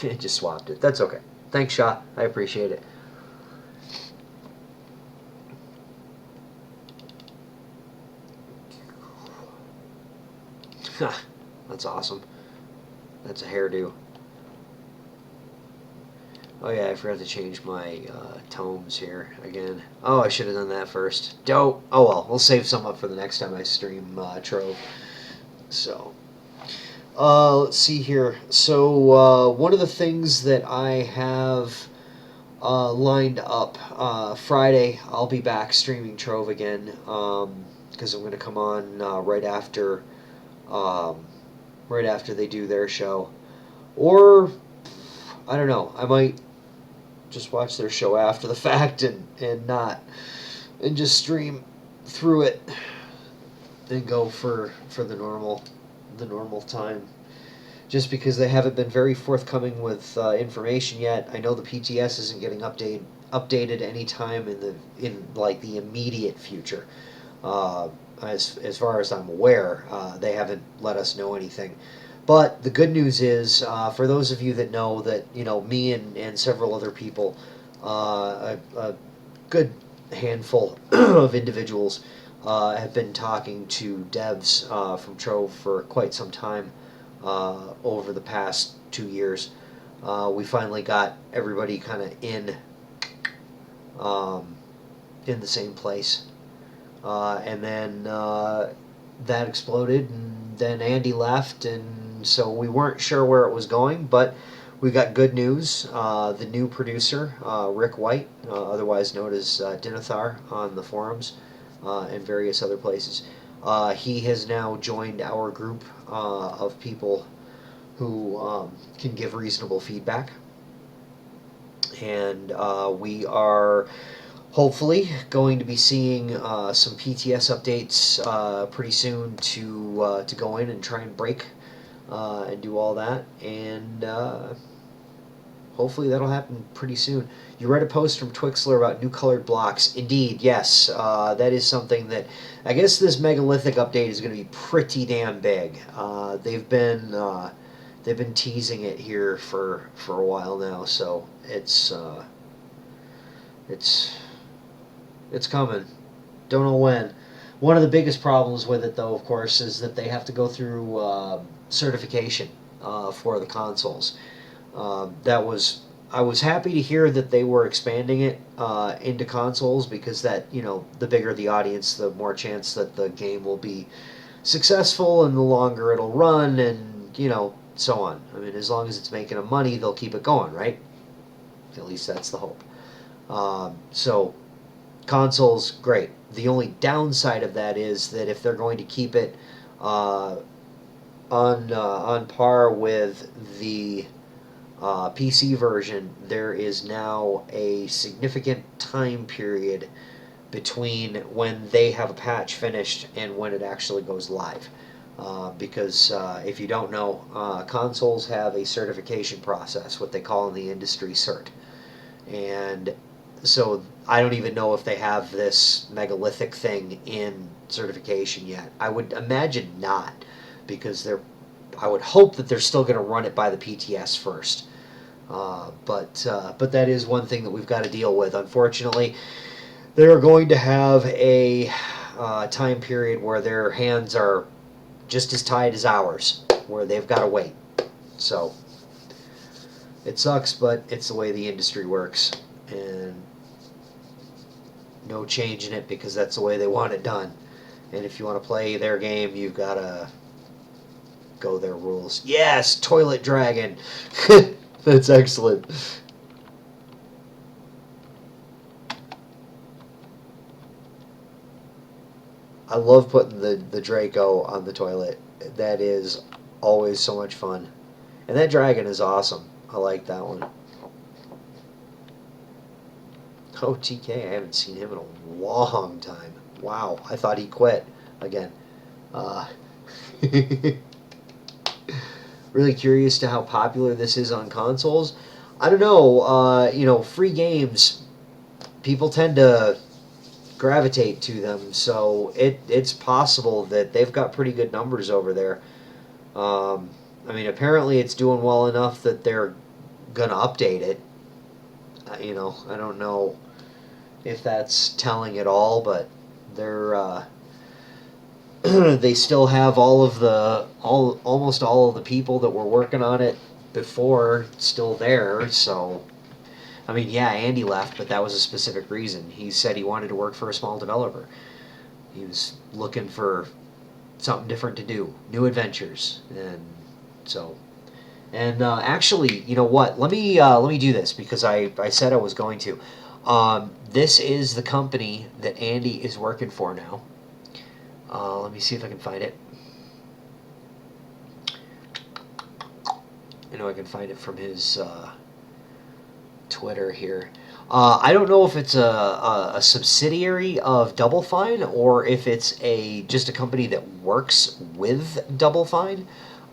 It just swapped it. That's okay. Thanks, Shaw. I appreciate it. That's awesome. That's a hairdo. Oh yeah, I forgot to change my tomes here again. Oh, I should have done that first. Dope. Oh well, we'll save some up for the next time I stream Trove. So, let's see here. So, one of the things that I have lined up Friday, I'll be back streaming Trove again because I'm going to come on um, right after they do their show, or I don't know. I might just watch their show after the fact and just stream through it and go for the normal time. Just because they haven't been very forthcoming with information yet. I know the PTS isn't getting updated anytime in like the immediate future. As far as I'm aware, they haven't let us know anything. But the good news is, for those of you that know that, me and several other people, a good handful of individuals have been talking to devs from Trove for quite some time over the past 2 years. We finally got everybody kind of um, in the same place. And then that exploded, and then Andy left, and so we weren't sure where it was going, but we got good news. The new producer, Rick White, otherwise known as Dinothar on the forums and various other places, he has now joined our group of people who can give reasonable feedback. And we are hopefully going to be seeing some PTS updates pretty soon to go in and try and break and do all that, and hopefully that'll happen pretty soon. You read a post from Twixler about new colored blocks. Indeed, yes, that is something that I guess this megalithic update is going to be pretty damn big. They've been teasing it here for a while now, so it's it's coming. Don't know when. One of the biggest problems with it, though, of course, is that they have to go through certification for the consoles. That was I was happy to hear that they were expanding it into consoles because that the bigger the audience, the more chance that the game will be successful and the longer it'll run and so on. I mean, as long as it's making them money, they'll keep it going, right? At least that's the hope. So consoles, great. The only downside of that is that if they're going to keep it on par with the PC version, there is now a significant time period between when they have a patch finished and when it actually goes live. Because if you don't know, consoles have a certification process, what they call in the industry CERT. And so I don't even know if they have this megalithic thing in certification yet. I would imagine not, because I would hope that they're still going to run it by the PTS first. But that is one thing that we've got to deal with. Unfortunately, they're going to have a time period where their hands are just as tied as ours, where they've got to wait. So it sucks, but it's the way the industry works, and no change in it because that's the way they want it done. And if you want to play their game, you've got to go their rules. Yes, Toilet Dragon. That's excellent. I love putting the Draco on the toilet. That is always so much fun. And that dragon is awesome. I like that one. Oh, TK, I haven't seen him in a long time. Wow, I thought he quit again. Uh, really curious to how popular this is on consoles. I don't know. Free games, people tend to gravitate to them, so it's possible that they've got pretty good numbers over there. I mean, apparently it's doing well enough that they're gonna update it. I don't know if that's telling at all, but they're they still have almost all of the people that were working on it before still there, so I mean, yeah, Andy left, but that was a specific reason. He said he wanted to work for a small developer. He was looking for something different to do, new adventures, and so. And actually, you know what? Let me do this because I said I was going to. This is the company that Andy is working for now. Let me see if I can find it. I know I can find it from his Twitter here. I don't know if it's a subsidiary of Double Fine or if it's just a company that works with Double Fine.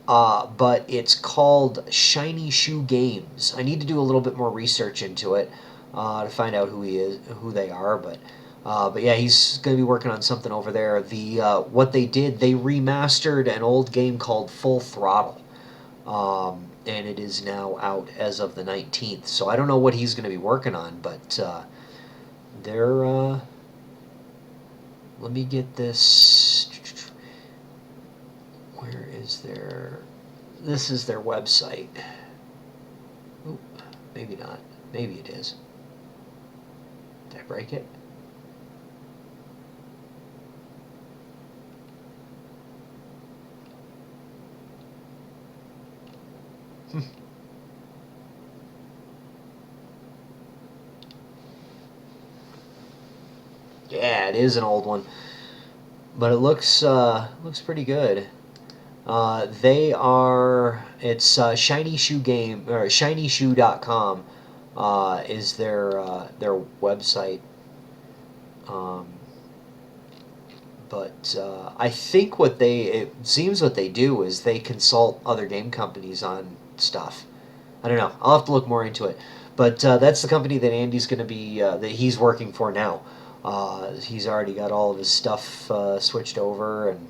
But it's called Shiny Shoe Games. I need to do a little bit more research into it to find out who they are. But yeah, he's going to be working on something over there. What they did, they remastered an old game called Full Throttle. And it is now out as of the 19th. So I don't know what he's going to be working on, but they're. Let me get this. Where is their. This is their website. Oop, maybe not. Maybe it is. Did I break it? Yeah, it is an old one, but it looks pretty good. They are it's Shiny Shoe Game or ShinyShoe.com is their website. Um, but I think it seems what they do is they consult other game companies on stuff. I don't know. I'll have to look more into it. But that's the company that Andy's going to be that he's working for now. He's already got all of his stuff switched over, and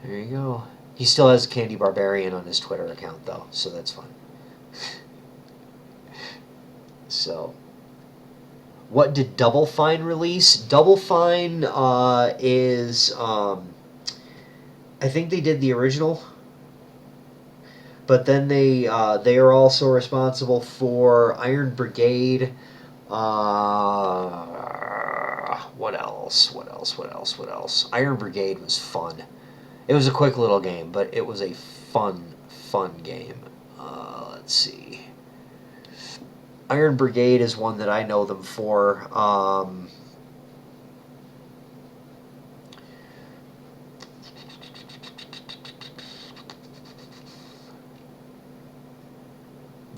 there you go. He still has Candy Barbarian on his Twitter account though, so that's fine. So, what did Double Fine release? Double Fine is I think they did the original, but then they are also responsible for Iron Brigade. What else? What else? What else? What else? Iron Brigade was fun. It was a quick little game, but it was a fun game. Let's see. Iron Brigade is one that I know them for.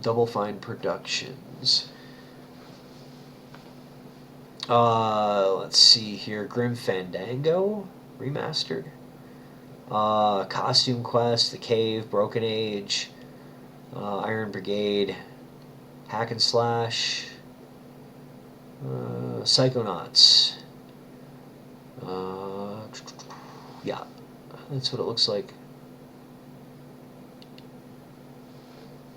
Double Fine Productions. Let's see here. Grim Fandango remastered. Costume Quest, The Cave, Broken Age, Iron Brigade, Hack and Slash, Psychonauts. Yeah, that's what it looks like.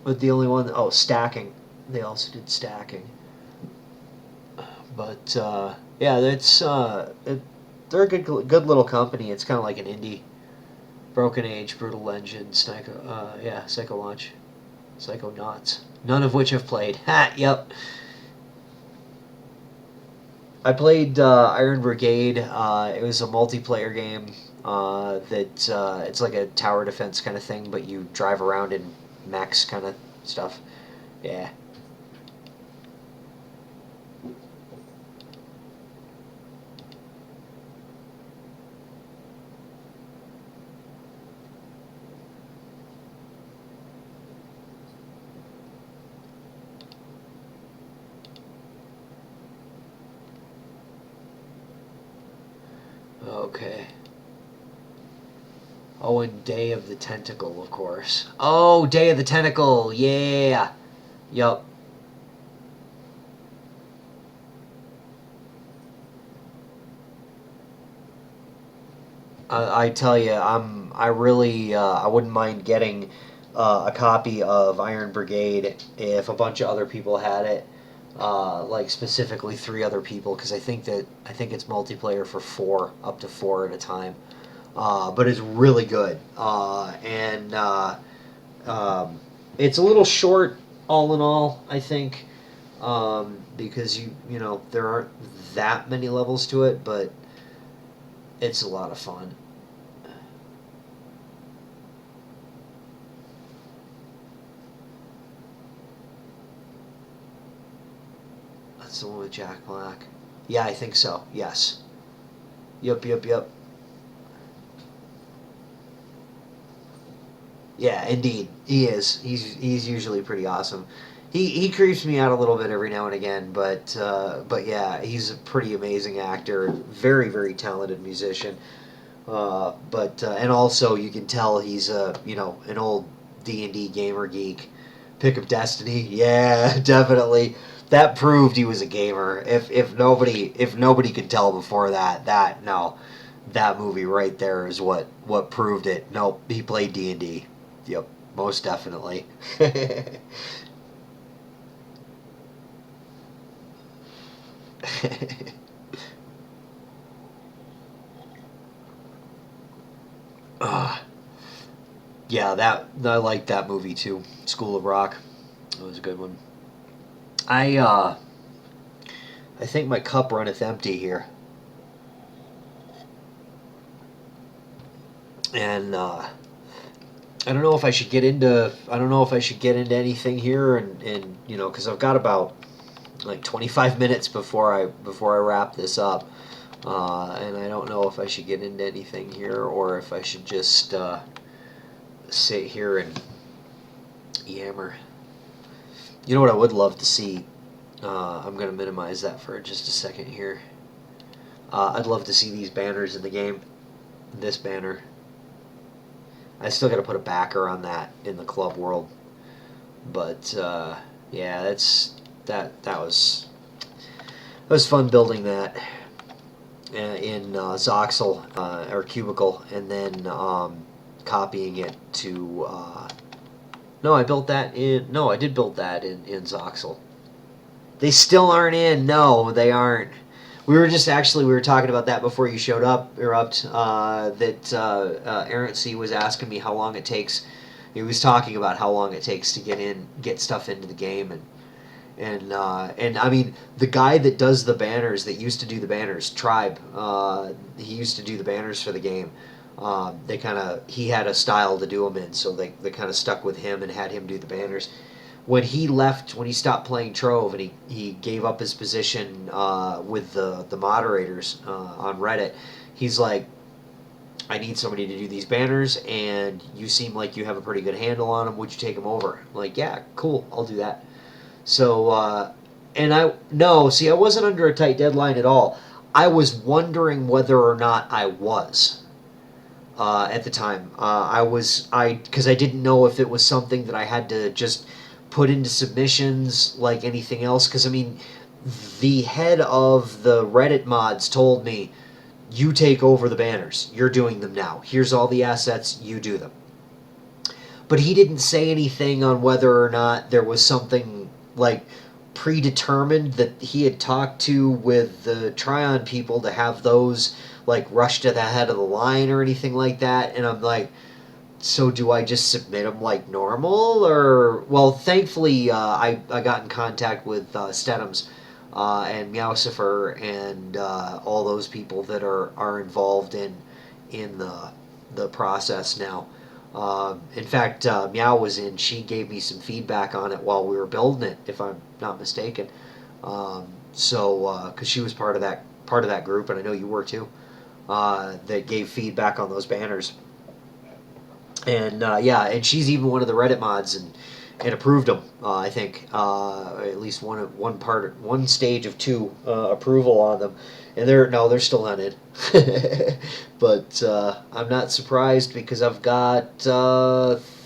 But the only one, stacking. They also did stacking. But yeah, they're a good little company. It's kind of like an indie. Broken Age, Brutal Legend, Psycho Launch, Psychonauts. None of which I've played. Ha! Yep. I played Iron Brigade. It was a multiplayer game it's like a tower defense kind of thing, but you drive around in mechs kind of stuff. Yeah. Okay. Oh, and Day of the Tentacle, of course. Oh, Day of the Tentacle, yeah. Yup. I tell you, I wouldn't mind getting a copy of Iron Brigade if a bunch of other people had it, like specifically three other people, because I think it's multiplayer for four, up to four at a time. But it's really good, and it's a little short, all in all. I think because you know there aren't that many levels to it, but it's a lot of fun. That's the one with Jack Black. Yeah, I think so. Yes. Yep, yep, yep. Yeah, indeed, he is. He's usually pretty awesome. He creeps me out a little bit every now and again, but yeah, he's a pretty amazing actor, very talented musician. But and also you can tell he's a an old D&D gamer geek. Pick of Destiny, yeah, definitely. That proved he was a gamer. If nobody could tell before that no, that movie right there is what proved it. Nope, he played D&D. Yep, most definitely. uh, yeah, that I like that movie too. School of Rock. That was a good one. I think my cup runneth empty here, and I don't know if I should get into anything here, and because I've got about like 25 minutes before I wrap this up, and I don't know if I should get into anything here or if I should just sit here and yammer. You know what I would love to see? I'm going to minimize that for just a second here. I'd love to see these banners in the game. This banner. I still got to put a backer on that in the club world, but yeah, that was fun building that in Zoxel or Cubicle, and then copying it to. No, I built that in. No, I did build that in Zoxel. They still aren't in. No, they aren't. We were talking about that before you showed up, Erupt. That Errant C was asking me how long it takes. He was talking about how long it takes to get stuff into the game, and I mean the guy that does the banners, that used to do the banners, Tribe. He used to do the banners for the game. He had a style to do them in, so they kind of stuck with him and had him do the banners. When he stopped playing Trove, and he gave up his position with the moderators on Reddit, he's like, I need somebody to do these banners, and you seem like you have a pretty good handle on them. Would you take them over? I'm like, yeah, cool, I'll do that. So, and I no, see, I wasn't under a tight deadline at all. I was wondering whether or not I was at the time. I because I didn't know if it was something that I had to just put into submissions like anything else. Because I mean, the head of the Reddit mods told me, "You take over the banners. You're doing them now. Here's all the assets. You do them." But he didn't say anything on whether or not there was something like predetermined that he had talked to with the Tryon people to have those like rush to the head of the line or anything like that. And I'm like, so do I just submit them like normal? Or, well, thankfully, I got in contact with Stedhams and Meowsifer and all those people that are involved in the process now. In fact, Meow was in. She gave me some feedback on it while we were building it, if I'm not mistaken. Because she was part of that group, and I know you were too, that gave feedback on those banners. And yeah, and she's even one of the Reddit mods, and approved them. I think at least one stage of two approval on them, and they're still not in. But I'm not surprised because I've got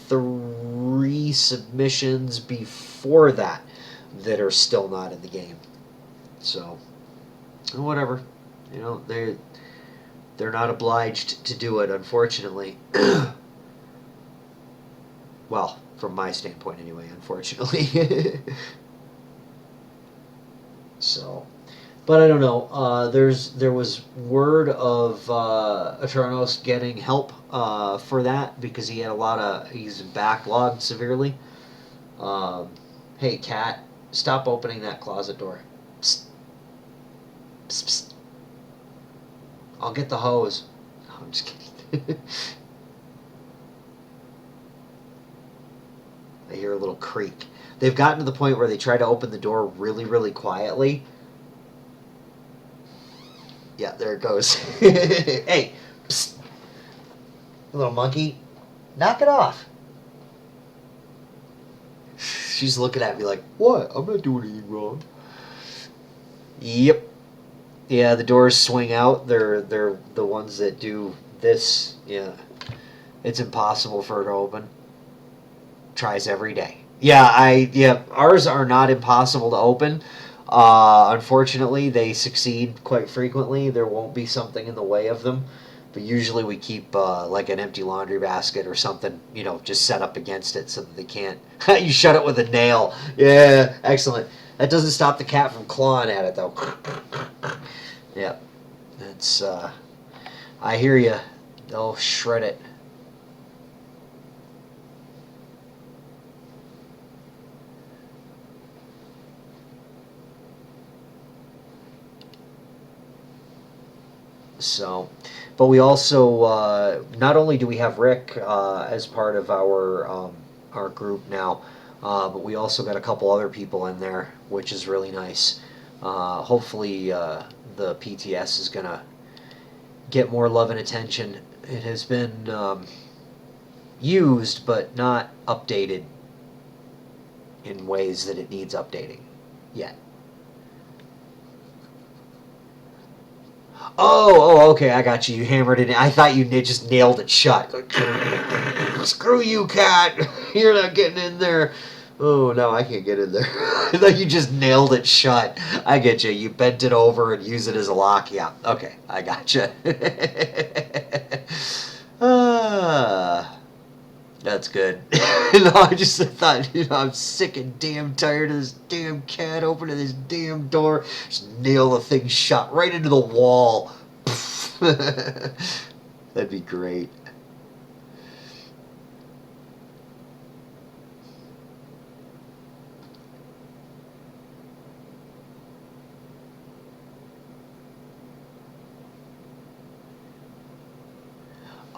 three submissions before that are still not in the game. So whatever, they're not obliged to do it, unfortunately. Well, from my standpoint anyway, unfortunately. So, but I don't know. There was word of Aternos getting help for that because he's backlogged severely. Um, hey, cat. Stop opening that closet door. Psst. Psst, psst. I'll get the hose. No, I'm just kidding. I hear a little creak. They've gotten to the point where they try to open the door really, really quietly. Yeah, there it goes. Hey, psst. Little monkey, knock it off. She's looking at me like, what? I'm not doing anything wrong. Yep. Yeah, the doors swing out. They're the ones that do this. Yeah. It's impossible for it to open. Tries every day. Yeah, ours are not impossible to open. Unfortunately, they succeed quite frequently. There won't be something in the way of them. But usually we keep like an empty laundry basket or something, just set up against it so that they can't. You shut it with a nail. Yeah, excellent. That doesn't stop the cat from clawing at it, though. Yeah, that's. I hear you. They'll shred it. So, but we also not only do we have Rick as part of our group now, but we also got a couple other people in there, which is really nice. Hopefully, the PTS is gonna get more love and attention. It has been used, but not updated in ways that it needs updating yet. Okay, I got you. You hammered it in. I thought you just nailed it shut. Like, screw you, cat. You're not getting in there. Oh, no, I can't get in there. I thought you just nailed it shut. I get you. You bent it over and use it as a lock. Yeah, okay, I got you. That's good. No, I just thought, I'm sick and damn tired of this damn cat opening this damn door. Just nail the thing shut right into the wall. That'd be great.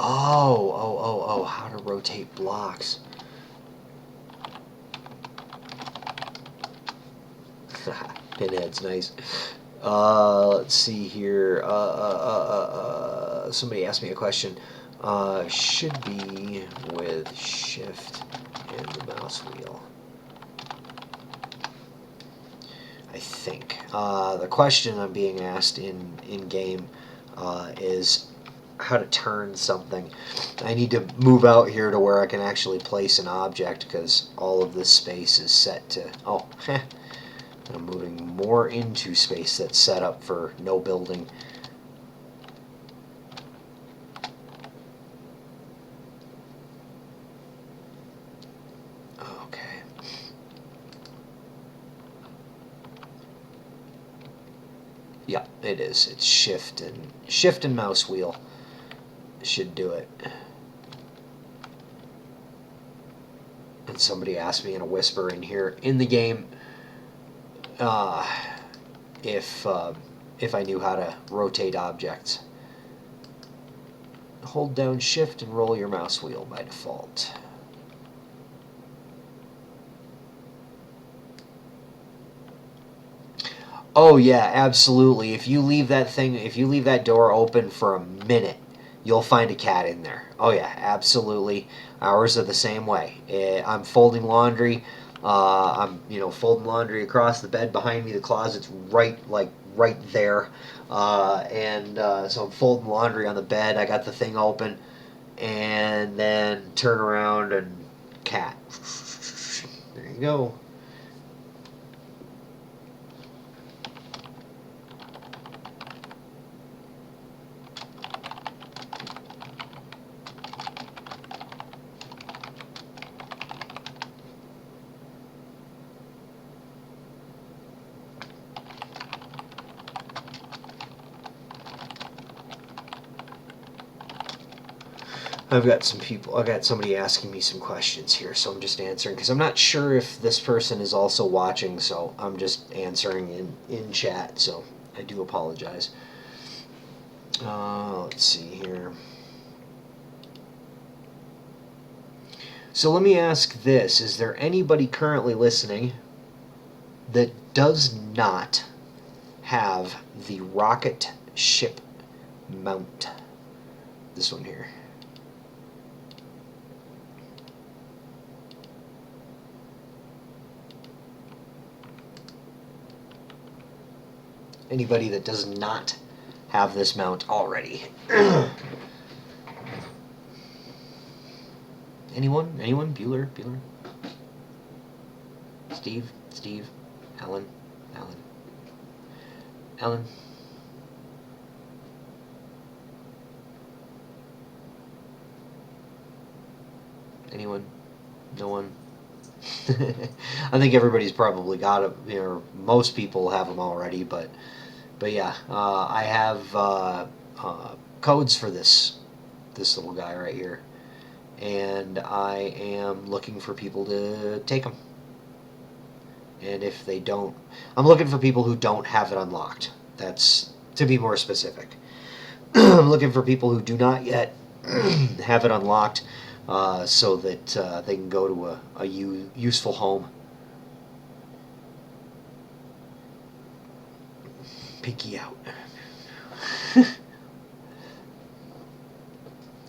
Oh, how to rotate blocks. Pinhead's nice. Let's see here. Somebody asked me a question. Should be with shift and the mouse wheel. I think. The question I'm being asked in game is how to turn something. I need to move out here to where I can actually place an object because all of this space is set to... Oh, I'm moving more into space that's set up for no building. Okay. Yeah, it is. It's shift and mouse wheel should do it. And somebody asked me in a whisper in here in the game if I knew how to rotate objects. Hold down shift and roll your mouse wheel by default. Oh yeah, absolutely. If you leave that door open for a minute, you'll find a cat in there. Oh yeah, absolutely. Ours are the same way. I'm folding laundry. I'm folding laundry across the bed behind me. The closet's right there, so I'm folding laundry on the bed. I got the thing open, and then turn around and cat. There you go. I've got some people, I got somebody asking me some questions here, so I'm just answering because I'm not sure if this person is also watching, so I'm just answering in chat, so I do apologize. Let's see here. So let me ask this. Is there anybody currently listening that does not have the rocket ship mount? This one here. Anybody that does not have this mount already? Anyone? Anyone? Bueller? Bueller? Steve? Steve? Alan? Alan? Alan? Anyone? No one? I think everybody's probably got it. You know, most people have them already, but yeah, I have codes for this little guy right here, and I am looking for people to take them. And if they don't, I'm looking for people who don't have it unlocked. That's to be more specific. I'm looking for people who do not yet have it unlocked, so that they can go to a useful home. Pinky out.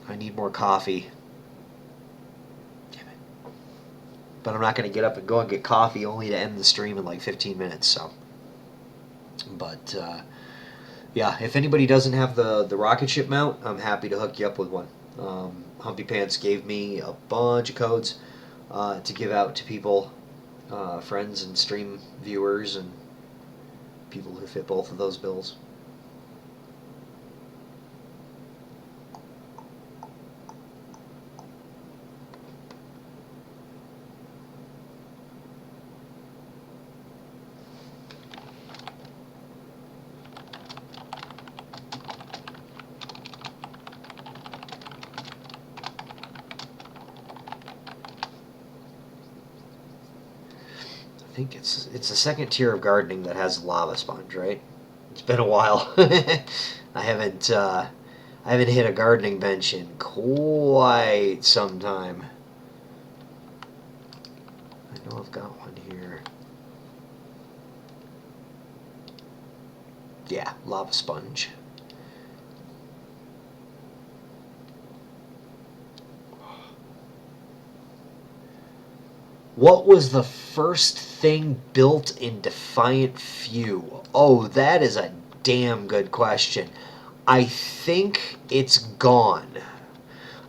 I need more coffee. Damn it. But I'm not going to get up and go and get coffee only to end the stream in like 15 minutes, so. But, yeah, if anybody doesn't have the rocket ship mount, I'm happy to hook you up with one. Humpy Pants gave me a bunch of codes to give out to people, friends and stream viewers and people who fit both of those bills. I think it's the second tier of gardening that has lava sponge, right? It's been a while. I haven't hit a gardening bench in quite some time. I know I've got one here. Yeah, lava sponge. What was the first thing built in Defiant Few? Oh, that is a damn good question. I think it's gone.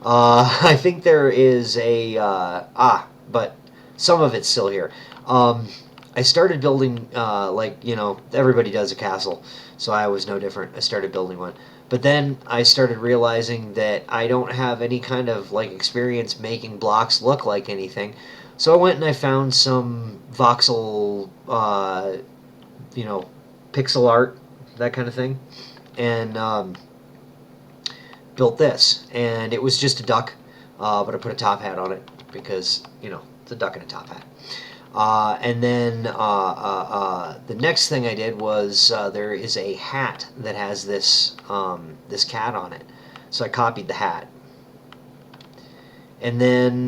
I think there is a... but some of it's still here. I started building, everybody does a castle, so I was no different. I started building one. But then I started realizing that I don't have any kind of, experience making blocks look like anything. So I went and I found some voxel, pixel art, that kind of thing, and built this. And it was just a duck, but I put a top hat on it because, it's a duck and a top hat. And then the next thing I did was there is a hat that has this this cat on it, so I copied the hat. And then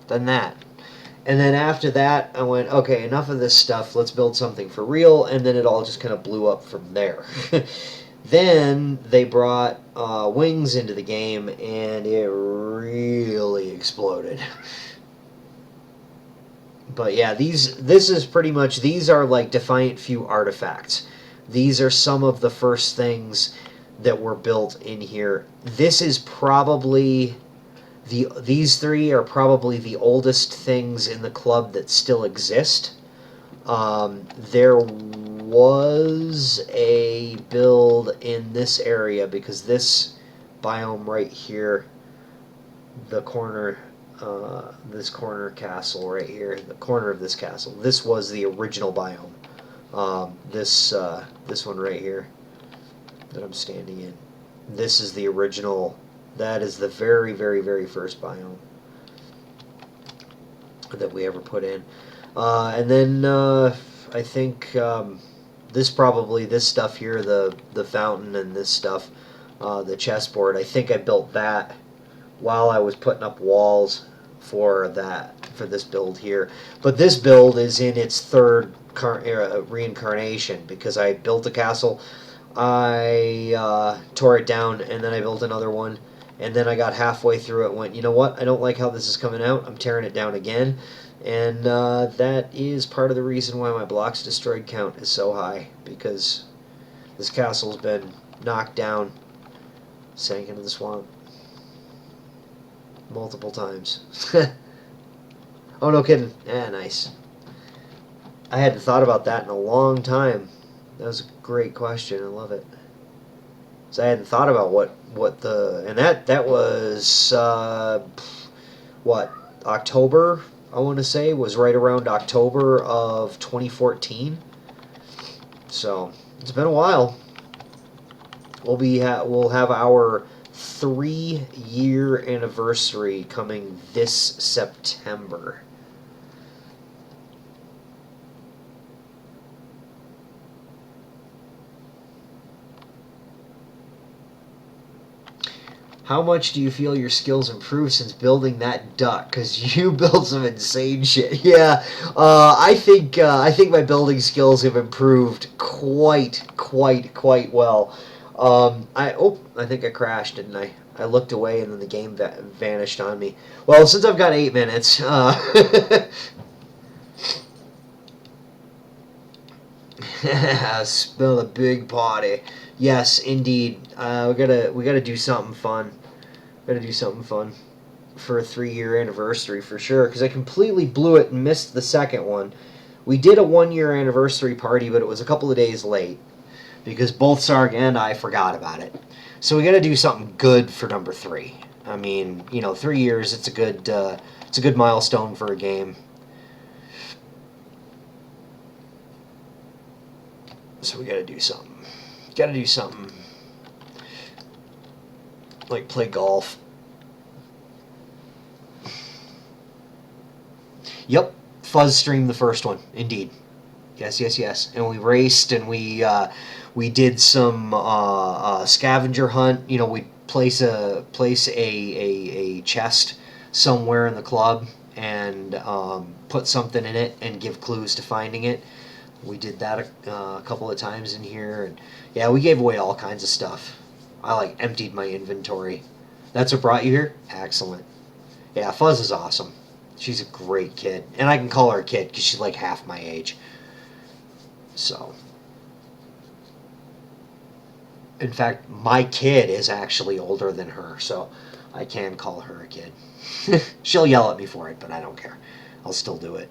that. And then after that, I went, okay, enough of this stuff. Let's build something for real. And then it all just kind of blew up from there. Then they brought wings into the game, and it really exploded. But yeah, this is pretty much, these are like Defiant Few artifacts. These are some of the first things that were built in here. This is probably... These three are probably the oldest things in the club that still exist. There was a build in this area because this biome right here, the corner, this corner castle right here, the corner of this castle, this was the original biome. This one right here that I'm standing in. This is the original. That is the very, very, very first biome that we ever put in. And then I think this stuff here, the fountain and this stuff, the chessboard. I think I built that while I was putting up walls for this build here. But this build is in its third reincarnation because I built a castle, I tore it down, and then I built another one. And then I got halfway through it, went, you know what? I don't like how this is coming out. I'm tearing it down again. And that is part of the reason why my blocks destroyed count is so high, because this castle's been knocked down, sank into the swamp multiple times. Oh, no kidding. Yeah, nice. I hadn't thought about that in a long time. That was a great question. I love it. So I hadn't thought about what the, and that was what, October, I want to say, was right around October of 2014. So it's been a while. We'll have our 3-year anniversary coming this September. How much do you feel your skills improved since building that duck? Because you built some insane shit. Yeah, I think my building skills have improved quite well. I think I crashed, didn't I? I looked away and then the game vanished on me. Well, since I've got 8 minutes, spill a big potty. Yes, indeed. We gotta do something fun. Gotta do something fun for a 3-year anniversary for sure. Because I completely blew it and missed the second one. We did a 1-year anniversary party, but it was a couple of days late because both Sarg and I forgot about it. So we gotta do something good for number 3. I mean, 3 years. It's a good milestone for a game. So we gotta do something. Gotta do something. Like play golf. Yep, Fuzz streamed the first one, indeed. Yes. And we raced and we did some scavenger hunt. We place a chest somewhere in the club and put something in it and give clues to finding it. We did that a couple of times in here, and yeah, we gave away all kinds of stuff. I emptied my inventory. That's what brought you here? Excellent. Yeah, Fuzz is awesome. She's a great kid, and I can call her a kid because she's like half my age. So, in fact, my kid is actually older than her, so I can call her a kid. She'll yell at me for it, but I don't care. I'll still do it.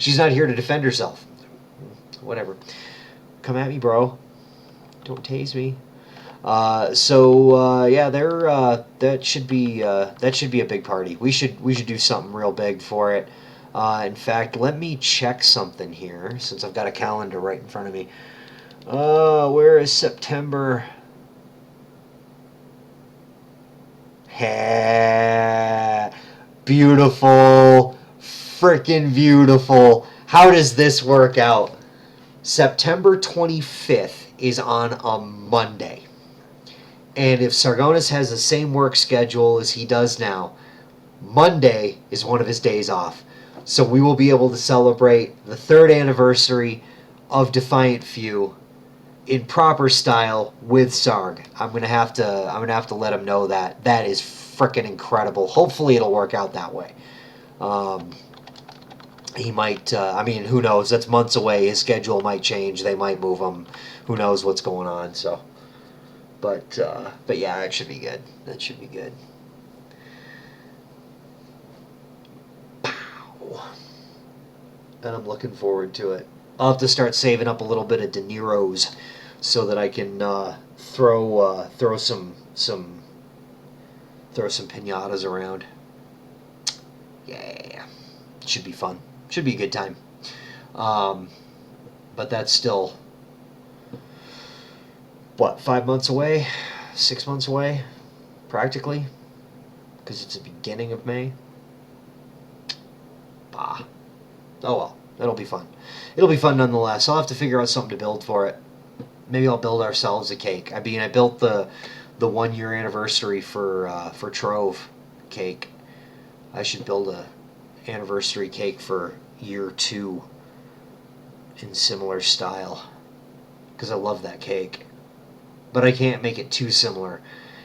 She's not here to defend herself. Whatever. Come at me, bro. Don't tase me. Yeah, that should be a big party. We should do something real big for it. In fact, let me check something here since I've got a calendar right in front of me. Where is September? Beautiful. Freaking beautiful. How does this work out? September 25th is on a Monday. And if Sargonis has the same work schedule as he does now, Monday is one of his days off. So we will be able to celebrate the 3rd anniversary of Defiant Few in proper style with Sarg. I'm gonna have to let him know that. That is freaking incredible. Hopefully it'll work out that way. He might, who knows? That's months away. His schedule might change. They might move him. Who knows what's going on? So, but yeah, that should be good. That should be good. Pow. And I'm looking forward to it. I'll have to start saving up a little bit of De Niro's so that I can throw some pinatas around. Yeah, should be fun. Should be a good time. But that's still what, 5 months away, 6 months away, practically, because it's the beginning of May. Bah. Oh well, it'll be fun. It'll be fun nonetheless. I'll have to figure out something to build for it. Maybe I'll build ourselves a cake. I mean, I built the 1 year anniversary for Trove cake. I should build a anniversary cake for year 2 in similar style, because I love that cake. But I can't make it too similar.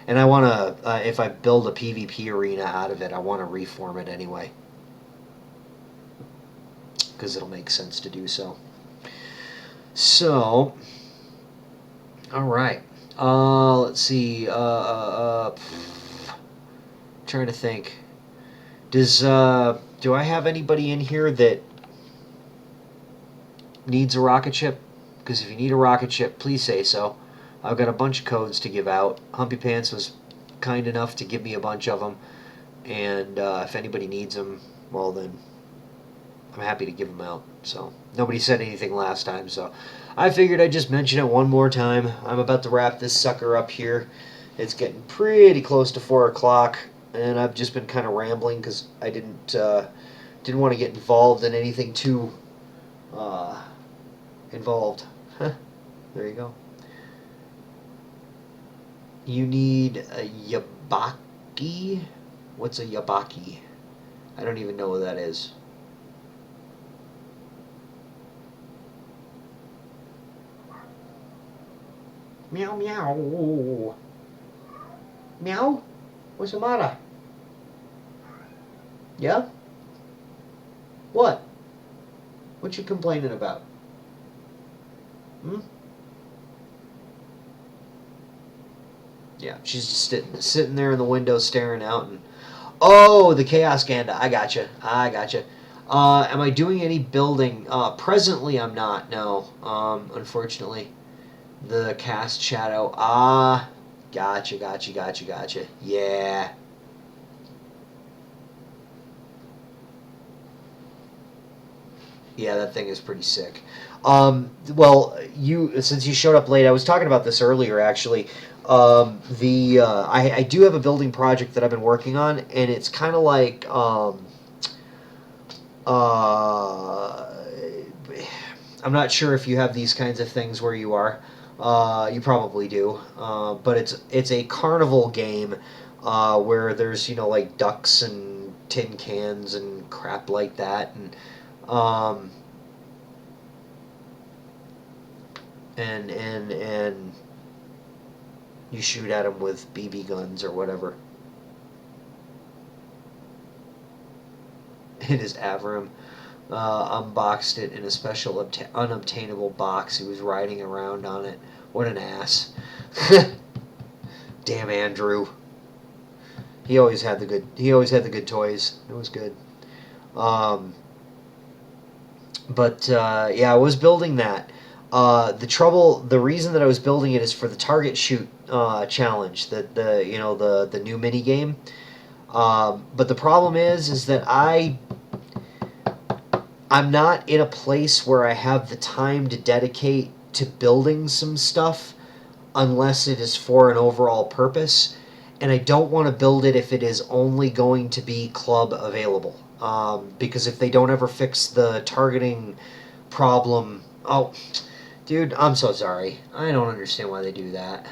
And I want to, if I build a PvP arena out of it, I want to reform it anyway, because it'll make sense to do so. So, all right. Let's see. Trying to think. Do I have anybody in here that needs a rocket ship? Because if you need a rocket ship, please say so. I've got a bunch of codes to give out. Humpy Pants was kind enough to give me a bunch of them, and if anybody needs them, well then, I'm happy to give them out. So nobody said anything last time, so I figured I'd just mention it one more time. I'm about to wrap this sucker up here. It's getting pretty close to 4 o'clock, and I've just been kind of rambling because I didn't want to get involved in anything too involved. There you go. You need a yabaki? What's a yabaki? I don't even know what that is. Meow meow. Meow? What's the matter? Yeah? What? What you complaining about? Hmm? Yeah, she's just sitting there in the window staring out, and oh, the Chaos Ganda. I gotcha. Am I doing any building? Presently, I'm not. No, unfortunately, the cast shadow. Gotcha. Yeah. Yeah, that thing is pretty sick. Well, since you showed up late, I was talking about this earlier, actually. I do have a building project that I've been working on, and it's kind of like I'm not sure if you have these kinds of things where you are. You probably do, but it's a carnival game where there's like ducks and tin cans and crap like that, and um, and you shoot at them with BB guns or whatever. It is Avram. Unboxed it in a special unobtainable box. He was riding around on it. What an ass. Damn Andrew. He always had the good toys. It was good. Yeah, I was building that. The reason that I was building it is for the target shoot challenge, the new mini game. But the problem is that I'm not in a place where I have the time to dedicate to building some stuff unless it is for an overall purpose, and I don't want to build it if it is only going to be club available. Because if they don't ever fix the targeting problem... Oh, dude, I'm so sorry. I don't understand why they do that.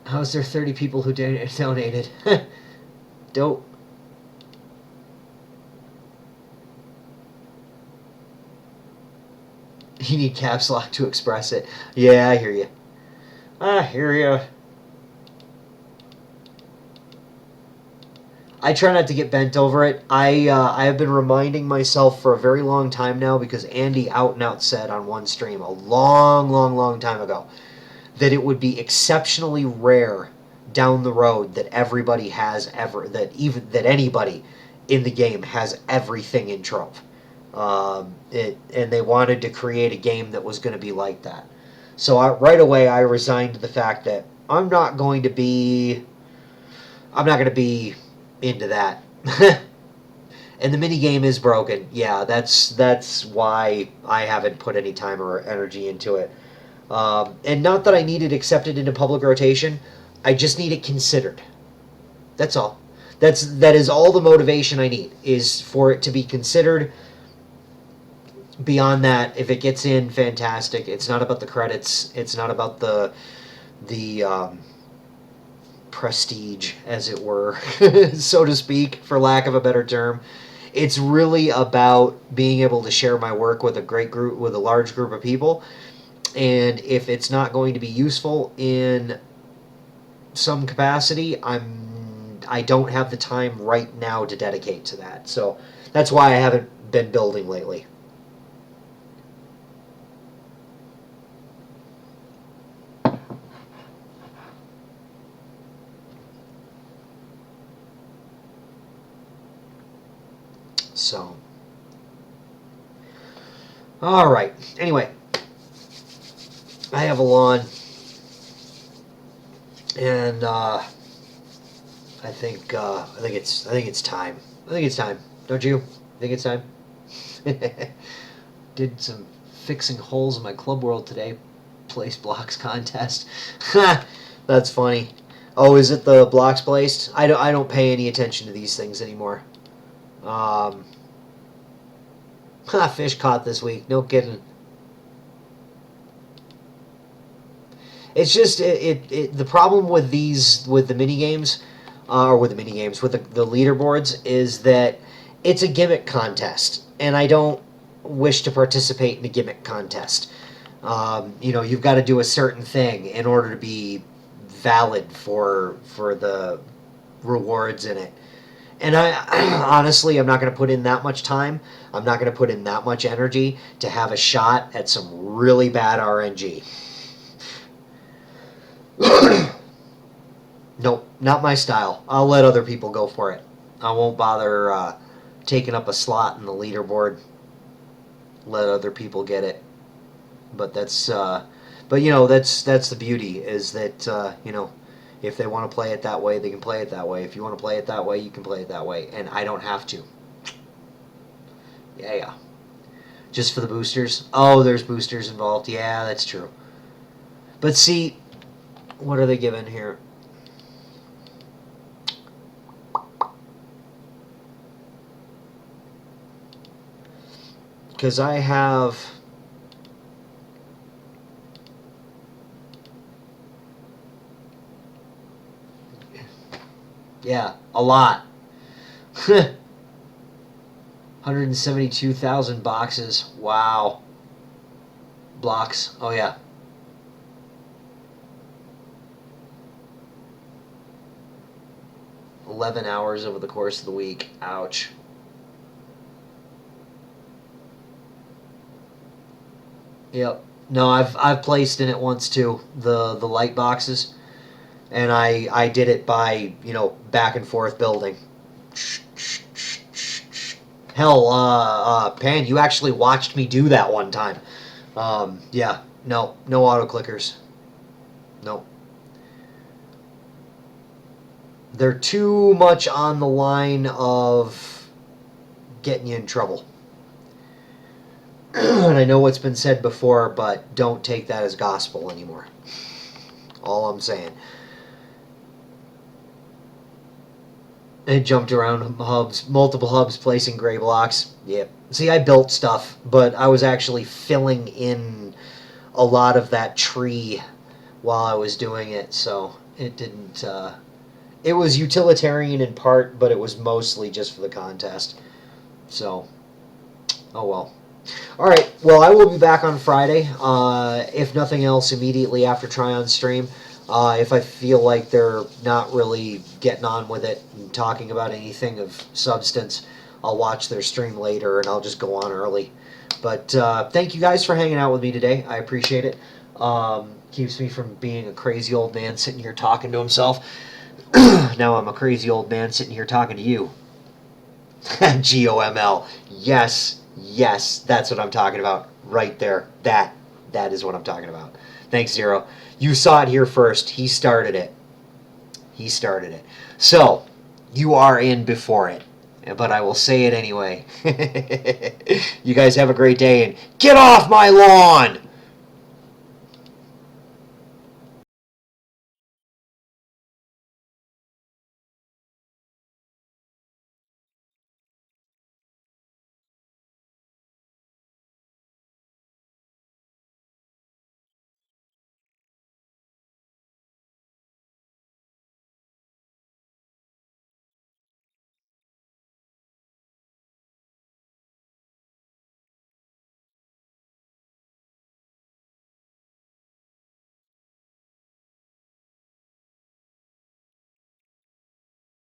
How's there 30 people who donated? Dope. You need caps lock to express it. Yeah, I hear you. I hear you. I try not to get bent over it. I have been reminding myself for a very long time now, because Andy out and out said on one stream a long time ago that it would be exceptionally rare down the road that anybody in the game has everything in Trove. And they wanted to create a game that was going to be like that. So right away I resigned to the fact that I'm not going to be into that. And the mini game is broken. Yeah, that's why I haven't put any time or energy into it. And not that I need it accepted into public rotation. I just need it considered. That's all. That is all the motivation I need, is for it to be considered. Beyond that, if it gets in, fantastic. It's not about the credits. It's not about the prestige, as it were, so to speak, for lack of a better term. It's really about being able to share my work with a great group, with a large group of people. And if it's not going to be useful in some capacity, I don't have the time right now to dedicate to that. So that's why I haven't been building lately. So, all right. Anyway, I have a lawn, and I think it's time. I think it's time. Don't you? Think it's time? Did some fixing holes in my Club World today. Place blocks contest. That's funny. Oh, is it the blocks placed? I don't pay any attention to these things anymore. Fish caught this week. No kidding. It's just the problem with the mini games, or with the mini games with the leaderboards, is that it's a gimmick contest, and I don't wish to participate in a gimmick contest. You've got to do a certain thing in order to be valid for the rewards in it. And honestly, I'm not going to put in that much time. I'm not going to put in that much energy to have a shot at some really bad RNG. Nope, not my style. I'll let other people go for it. I won't bother taking up a slot in the leaderboard. Let other people get it. But that's the beauty, is that if they want to play it that way, they can play it that way. If you want to play it that way, you can play it that way, and I don't have to. Yeah. Just for the boosters. Oh, there's boosters involved. Yeah, that's true. But see, what are they giving here? Because I have... Yeah, a lot. 172,000 boxes. Wow. Blocks. Oh, yeah. $11 hours over the course of the week. Ouch. Yep. No, I've placed in it once too. The light boxes, and I did it by back and forth building. Hell, Pan, you actually watched me do that one time. Yeah. No auto clickers. No. They're too much on the line of getting you in trouble. And I know what's been said before, but don't take that as gospel anymore. All I'm saying. I jumped around hubs, multiple hubs, placing gray blocks. Yep. See, I built stuff, but I was actually filling in a lot of that tree while I was doing it, so it didn't... it was utilitarian in part, but it was mostly just for the contest. So, oh well. Alright, well, I will be back on Friday, if nothing else, immediately after Tryon's stream. If I feel like they're not really getting on with it and talking about anything of substance, I'll watch their stream later and I'll just go on early. But thank you guys for hanging out with me today. I appreciate it. Keeps me from being a crazy old man sitting here talking to himself. Now I'm a crazy old man sitting here talking to you. GOML. Yes, that's what I'm talking about right there. That is what I'm talking about. Thanks, Zero. You saw it here first. He started it. So, you are in before it. But I will say it anyway. You guys have a great day, and get off my lawn!